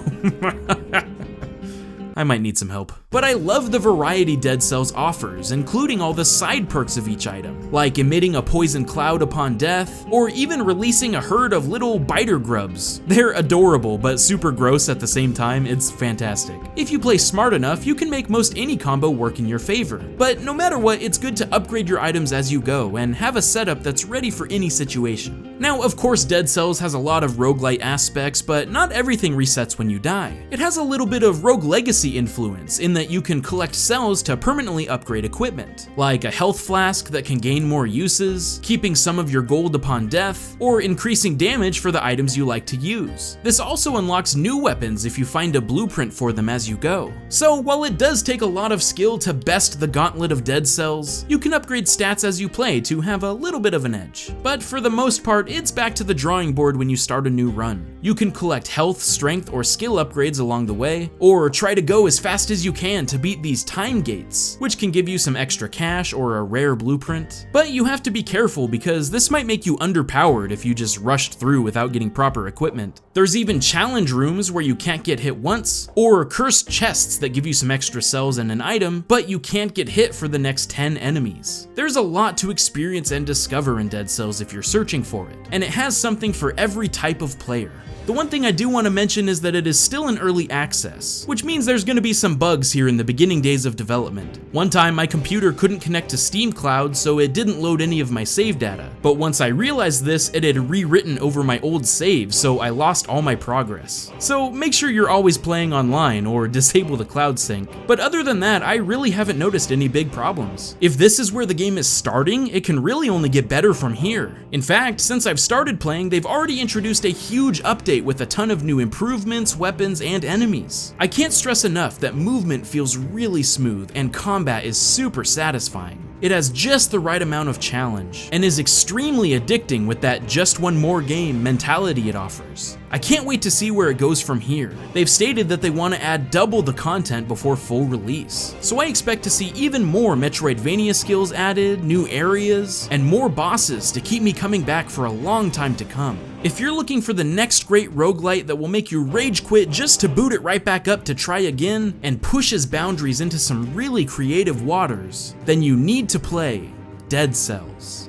I might need some help. But I love the variety Dead Cells offers, including all the side perks of each item, like emitting a poison cloud upon death, or even releasing a herd of little biter grubs. They're adorable, but super gross at the same time. It's fantastic. If you play smart enough, you can make most any combo work in your favor. But no matter what, it's good to upgrade your items as you go, and have a setup that's ready for any situation. Now, of course, Dead Cells has a lot of roguelite aspects, but not everything resets when you die. It has a little bit of Rogue Legacy influence in that you can collect cells to permanently upgrade equipment, like a health flask that can gain more uses, keeping some of your gold upon death, or increasing damage for the items you like to use. This also unlocks new weapons if you find a blueprint for them as you go. So while it does take a lot of skill to best the gauntlet of Dead Cells, you can upgrade stats as you play to have a little bit of an edge. But for the most part, it's back to the drawing board when you start a new run. You can collect health, strength, or skill upgrades along the way, or try to go as fast as you can to beat these time gates, which can give you some extra cash or a rare blueprint. But you have to be careful because this might make you underpowered if you just rushed through without getting proper equipment. There's even challenge rooms where you can't get hit once, or cursed chests that give you some extra cells and an item, but you can't get hit for the next 10 enemies. There's a lot to experience and discover in Dead Cells if you're searching for it, and it has something for every type of player. The one thing I do want to mention is that it is still in early access, which means there's going to be some bugs here in the beginning days of development. One time my computer couldn't connect to Steam Cloud, so it didn't load any of my save data. But once I realized this, it had rewritten over my old save, so I lost all my progress. So make sure you're always playing online or disable the cloud sync. But other than that, I really haven't noticed any big problems. If this is where the game is starting, it can really only get better from here. In fact, since since I've started playing, they've already introduced a huge update with a ton of new improvements, weapons, and enemies. I can't stress enough that movement feels really smooth and combat is super satisfying. It has just the right amount of challenge, and is extremely addicting with that just one more game mentality it offers. I can't wait to see where it goes from here. They've stated that they want to add double the content before full release, so I expect to see even more Metroidvania skills added, new areas, and more bosses to keep me coming back for a long time to come. If you're looking for the next great roguelite that will make you rage quit just to boot it right back up to try again, and pushes boundaries into some really creative waters, then you need to play Dead Cells.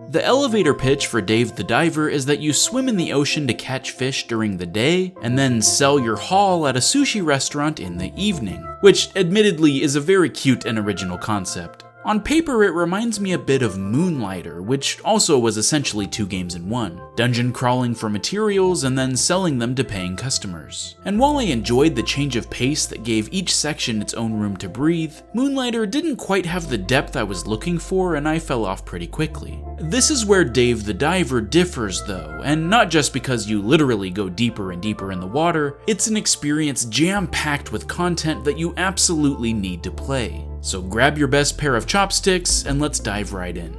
The elevator pitch for Dave the Diver is that you swim in the ocean to catch fish during the day, and then sell your haul at a sushi restaurant in the evening, which admittedly is a very cute and original concept. On paper, it reminds me a bit of Moonlighter, which also was essentially 2 games in one. Dungeon crawling for materials and then selling them to paying customers. And while I enjoyed the change of pace that gave each section its own room to breathe, Moonlighter didn't quite have the depth I was looking for and I fell off pretty quickly. This is where Dave the Diver differs though, and not just because you literally go deeper and deeper in the water, it's an experience jam-packed with content that you absolutely need to play. So grab your best pair of chopsticks and let's dive right in.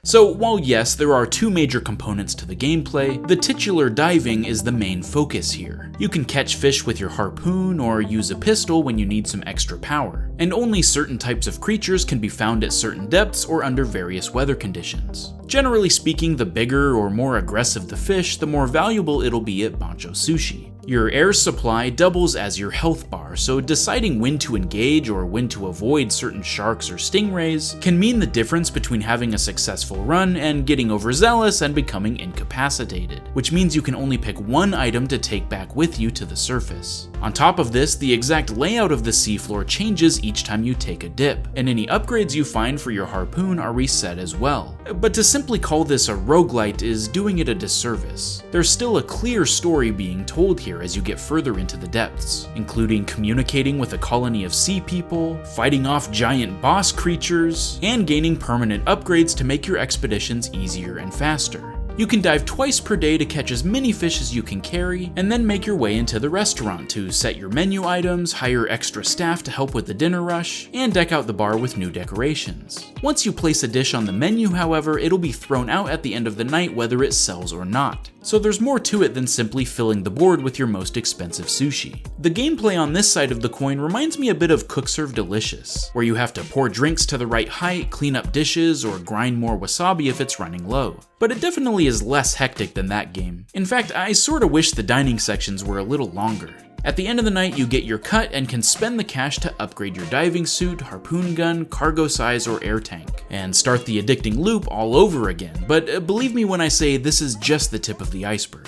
So while yes, there are 2 major components to the gameplay, the titular diving is the main focus here. You can catch fish with your harpoon or use a pistol when you need some extra power, and only certain types of creatures can be found at certain depths or under various weather conditions. Generally speaking, the bigger or more aggressive the fish, the more valuable it'll be at Bancho Sushi. Your air supply doubles as your health bar, so deciding when to engage or when to avoid certain sharks or stingrays can mean the difference between having a successful run and getting overzealous and becoming incapacitated, which means you can only pick one item to take back with you to the surface. On top of this, the exact layout of the seafloor changes each time you take a dip, and any upgrades you find for your harpoon are reset as well. But to simply call this a roguelite is doing it a disservice. There's still a clear story being told here as you get further into the depths, including communicating with a colony of sea people, fighting off giant boss creatures, and gaining permanent upgrades to make your expeditions easier and faster. You can dive twice per day to catch as many fish as you can carry, and then make your way into the restaurant to set your menu items, hire extra staff to help with the dinner rush, and deck out the bar with new decorations. Once you place a dish on the menu, however, it'll be thrown out at the end of the night whether it sells or not. So there's more to it than simply filling the board with your most expensive sushi. The gameplay on this side of the coin reminds me a bit of Cook Serve Delicious, where you have to pour drinks to the right height, clean up dishes, or grind more wasabi if it's running low. But it definitely is less hectic than that game. In fact, I sorta wish the dining sections were a little longer. At the end of the night, you get your cut and can spend the cash to upgrade your diving suit, harpoon gun, cargo size, or air tank, and start the addicting loop all over again. But believe me when I say this is just the tip of the iceberg.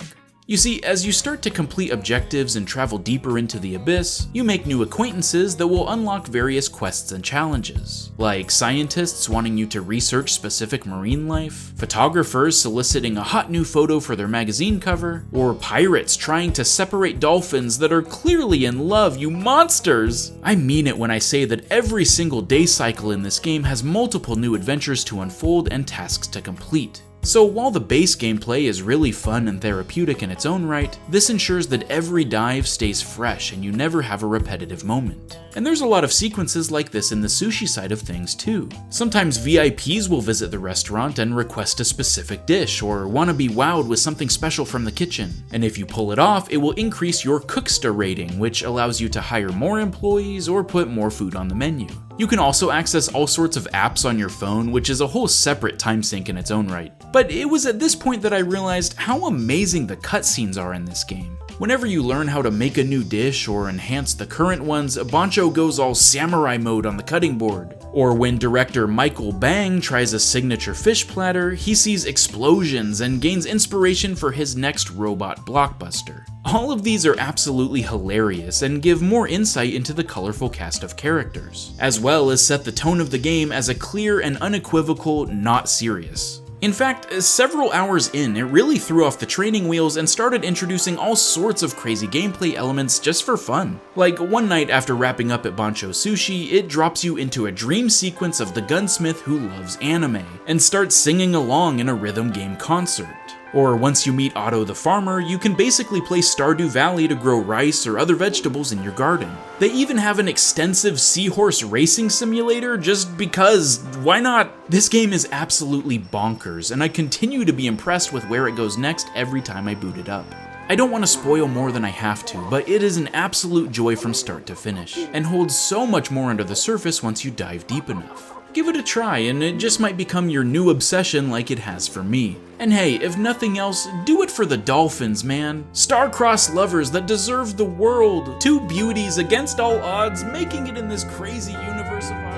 You see, as you start to complete objectives and travel deeper into the abyss, you make new acquaintances that will unlock various quests and challenges, like scientists wanting you to research specific marine life, photographers soliciting a hot new photo for their magazine cover, or pirates trying to separate dolphins that are clearly in love, you monsters! I mean it when I say that every single day cycle in this game has multiple new adventures to unfold and tasks to complete. So while the base gameplay is really fun and therapeutic in its own right, this ensures that every dive stays fresh and you never have a repetitive moment. And there's a lot of sequences like this in the sushi side of things too. Sometimes VIPs will visit the restaurant and request a specific dish or want to be wowed with something special from the kitchen. And if you pull it off, it will increase your Cooksta rating, which allows you to hire more employees or put more food on the menu. You can also access all sorts of apps on your phone, which is a whole separate time sink in its own right. But it was at this point that I realized how amazing the cutscenes are in this game. Whenever you learn how to make a new dish or enhance the current ones, Bancho goes all samurai mode on the cutting board. Or when director Michael Bang tries a signature fish platter, he sees explosions and gains inspiration for his next robot blockbuster. All of these are absolutely hilarious and give more insight into the colorful cast of characters, as well as set the tone of the game as a clear and unequivocal not serious. In fact, several hours in, it really threw off the training wheels and started introducing all sorts of crazy gameplay elements just for fun. Like one night after wrapping up at Bancho Sushi, it drops you into a dream sequence of the gunsmith who loves anime, and starts singing along in a rhythm game concert. Or once you meet Otto the farmer, you can basically play Stardew Valley to grow rice or other vegetables in your garden. They even have an extensive seahorse racing simulator just because, why not? This game is absolutely bonkers, and I continue to be impressed with where it goes next every time I boot it up. I don't want to spoil more than I have to, but it is an absolute joy from start to finish, and holds so much more under the surface once you dive deep enough. Give it a try, and it just might become your new obsession like it has for me. And hey, if nothing else, do it for the dolphins, man. Star-crossed lovers that deserve the world. Two beauties against all odds, making it in this crazy universe of ours.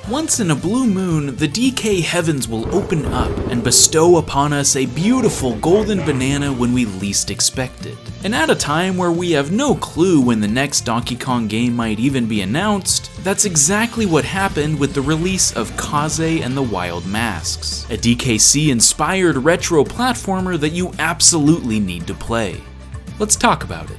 Once in a blue moon, the DK heavens will open up and bestow upon us a beautiful golden banana when we least expect it. And at a time where we have no clue when the next Donkey Kong game might even be announced, that's exactly what happened with the release of Kaze and the Wild Masks, a DKC-inspired retro platformer that you absolutely need to play. Let's talk about it.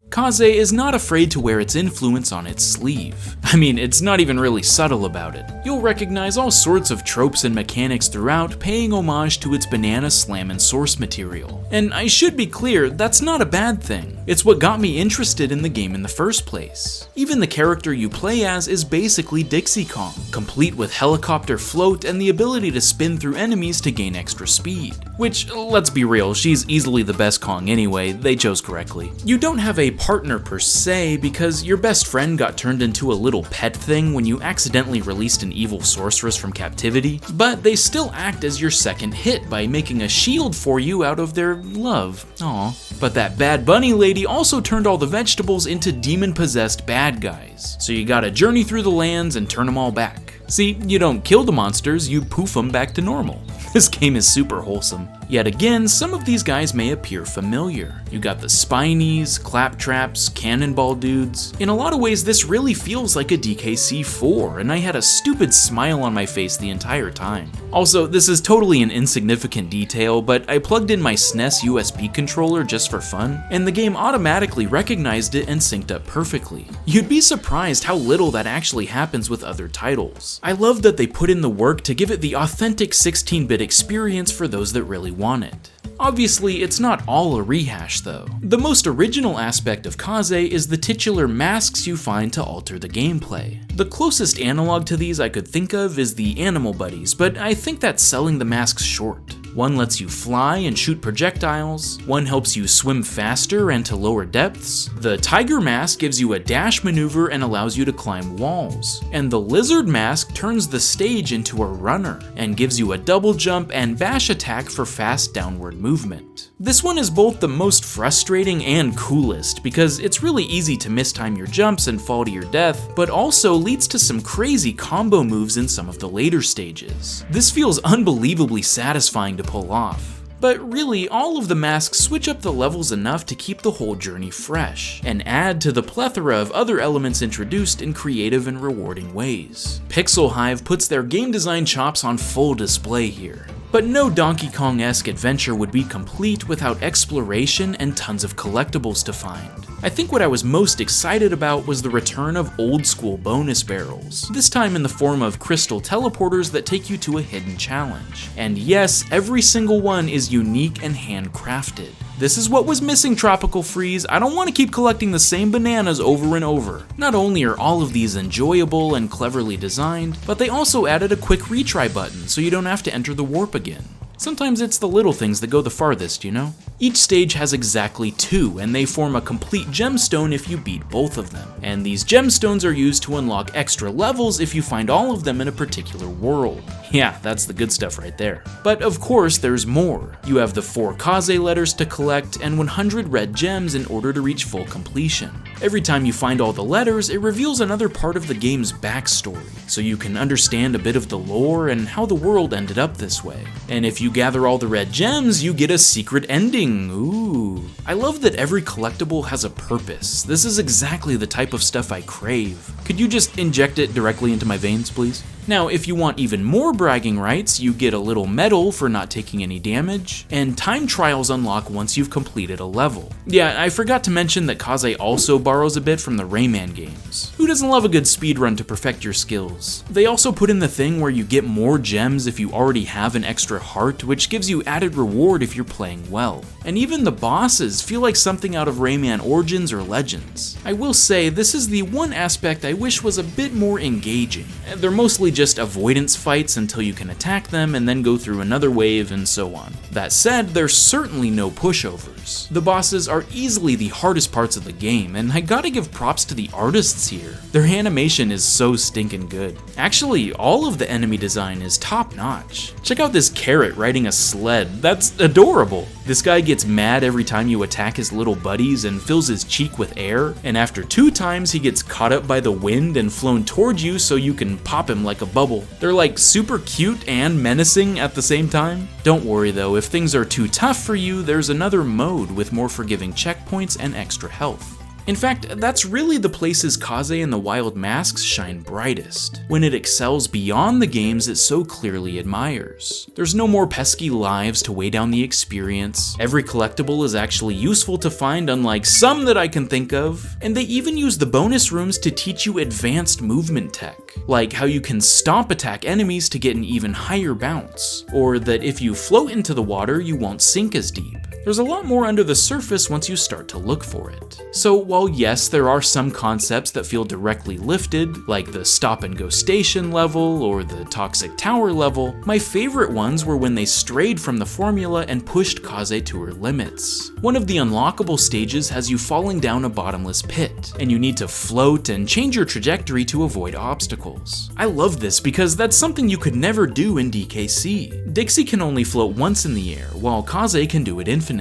Kaze is not afraid to wear its influence on its sleeve. I mean, it's not even really subtle about it. You'll recognize all sorts of tropes and mechanics throughout, paying homage to its banana slam and source material. And I should be clear, that's not a bad thing. It's what got me interested in the game in the first place. Even the character you play as is basically Dixie Kong, complete with helicopter float and the ability to spin through enemies to gain extra speed. Which, let's be real, she's easily the best Kong anyway, they chose correctly. You don't have a partner per se, because your best friend got turned into a little pet thing when you accidentally released an evil sorceress from captivity, but they still act as your second hit by making a shield for you out of their love. Aww. But that bad bunny lady also turned all the vegetables into demon-possessed bad guys, so you gotta journey through the lands and turn them all back. See, you don't kill the monsters, you poof them back to normal. This game is super wholesome. Yet again, some of these guys may appear familiar. You got the Spinies, Claptraps, Cannonball Dudes. In a lot of ways, this really feels like a DKC 4, and I had a stupid smile on my face the entire time. Also, this is totally an insignificant detail, but I plugged in my SNES USB controller just for fun, and the game automatically recognized it and synced up perfectly. You'd be surprised how little that actually happens with other titles. I love that they put in the work to give it the authentic 16-bit experience for those that really want it. Obviously, it's not all a rehash though. The most original aspect of Kaze is the titular masks you find to alter the gameplay. The closest analog to these I could think of is the Animal Buddies, but I think that's selling the masks short. One lets you fly and shoot projectiles, one helps you swim faster and to lower depths, the Tiger Mask gives you a dash maneuver and allows you to climb walls, and the Lizard Mask turns the stage into a runner and gives you a double jump and bash attack for fast downward movement. This one is both the most frustrating and coolest because it's really easy to mistime your jumps and fall to your death, but also leads to some crazy combo moves in some of the later stages. This feels unbelievably satisfying to pull off. But really, all of the masks switch up the levels enough to keep the whole journey fresh, and add to the plethora of other elements introduced in creative and rewarding ways. Pixel Hive puts their game design chops on full display here. But no Donkey Kong-esque adventure would be complete without exploration and tons of collectibles to find. I think what I was most excited about was the return of old-school bonus barrels, this time in the form of crystal teleporters that take you to a hidden challenge. And yes, every single one is unique and handcrafted. This is what was missing, Tropical Freeze. I don't want to keep collecting the same bananas over and over. Not only are all of these enjoyable and cleverly designed, but they also added a quick retry button so you don't have to enter the warp again. Sometimes it's the little things that go the farthest, you know? Each stage has exactly 2, and they form a complete gemstone if you beat both of them. And these gemstones are used to unlock extra levels if you find all of them in a particular world. Yeah, that's the good stuff right there. But of course, there's more. You have the 4 Kaze letters to collect and 100 red gems in order to reach full completion. Every time you find all the letters, it reveals another part of the game's backstory, so you can understand a bit of the lore and how the world ended up this way. And if you gather all the red gems, you get a secret ending. Ooh. I love that every collectible has a purpose. This is exactly the type of stuff I crave. Could you just inject it directly into my veins, please? Now, if you want even more bragging rights, you get a little medal for not taking any damage, and time trials unlock once you've completed a level. Yeah, I forgot to mention that Kaze also borrows a bit from the Rayman games. Who doesn't love a good speedrun to perfect your skills? They also put in the thing where you get more gems if you already have an extra heart, which gives you added reward if you're playing well. And even the bosses feel like something out of Rayman Origins or Legends. I will say, this is the one aspect I wish was a bit more engaging. They're mostly just avoidance fights until you can attack them and then go through another wave and so on. That said, there's certainly no pushovers. The bosses are easily the hardest parts of the game, and I gotta give props to the artists here. Their animation is so stinking good. Actually, all of the enemy design is top notch. Check out this carrot riding a sled, that's adorable. This guy gets mad every time you attack his little buddies and fills his cheek with air, and after 2 times he gets caught up by the wind and flown towards you so you can pop him like a bubble. They're like super cute and menacing at the same time. Don't worry though, if things are too tough for you, there's another mode with more forgiving checkpoints and extra health. In fact, that's really the places Kaze and the Wild Masks shine brightest, when it excels beyond the games it so clearly admires. There's no more pesky lives to weigh down the experience, every collectible is actually useful to find unlike some that I can think of, and they even use the bonus rooms to teach you advanced movement tech, like how you can stomp attack enemies to get an even higher bounce, or that if you float into the water you won't sink as deep. There's a lot more under the surface once you start to look for it. So while yes, there are some concepts that feel directly lifted, like the stop and go station level or the toxic tower level, my favorite ones were when they strayed from the formula and pushed Kaze to her limits. One of the unlockable stages has you falling down a bottomless pit, and you need to float and change your trajectory to avoid obstacles. I love this because that's something you could never do in DKC. Dixie can only float once in the air, while Kaze can do it infinitely.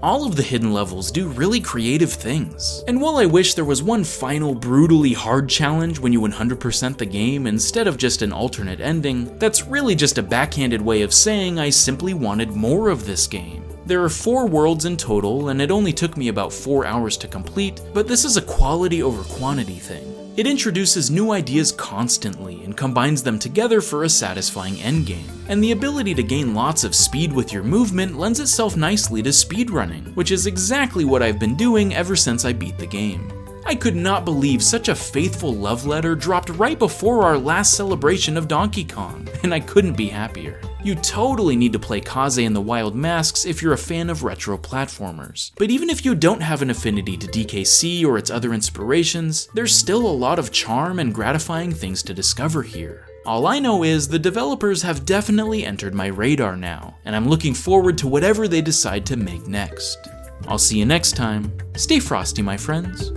All of the hidden levels do really creative things. And while I wish there was one final brutally hard challenge when you 100% the game instead of just an alternate ending, that's really just a backhanded way of saying I simply wanted more of this game. There are 4 worlds in total, and it only took me about 4 hours to complete, but this is a quality over quantity thing. It introduces new ideas constantly and combines them together for a satisfying endgame. And the ability to gain lots of speed with your movement lends itself nicely to speedrunning, which is exactly what I've been doing ever since I beat the game. I could not believe such a faithful love letter dropped right before our last celebration of Donkey Kong, and I couldn't be happier. You totally need to play Kaze and the Wild Masks if you're a fan of retro platformers. But even if you don't have an affinity to DKC or its other inspirations, there's still a lot of charm and gratifying things to discover here. All I know is the developers have definitely entered my radar now, and I'm looking forward to whatever they decide to make next. I'll see you next time. Stay frosty, my friends.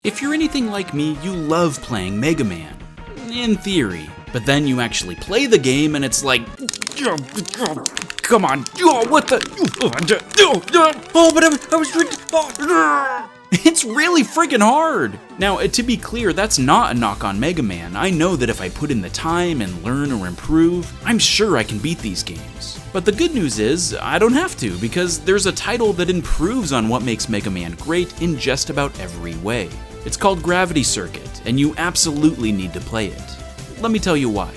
If you're anything like me, you love playing Mega Man. In theory. But then you actually play the game and it's like, come on, what the, oh, but I was, it's really freaking hard. Now, to be clear, that's not a knock on Mega Man. I know that if I put in the time and learn or improve, I'm sure I can beat these games. But the good news is, I don't have to, because there's a title that improves on what makes Mega Man great in just about every way. It's called Gravity Circuit, and you absolutely need to play it. Let me tell you why.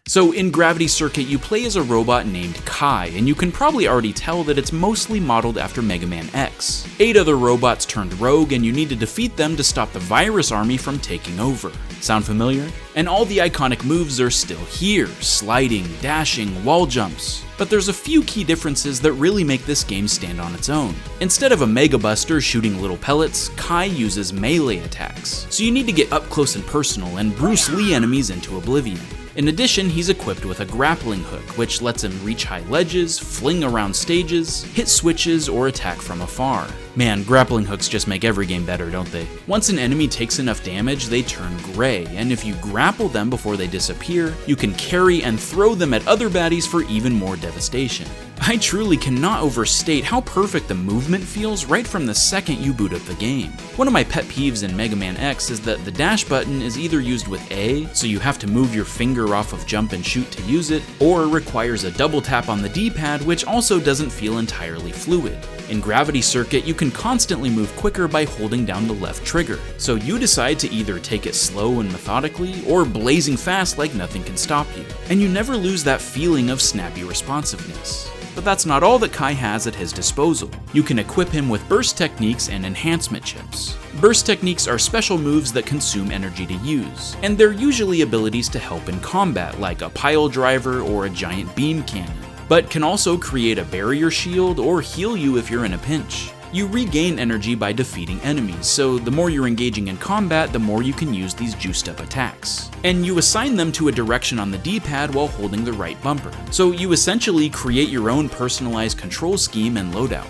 So in Gravity Circuit, you play as a robot named Kai, and you can probably already tell that it's mostly modeled after Mega Man X. 8 other robots turned rogue, and you need to defeat them to stop the virus army from taking over. Sound familiar? And all the iconic moves are still here, sliding, dashing, wall jumps. But there's a few key differences that really make this game stand on its own. Instead of a Mega Buster shooting little pellets, Kai uses melee attacks, so you need to get up close and personal and Bruce Lee enemies into oblivion. In addition, he's equipped with a grappling hook, which lets him reach high ledges, fling around stages, hit switches, or attack from afar. Man, grappling hooks just make every game better, don't they? Once an enemy takes enough damage, they turn gray, and if you grapple them before they disappear, you can carry and throw them at other baddies for even more devastation. I truly cannot overstate how perfect the movement feels right from the second you boot up the game. One of my pet peeves in Mega Man X is that the dash button is either used with A, so you have to move your finger off of jump and shoot to use it, or requires a double tap on the D-pad, which also doesn't feel entirely fluid. In Gravity Circuit, you can can constantly move quicker by holding down the left trigger, so you decide to either take it slow and methodically, or blazing fast like nothing can stop you. And you never lose that feeling of snappy responsiveness. But that's not all that Kai has at his disposal. You can equip him with burst techniques and enhancement chips. Burst techniques are special moves that consume energy to use, and they're usually abilities to help in combat, like a pile driver or a giant beam cannon, but can also create a barrier shield or heal you if you're in a pinch. You regain energy by defeating enemies, so the more you're engaging in combat, the more you can use these juiced up attacks. And you assign them to a direction on the D-pad while holding the right bumper, so you essentially create your own personalized control scheme and loadout.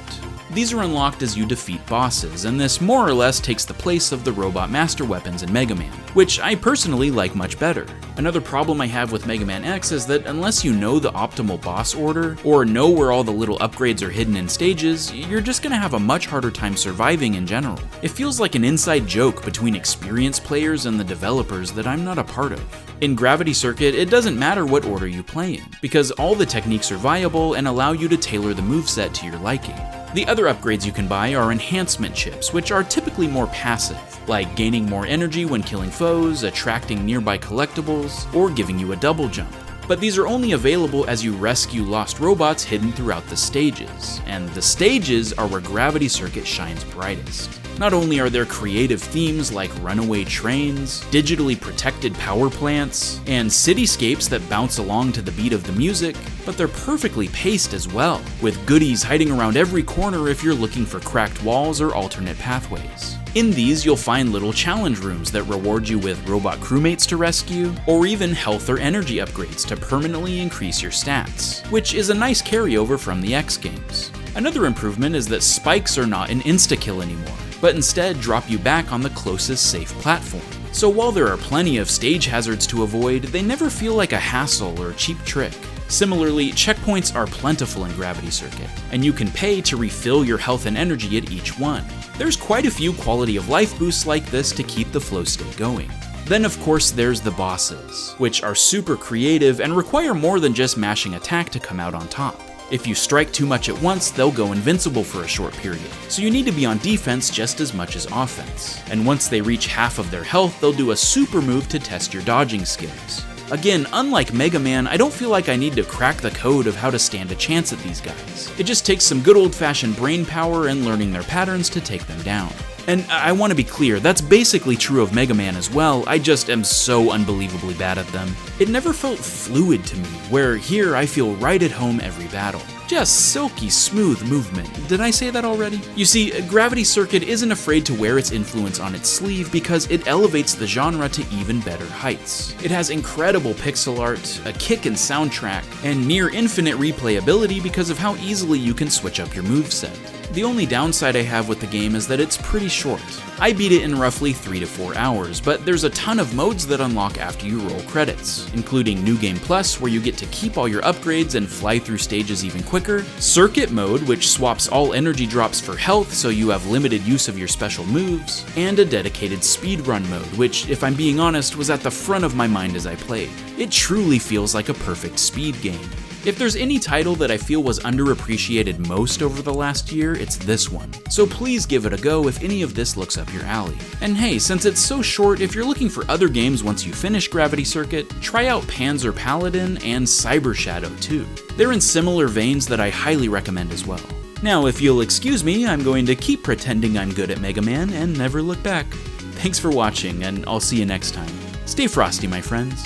These are unlocked as you defeat bosses, and this more or less takes the place of the robot master weapons in Mega Man, which I personally like much better. Another problem I have with Mega Man X is that unless you know the optimal boss order, or know where all the little upgrades are hidden in stages, you're just gonna have a much harder time surviving in general. It feels like an inside joke between experienced players and the developers that I'm not a part of. In Gravity Circuit, it doesn't matter what order you play in, because all the techniques are viable and allow you to tailor the moveset to your liking. The other upgrades you can buy are enhancement chips, which are typically more passive, like gaining more energy when killing foes, attracting nearby collectibles, or giving you a double jump. But these are only available as you rescue lost robots hidden throughout the stages, and the stages are where Gravity Circuit shines brightest. Not only are there creative themes like runaway trains, digitally protected power plants, and cityscapes that bounce along to the beat of the music, but they're perfectly paced as well, with goodies hiding around every corner if you're looking for cracked walls or alternate pathways. In these, you'll find little challenge rooms that reward you with robot crewmates to rescue, or even health or energy upgrades to permanently increase your stats, which is a nice carryover from the X games. Another improvement is that spikes are not an insta-kill anymore, but instead drop you back on the closest safe platform. So while there are plenty of stage hazards to avoid, they never feel like a hassle or a cheap trick. Similarly, checkpoints are plentiful in Gravity Circuit, and you can pay to refill your health and energy at each one. There's quite a few quality of life boosts like this to keep the flow state going. Then of course there's the bosses, which are super creative and require more than just mashing attack to come out on top. If you strike too much at once, they'll go invincible for a short period, so you need to be on defense just as much as offense. And once they reach half of their health, they'll do a super move to test your dodging skills. Again, unlike Mega Man, I don't feel like I need to crack the code of how to stand a chance at these guys. It just takes some good old-fashioned brain power and learning their patterns to take them down. And I want to be clear, that's basically true of Mega Man as well, I just am so unbelievably bad at them. It never felt fluid to me, where here I feel right at home every battle. Just silky smooth movement. Did I say that already? You see, Gravity Circuit isn't afraid to wear its influence on its sleeve because it elevates the genre to even better heights. It has incredible pixel art, a kickin' soundtrack, and near infinite replayability because of how easily you can switch up your moveset. The only downside I have with the game is that it's pretty short. I beat it in roughly 3 to 4 hours, but there's a ton of modes that unlock after you roll credits, including New Game Plus, where you get to keep all your upgrades and fly through stages even quicker, Circuit Mode, which swaps all energy drops for health so you have limited use of your special moves, and a dedicated speedrun mode, which, if I'm being honest, was at the front of my mind as I played. It truly feels like a perfect speed game. If there's any title that I feel was underappreciated most over the last year, it's this one. So please give it a go if any of this looks up your alley. And hey, since it's so short, if you're looking for other games once you finish Gravity Circuit, try out Panzer Paladin and Cyber Shadow too. They're in similar veins that I highly recommend as well. Now, if you'll excuse me, I'm going to keep pretending I'm good at Mega Man and never look back. Thanks for watching, and I'll see you next time. Stay frosty, my friends.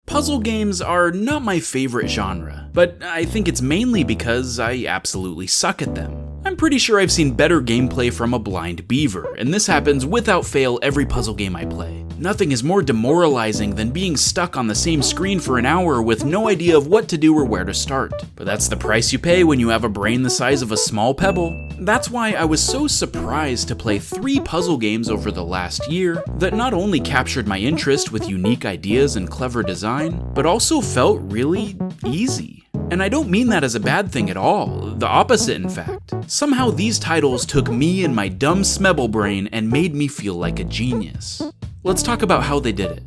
Puzzle games are not my favorite genre, but I think it's mainly because I absolutely suck at them. I'm pretty sure I've seen better gameplay from a blind beaver, and this happens without fail every puzzle game I play. Nothing is more demoralizing than being stuck on the same screen for an hour with no idea of what to do or where to start. But that's the price you pay when you have a brain the size of a small pebble. That's why I was so surprised to play 3 puzzle games over the last year that not only captured my interest with unique ideas and clever design, but also felt really easy. And I don't mean that as a bad thing at all, the opposite in fact. Somehow these titles took me and my dumb smebble brain and made me feel like a genius. Let's talk about how they did it.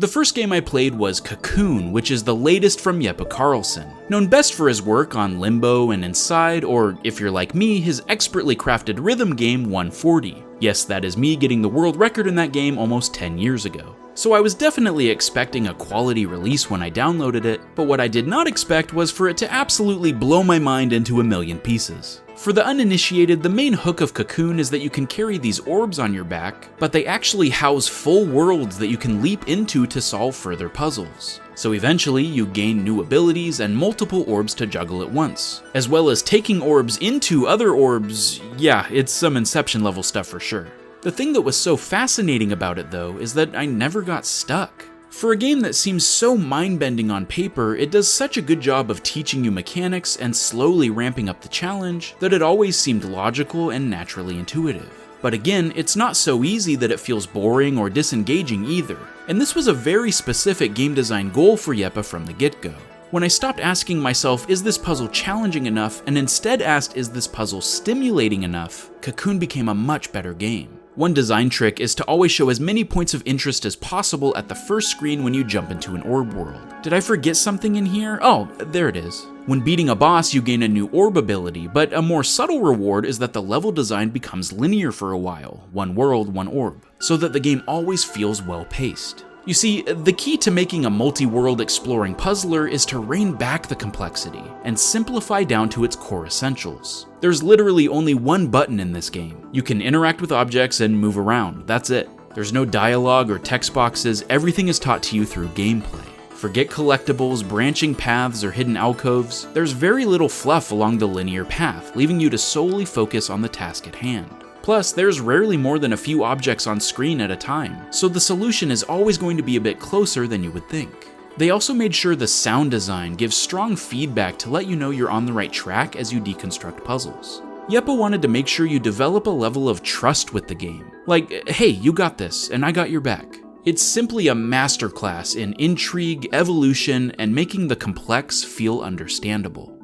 The first game I played was Cocoon, which is the latest from Jeppe Carlsen, known best for his work on Limbo and Inside, or if you're like me, his expertly crafted rhythm game 140. Yes, that is me getting the world record in that game almost 10 years ago. So I was definitely expecting a quality release when I downloaded it, but what I did not expect was for it to absolutely blow my mind into a million pieces. For the uninitiated, the main hook of Cocoon is that you can carry these orbs on your back, but they actually house full worlds that you can leap into to solve further puzzles. So eventually, you gain new abilities and multiple orbs to juggle at once, as well as taking orbs into other orbs. Yeah, it's some Inception level stuff for sure. The thing that was so fascinating about it though is that I never got stuck. For a game that seems so mind-bending on paper, it does such a good job of teaching you mechanics and slowly ramping up the challenge that it always seemed logical and naturally intuitive. But again, it's not so easy that it feels boring or disengaging either, and this was a very specific game design goal for Jeppe from the get-go. When I stopped asking myself, is this puzzle challenging enough, and instead asked, is this puzzle stimulating enough, Cocoon became a much better game. One design trick is to always show as many points of interest as possible at the first screen when you jump into an orb world. Did I forget something in here? Oh, there it is. When beating a boss, you gain a new orb ability, but a more subtle reward is that the level design becomes linear for a while, one world, one orb, so that the game always feels well paced. You see, the key to making a multi-world exploring puzzler is to rein back the complexity and simplify down to its core essentials. There's literally only one button in this game. You can interact with objects and move around, that's it. There's no dialogue or text boxes, everything is taught to you through gameplay. Forget collectibles, branching paths, or hidden alcoves. There's very little fluff along the linear path, leaving you to solely focus on the task at hand. Plus, there's rarely more than a few objects on screen at a time, so the solution is always going to be a bit closer than you would think. They also made sure the sound design gives strong feedback to let you know you're on the right track as you deconstruct puzzles. Jeppe wanted to make sure you develop a level of trust with the game. Like, hey, you got this, and I got your back. It's simply a masterclass in intrigue, evolution, and making the complex feel understandable.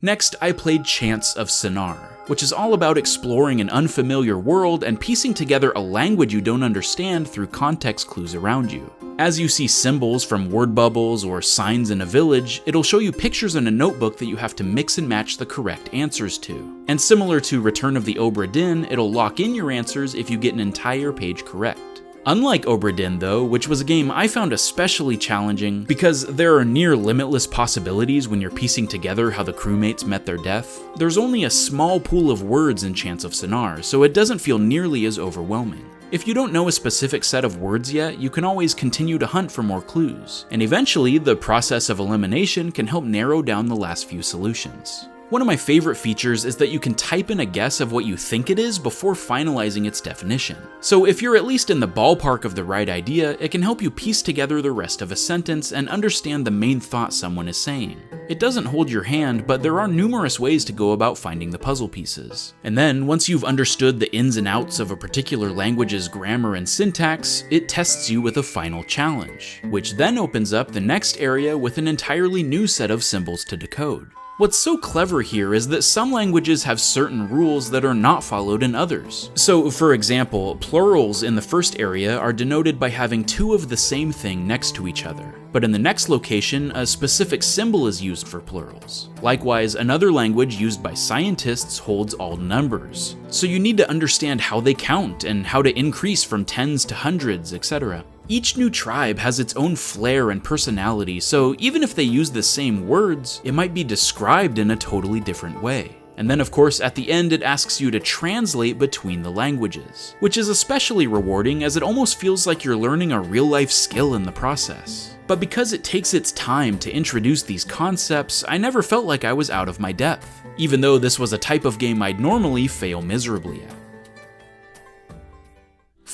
Next, I played Chants of Sennar, which is all about exploring an unfamiliar world and piecing together a language you don't understand through context clues around you. As you see symbols from word bubbles or signs in a village, it'll show you pictures in a notebook that you have to mix and match the correct answers to. And similar to Return of the Obra Dinn, it'll lock in your answers if you get an entire page correct. Unlike Obra Dinn though, which was a game I found especially challenging because there are near limitless possibilities when you're piecing together how the crewmates met their death, there's only a small pool of words in Chants of Sennar, so it doesn't feel nearly as overwhelming. If you don't know a specific set of words yet, you can always continue to hunt for more clues, and eventually the process of elimination can help narrow down the last few solutions. One of my favorite features is that you can type in a guess of what you think it is before finalizing its definition. So if you're at least in the ballpark of the right idea, it can help you piece together the rest of a sentence and understand the main thought someone is saying. It doesn't hold your hand, but there are numerous ways to go about finding the puzzle pieces. And then, once you've understood the ins and outs of a particular language's grammar and syntax, it tests you with a final challenge, which then opens up the next area with an entirely new set of symbols to decode. What's so clever here is that some languages have certain rules that are not followed in others. So, for example, plurals in the first area are denoted by having two of the same thing next to each other. But in the next location, a specific symbol is used for plurals. Likewise, another language used by scientists holds all numbers. So you need to understand how they count and how to increase from tens to hundreds, etc. Each new tribe has its own flair and personality, so even if they use the same words, it might be described in a totally different way. And then of course at the end it asks you to translate between the languages, which is especially rewarding as it almost feels like you're learning a real-life skill in the process. But because it takes its time to introduce these concepts, I never felt like I was out of my depth, even though this was a type of game I'd normally fail miserably at.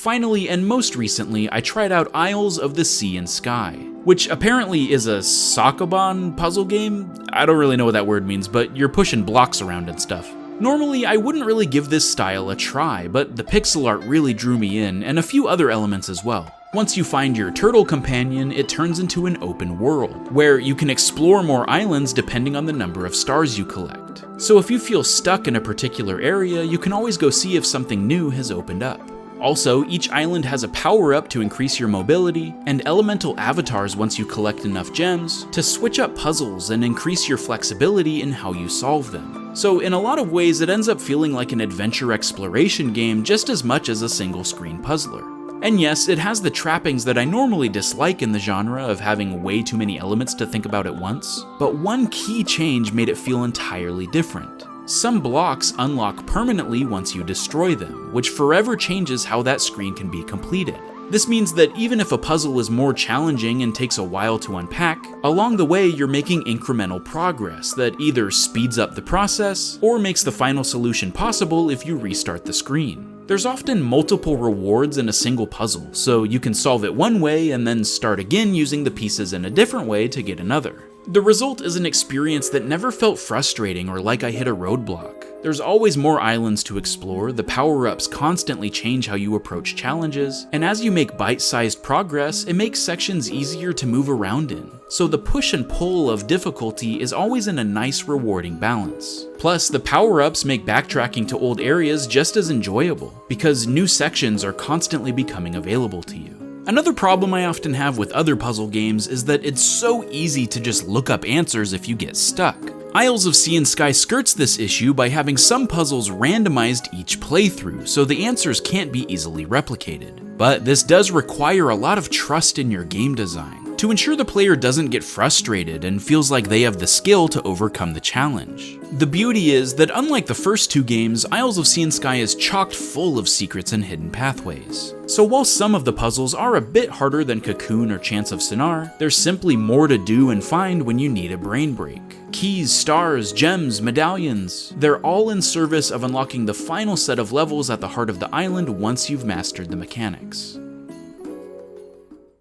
Finally, and most recently, I tried out Isles of the Sea and Sky, which apparently is a Sokoban puzzle game? I don't really know what that word means, but you're pushing blocks around and stuff. Normally, I wouldn't really give this style a try, but the pixel art really drew me in, and a few other elements as well. Once you find your turtle companion, it turns into an open world, where you can explore more islands depending on the number of stars you collect. So if you feel stuck in a particular area, you can always go see if something new has opened up. Also, each island has a power-up to increase your mobility, and elemental avatars once you collect enough gems, to switch up puzzles and increase your flexibility in how you solve them. So in a lot of ways, it ends up feeling like an adventure exploration game just as much as a single-screen puzzler. And yes, it has the trappings that I normally dislike in the genre of having way too many elements to think about at once, but one key change made it feel entirely different. Some blocks unlock permanently once you destroy them, which forever changes how that screen can be completed. This means that even if a puzzle is more challenging and takes a while to unpack, along the way you're making incremental progress that either speeds up the process or makes the final solution possible if you restart the screen. There's often multiple rewards in a single puzzle, so you can solve it one way and then start again using the pieces in a different way to get another. The result is an experience that never felt frustrating or like I hit a roadblock. There's always more islands to explore, the power-ups constantly change how you approach challenges, and as you make bite-sized progress, it makes sections easier to move around in. So the push and pull of difficulty is always in a nice, rewarding balance. Plus, the power-ups make backtracking to old areas just as enjoyable, because new sections are constantly becoming available to you. Another problem I often have with other puzzle games is that it's so easy to just look up answers if you get stuck. Isles of Sea and Sky skirts this issue by having some puzzles randomized each playthrough, so the answers can't be easily replicated. But this does require a lot of trust in your game design, to ensure the player doesn't get frustrated and feels like they have the skill to overcome the challenge. The beauty is that unlike the first two games, Isles of Sea and Sky is chocked full of secrets and hidden pathways. So while some of the puzzles are a bit harder than Cocoon or Chants of Sennar, there's simply more to do and find when you need a brain break. Keys, stars, gems, medallions, they're all in service of unlocking the final set of levels at the heart of the island once you've mastered the mechanics.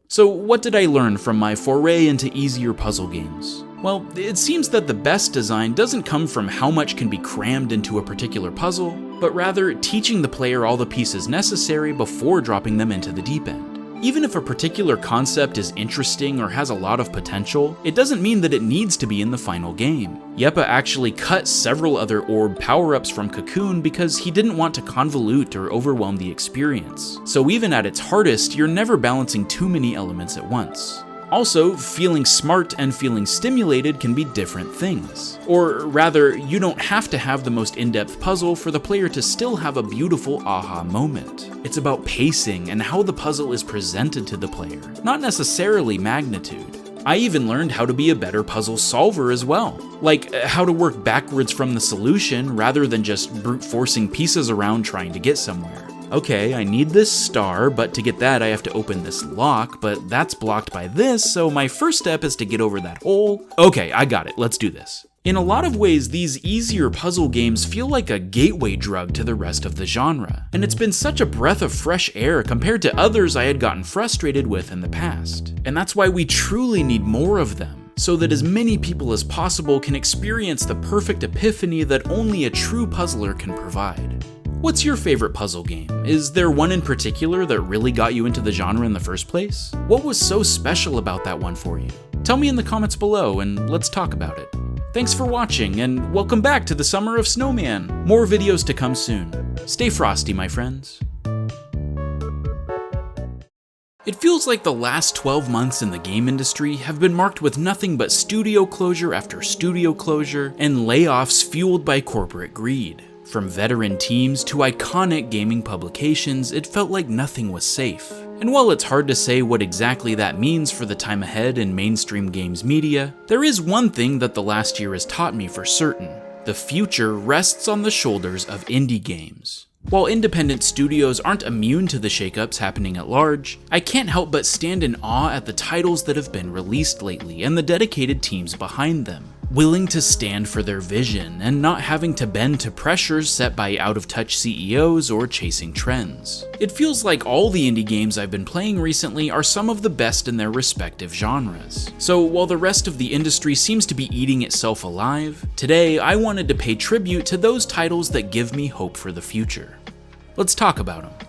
So what did I learn from my foray into easier puzzle games? Well, it seems that the best design doesn't come from how much can be crammed into a particular puzzle, but rather teaching the player all the pieces necessary before dropping them into the deep end. Even if a particular concept is interesting or has a lot of potential, it doesn't mean that it needs to be in the final game. Yeppa actually cut several other orb power-ups from Cocoon because he didn't want to convolute or overwhelm the experience. So even at its hardest, you're never balancing too many elements at once. Also, feeling smart and feeling stimulated can be different things. Or rather, you don't have to have the most in-depth puzzle for the player to still have a beautiful aha moment. It's about pacing and how the puzzle is presented to the player, not necessarily magnitude. I even learned how to be a better puzzle solver as well, like how to work backwards from the solution rather than just brute forcing pieces around trying to get somewhere. Okay, I need this star, but to get that I have to open this lock, but that's blocked by this, so my first step is to get over that hole. Okay, I got it, let's do this. In a lot of ways, these easier puzzle games feel like a gateway drug to the rest of the genre, and it's been such a breath of fresh air compared to others I had gotten frustrated with in the past. And that's why we truly need more of them, so that as many people as possible can experience the perfect epiphany that only a true puzzler can provide. What's your favorite puzzle game? Is there one in particular that really got you into the genre in the first place? What was so special about that one for you? Tell me in the comments below and let's talk about it. Thanks for watching and welcome back to the Summer of Snowman. More videos to come soon. Stay frosty, my friends. It feels like the last 12 months in the game industry have been marked with nothing but studio closure after studio closure and layoffs fueled by corporate greed. From veteran teams to iconic gaming publications, it felt like nothing was safe. And while it's hard to say what exactly that means for the time ahead in mainstream games media, there is one thing that the last year has taught me for certain. The future rests on the shoulders of indie games. While independent studios aren't immune to the shakeups happening at large, I can't help but stand in awe at the titles that have been released lately and the dedicated teams behind them. Willing to stand for their vision and not having to bend to pressures set by out-of-touch CEOs or chasing trends. It feels like all the indie games I've been playing recently are some of the best in their respective genres. So while the rest of the industry seems to be eating itself alive, today I wanted to pay tribute to those titles that give me hope for the future. Let's talk about them.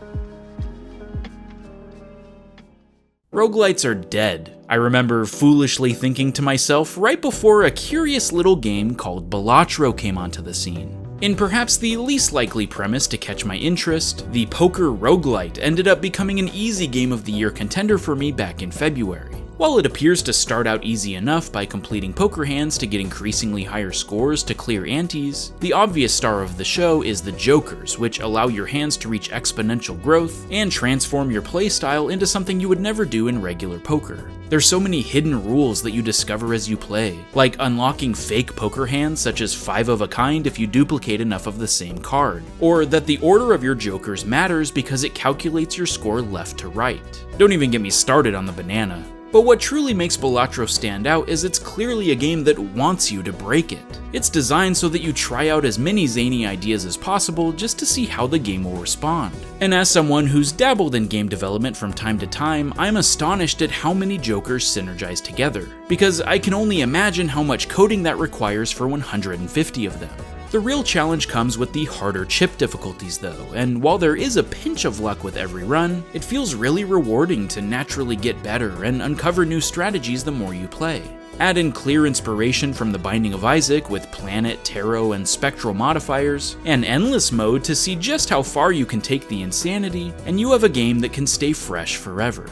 Roguelites are dead. I remember foolishly thinking to myself right before a curious little game called Balatro came onto the scene. In perhaps the least likely premise to catch my interest, the poker roguelite ended up becoming an easy Game of the Year contender for me back in February. While it appears to start out easy enough by completing poker hands to get increasingly higher scores to clear antes, the obvious star of the show is the jokers, which allow your hands to reach exponential growth and transform your playstyle into something you would never do in regular poker. There's so many hidden rules that you discover as you play, like unlocking fake poker hands such as 5 of a kind if you duplicate enough of the same card, or that the order of your jokers matters because it calculates your score left to right. Don't even get me started on the banana. But what truly makes Balatro stand out is it's clearly a game that wants you to break it. It's designed so that you try out as many zany ideas as possible just to see how the game will respond. And as someone who's dabbled in game development from time to time, I'm astonished at how many jokers synergize together, because I can only imagine how much coding that requires for 150 of them. The real challenge comes with the harder chip difficulties though, and while there is a pinch of luck with every run, it feels really rewarding to naturally get better and uncover new strategies the more you play. Add in clear inspiration from the Binding of Isaac with planet, tarot, and spectral modifiers, and endless mode to see just how far you can take the insanity, and you have a game that can stay fresh forever.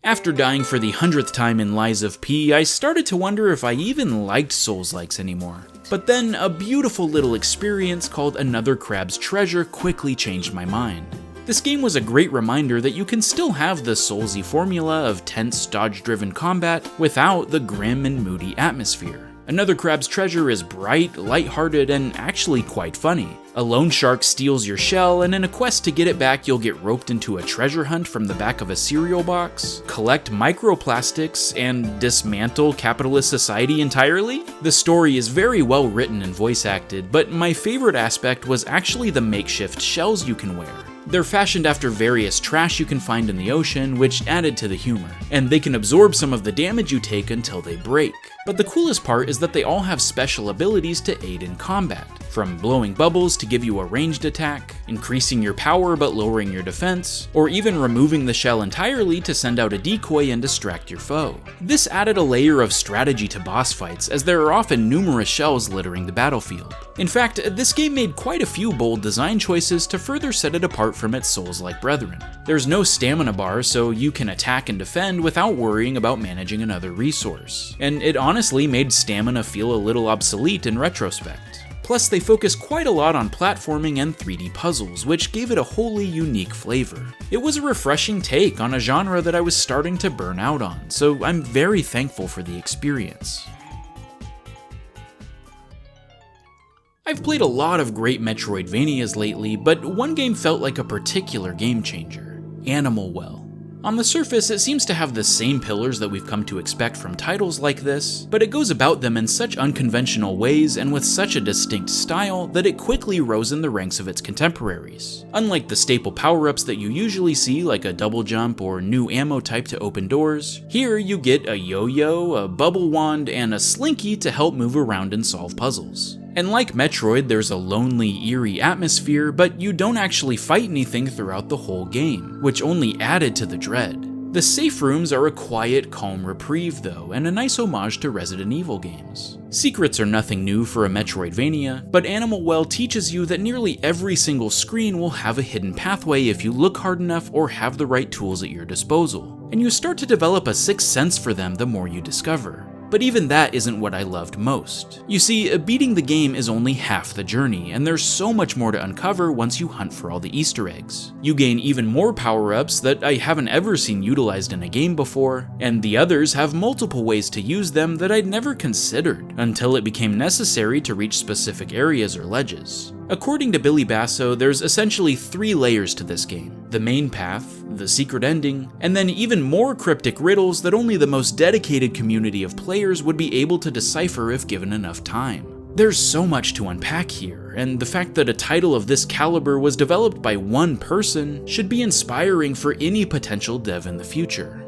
After dying for the 100th time in Lies of P, I started to wonder if I even liked Souls-likes anymore. But then a beautiful little experience called Another Crab's Treasure quickly changed my mind. This game was a great reminder that you can still have the Soulsy formula of tense, dodge-driven combat without the grim and moody atmosphere. Another Crab's Treasure is bright, lighthearted, and actually quite funny. A loan shark steals your shell, and in a quest to get it back, you'll get roped into a treasure hunt from the back of a cereal box, collect microplastics, and dismantle capitalist society entirely? The story is very well written and voice acted, but my favorite aspect was actually the makeshift shells you can wear. They're fashioned after various trash you can find in the ocean, which added to the humor, and they can absorb some of the damage you take until they break. But the coolest part is that they all have special abilities to aid in combat, from blowing bubbles to give you a ranged attack, increasing your power but lowering your defense, or even removing the shell entirely to send out a decoy and distract your foe. This added a layer of strategy to boss fights, as there are often numerous shells littering the battlefield. In fact, this game made quite a few bold design choices to further set it apart from its Souls-like brethren. There's no stamina bar, so you can attack and defend without worrying about managing another resource, and it honestly made stamina feel a little obsolete in retrospect. Plus, they focus quite a lot on platforming and 3D puzzles, which gave it a wholly unique flavor. It was a refreshing take on a genre that I was starting to burn out on, so I'm very thankful for the experience. I've played a lot of great Metroidvanias lately, but one game felt like a particular game changer: Animal Well. On the surface, it seems to have the same pillars that we've come to expect from titles like this, but it goes about them in such unconventional ways and with such a distinct style that it quickly rose in the ranks of its contemporaries. Unlike the staple power-ups that you usually see, like a double jump or new ammo type to open doors, here you get a yo-yo, a bubble wand, and a slinky to help move around and solve puzzles. And like Metroid, there's a lonely, eerie atmosphere, but you don't actually fight anything throughout the whole game, which only added to the dread. The safe rooms are a quiet, calm reprieve though, and a nice homage to Resident Evil games. Secrets are nothing new for a Metroidvania, but Animal Well teaches you that nearly every single screen will have a hidden pathway if you look hard enough or have the right tools at your disposal, and you start to develop a sixth sense for them the more you discover. But even that isn't what I loved most. You see, beating the game is only half the journey, and there's so much more to uncover once you hunt for all the Easter eggs. You gain even more power-ups that I haven't ever seen utilized in a game before, and the others have multiple ways to use them that I'd never considered, until it became necessary to reach specific areas or ledges. According to Billy Basso, there's essentially 3 layers to this game: the main path, the secret ending, and then even more cryptic riddles that only the most dedicated community of players would be able to decipher if given enough time. There's so much to unpack here, and the fact that a title of this caliber was developed by one person should be inspiring for any potential dev in the future.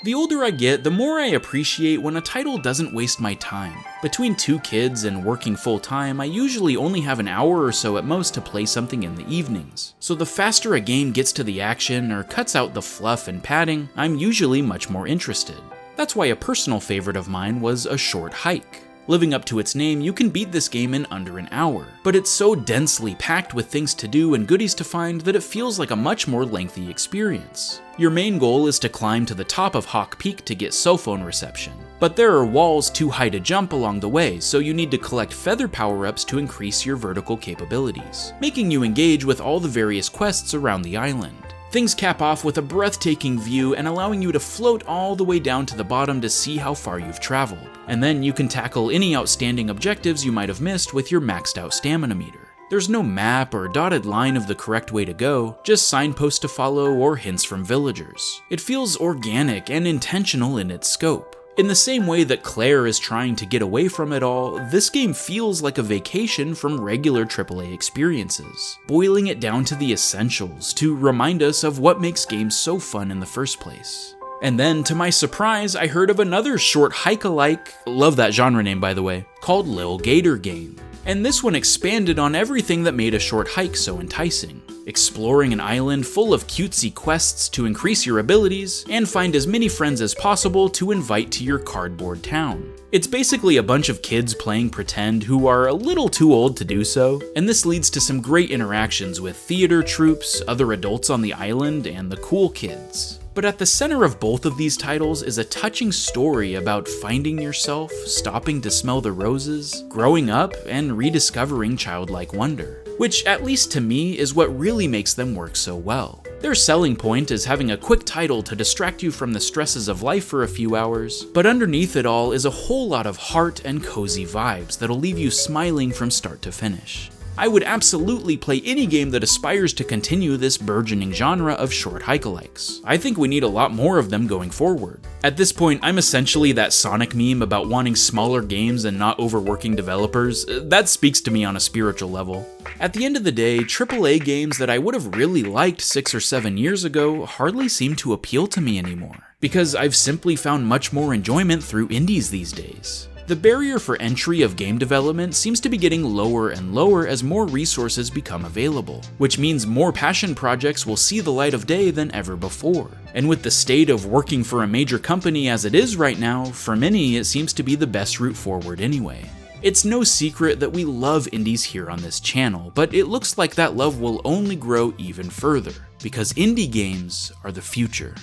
The older I get, the more I appreciate when a title doesn't waste my time. Between 2 kids and working full-time, I usually only have an hour or so at most to play something in the evenings. So the faster a game gets to the action or cuts out the fluff and padding, I'm usually much more interested. That's why a personal favorite of mine was A Short Hike. Living up to its name, you can beat this game in under an hour, but it's so densely packed with things to do and goodies to find that it feels like a much more lengthy experience. Your main goal is to climb to the top of Hawk Peak to get cell phone reception, but there are walls too high to jump along the way, so you need to collect feather power-ups to increase your vertical capabilities, making you engage with all the various quests around the island. Things cap off with a breathtaking view and allowing you to float all the way down to the bottom to see how far you've traveled. And then you can tackle any outstanding objectives you might have missed with your maxed out stamina meter. There's no map or dotted line of the correct way to go, just signposts to follow or hints from villagers. It feels organic and intentional in its scope. In the same way that Claire is trying to get away from it all, this game feels like a vacation from regular AAA experiences, boiling it down to the essentials to remind us of what makes games so fun in the first place. And then, to my surprise, I heard of another short hike-alike, love that genre name by the way, called Lil Gator Game. And this one expanded on everything that made A Short Hike so enticing, exploring an island full of cutesy quests to increase your abilities, and find as many friends as possible to invite to your cardboard town. It's basically a bunch of kids playing pretend who are a little too old to do so, and this leads to some great interactions with theater troupes, other adults on the island, and the cool kids. But at the center of both of these titles is a touching story about finding yourself, stopping to smell the roses, growing up, and rediscovering childlike wonder. Which, at least to me, is what really makes them work so well. Their selling point is having a quick title to distract you from the stresses of life for a few hours, but underneath it all is a whole lot of heart and cozy vibes that'll leave you smiling from start to finish. I would absolutely play any game that aspires to continue this burgeoning genre of short hike-alikes. I think we need a lot more of them going forward. At this point, I'm essentially that Sonic meme about wanting smaller games and not overworking developers. That speaks to me on a spiritual level. At the end of the day, AAA games that I would have really liked 6 or 7 years ago hardly seem to appeal to me anymore, because I've simply found much more enjoyment through indies these days. The barrier for entry of game development seems to be getting lower and lower as more resources become available, which means more passion projects will see the light of day than ever before. And with the state of working for a major company as it is right now, for many it seems to be the best route forward anyway. It's no secret that we love indies here on this channel, but it looks like that love will only grow even further, because indie games are the future.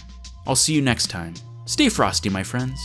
I'll see you next time. Stay frosty, my friends.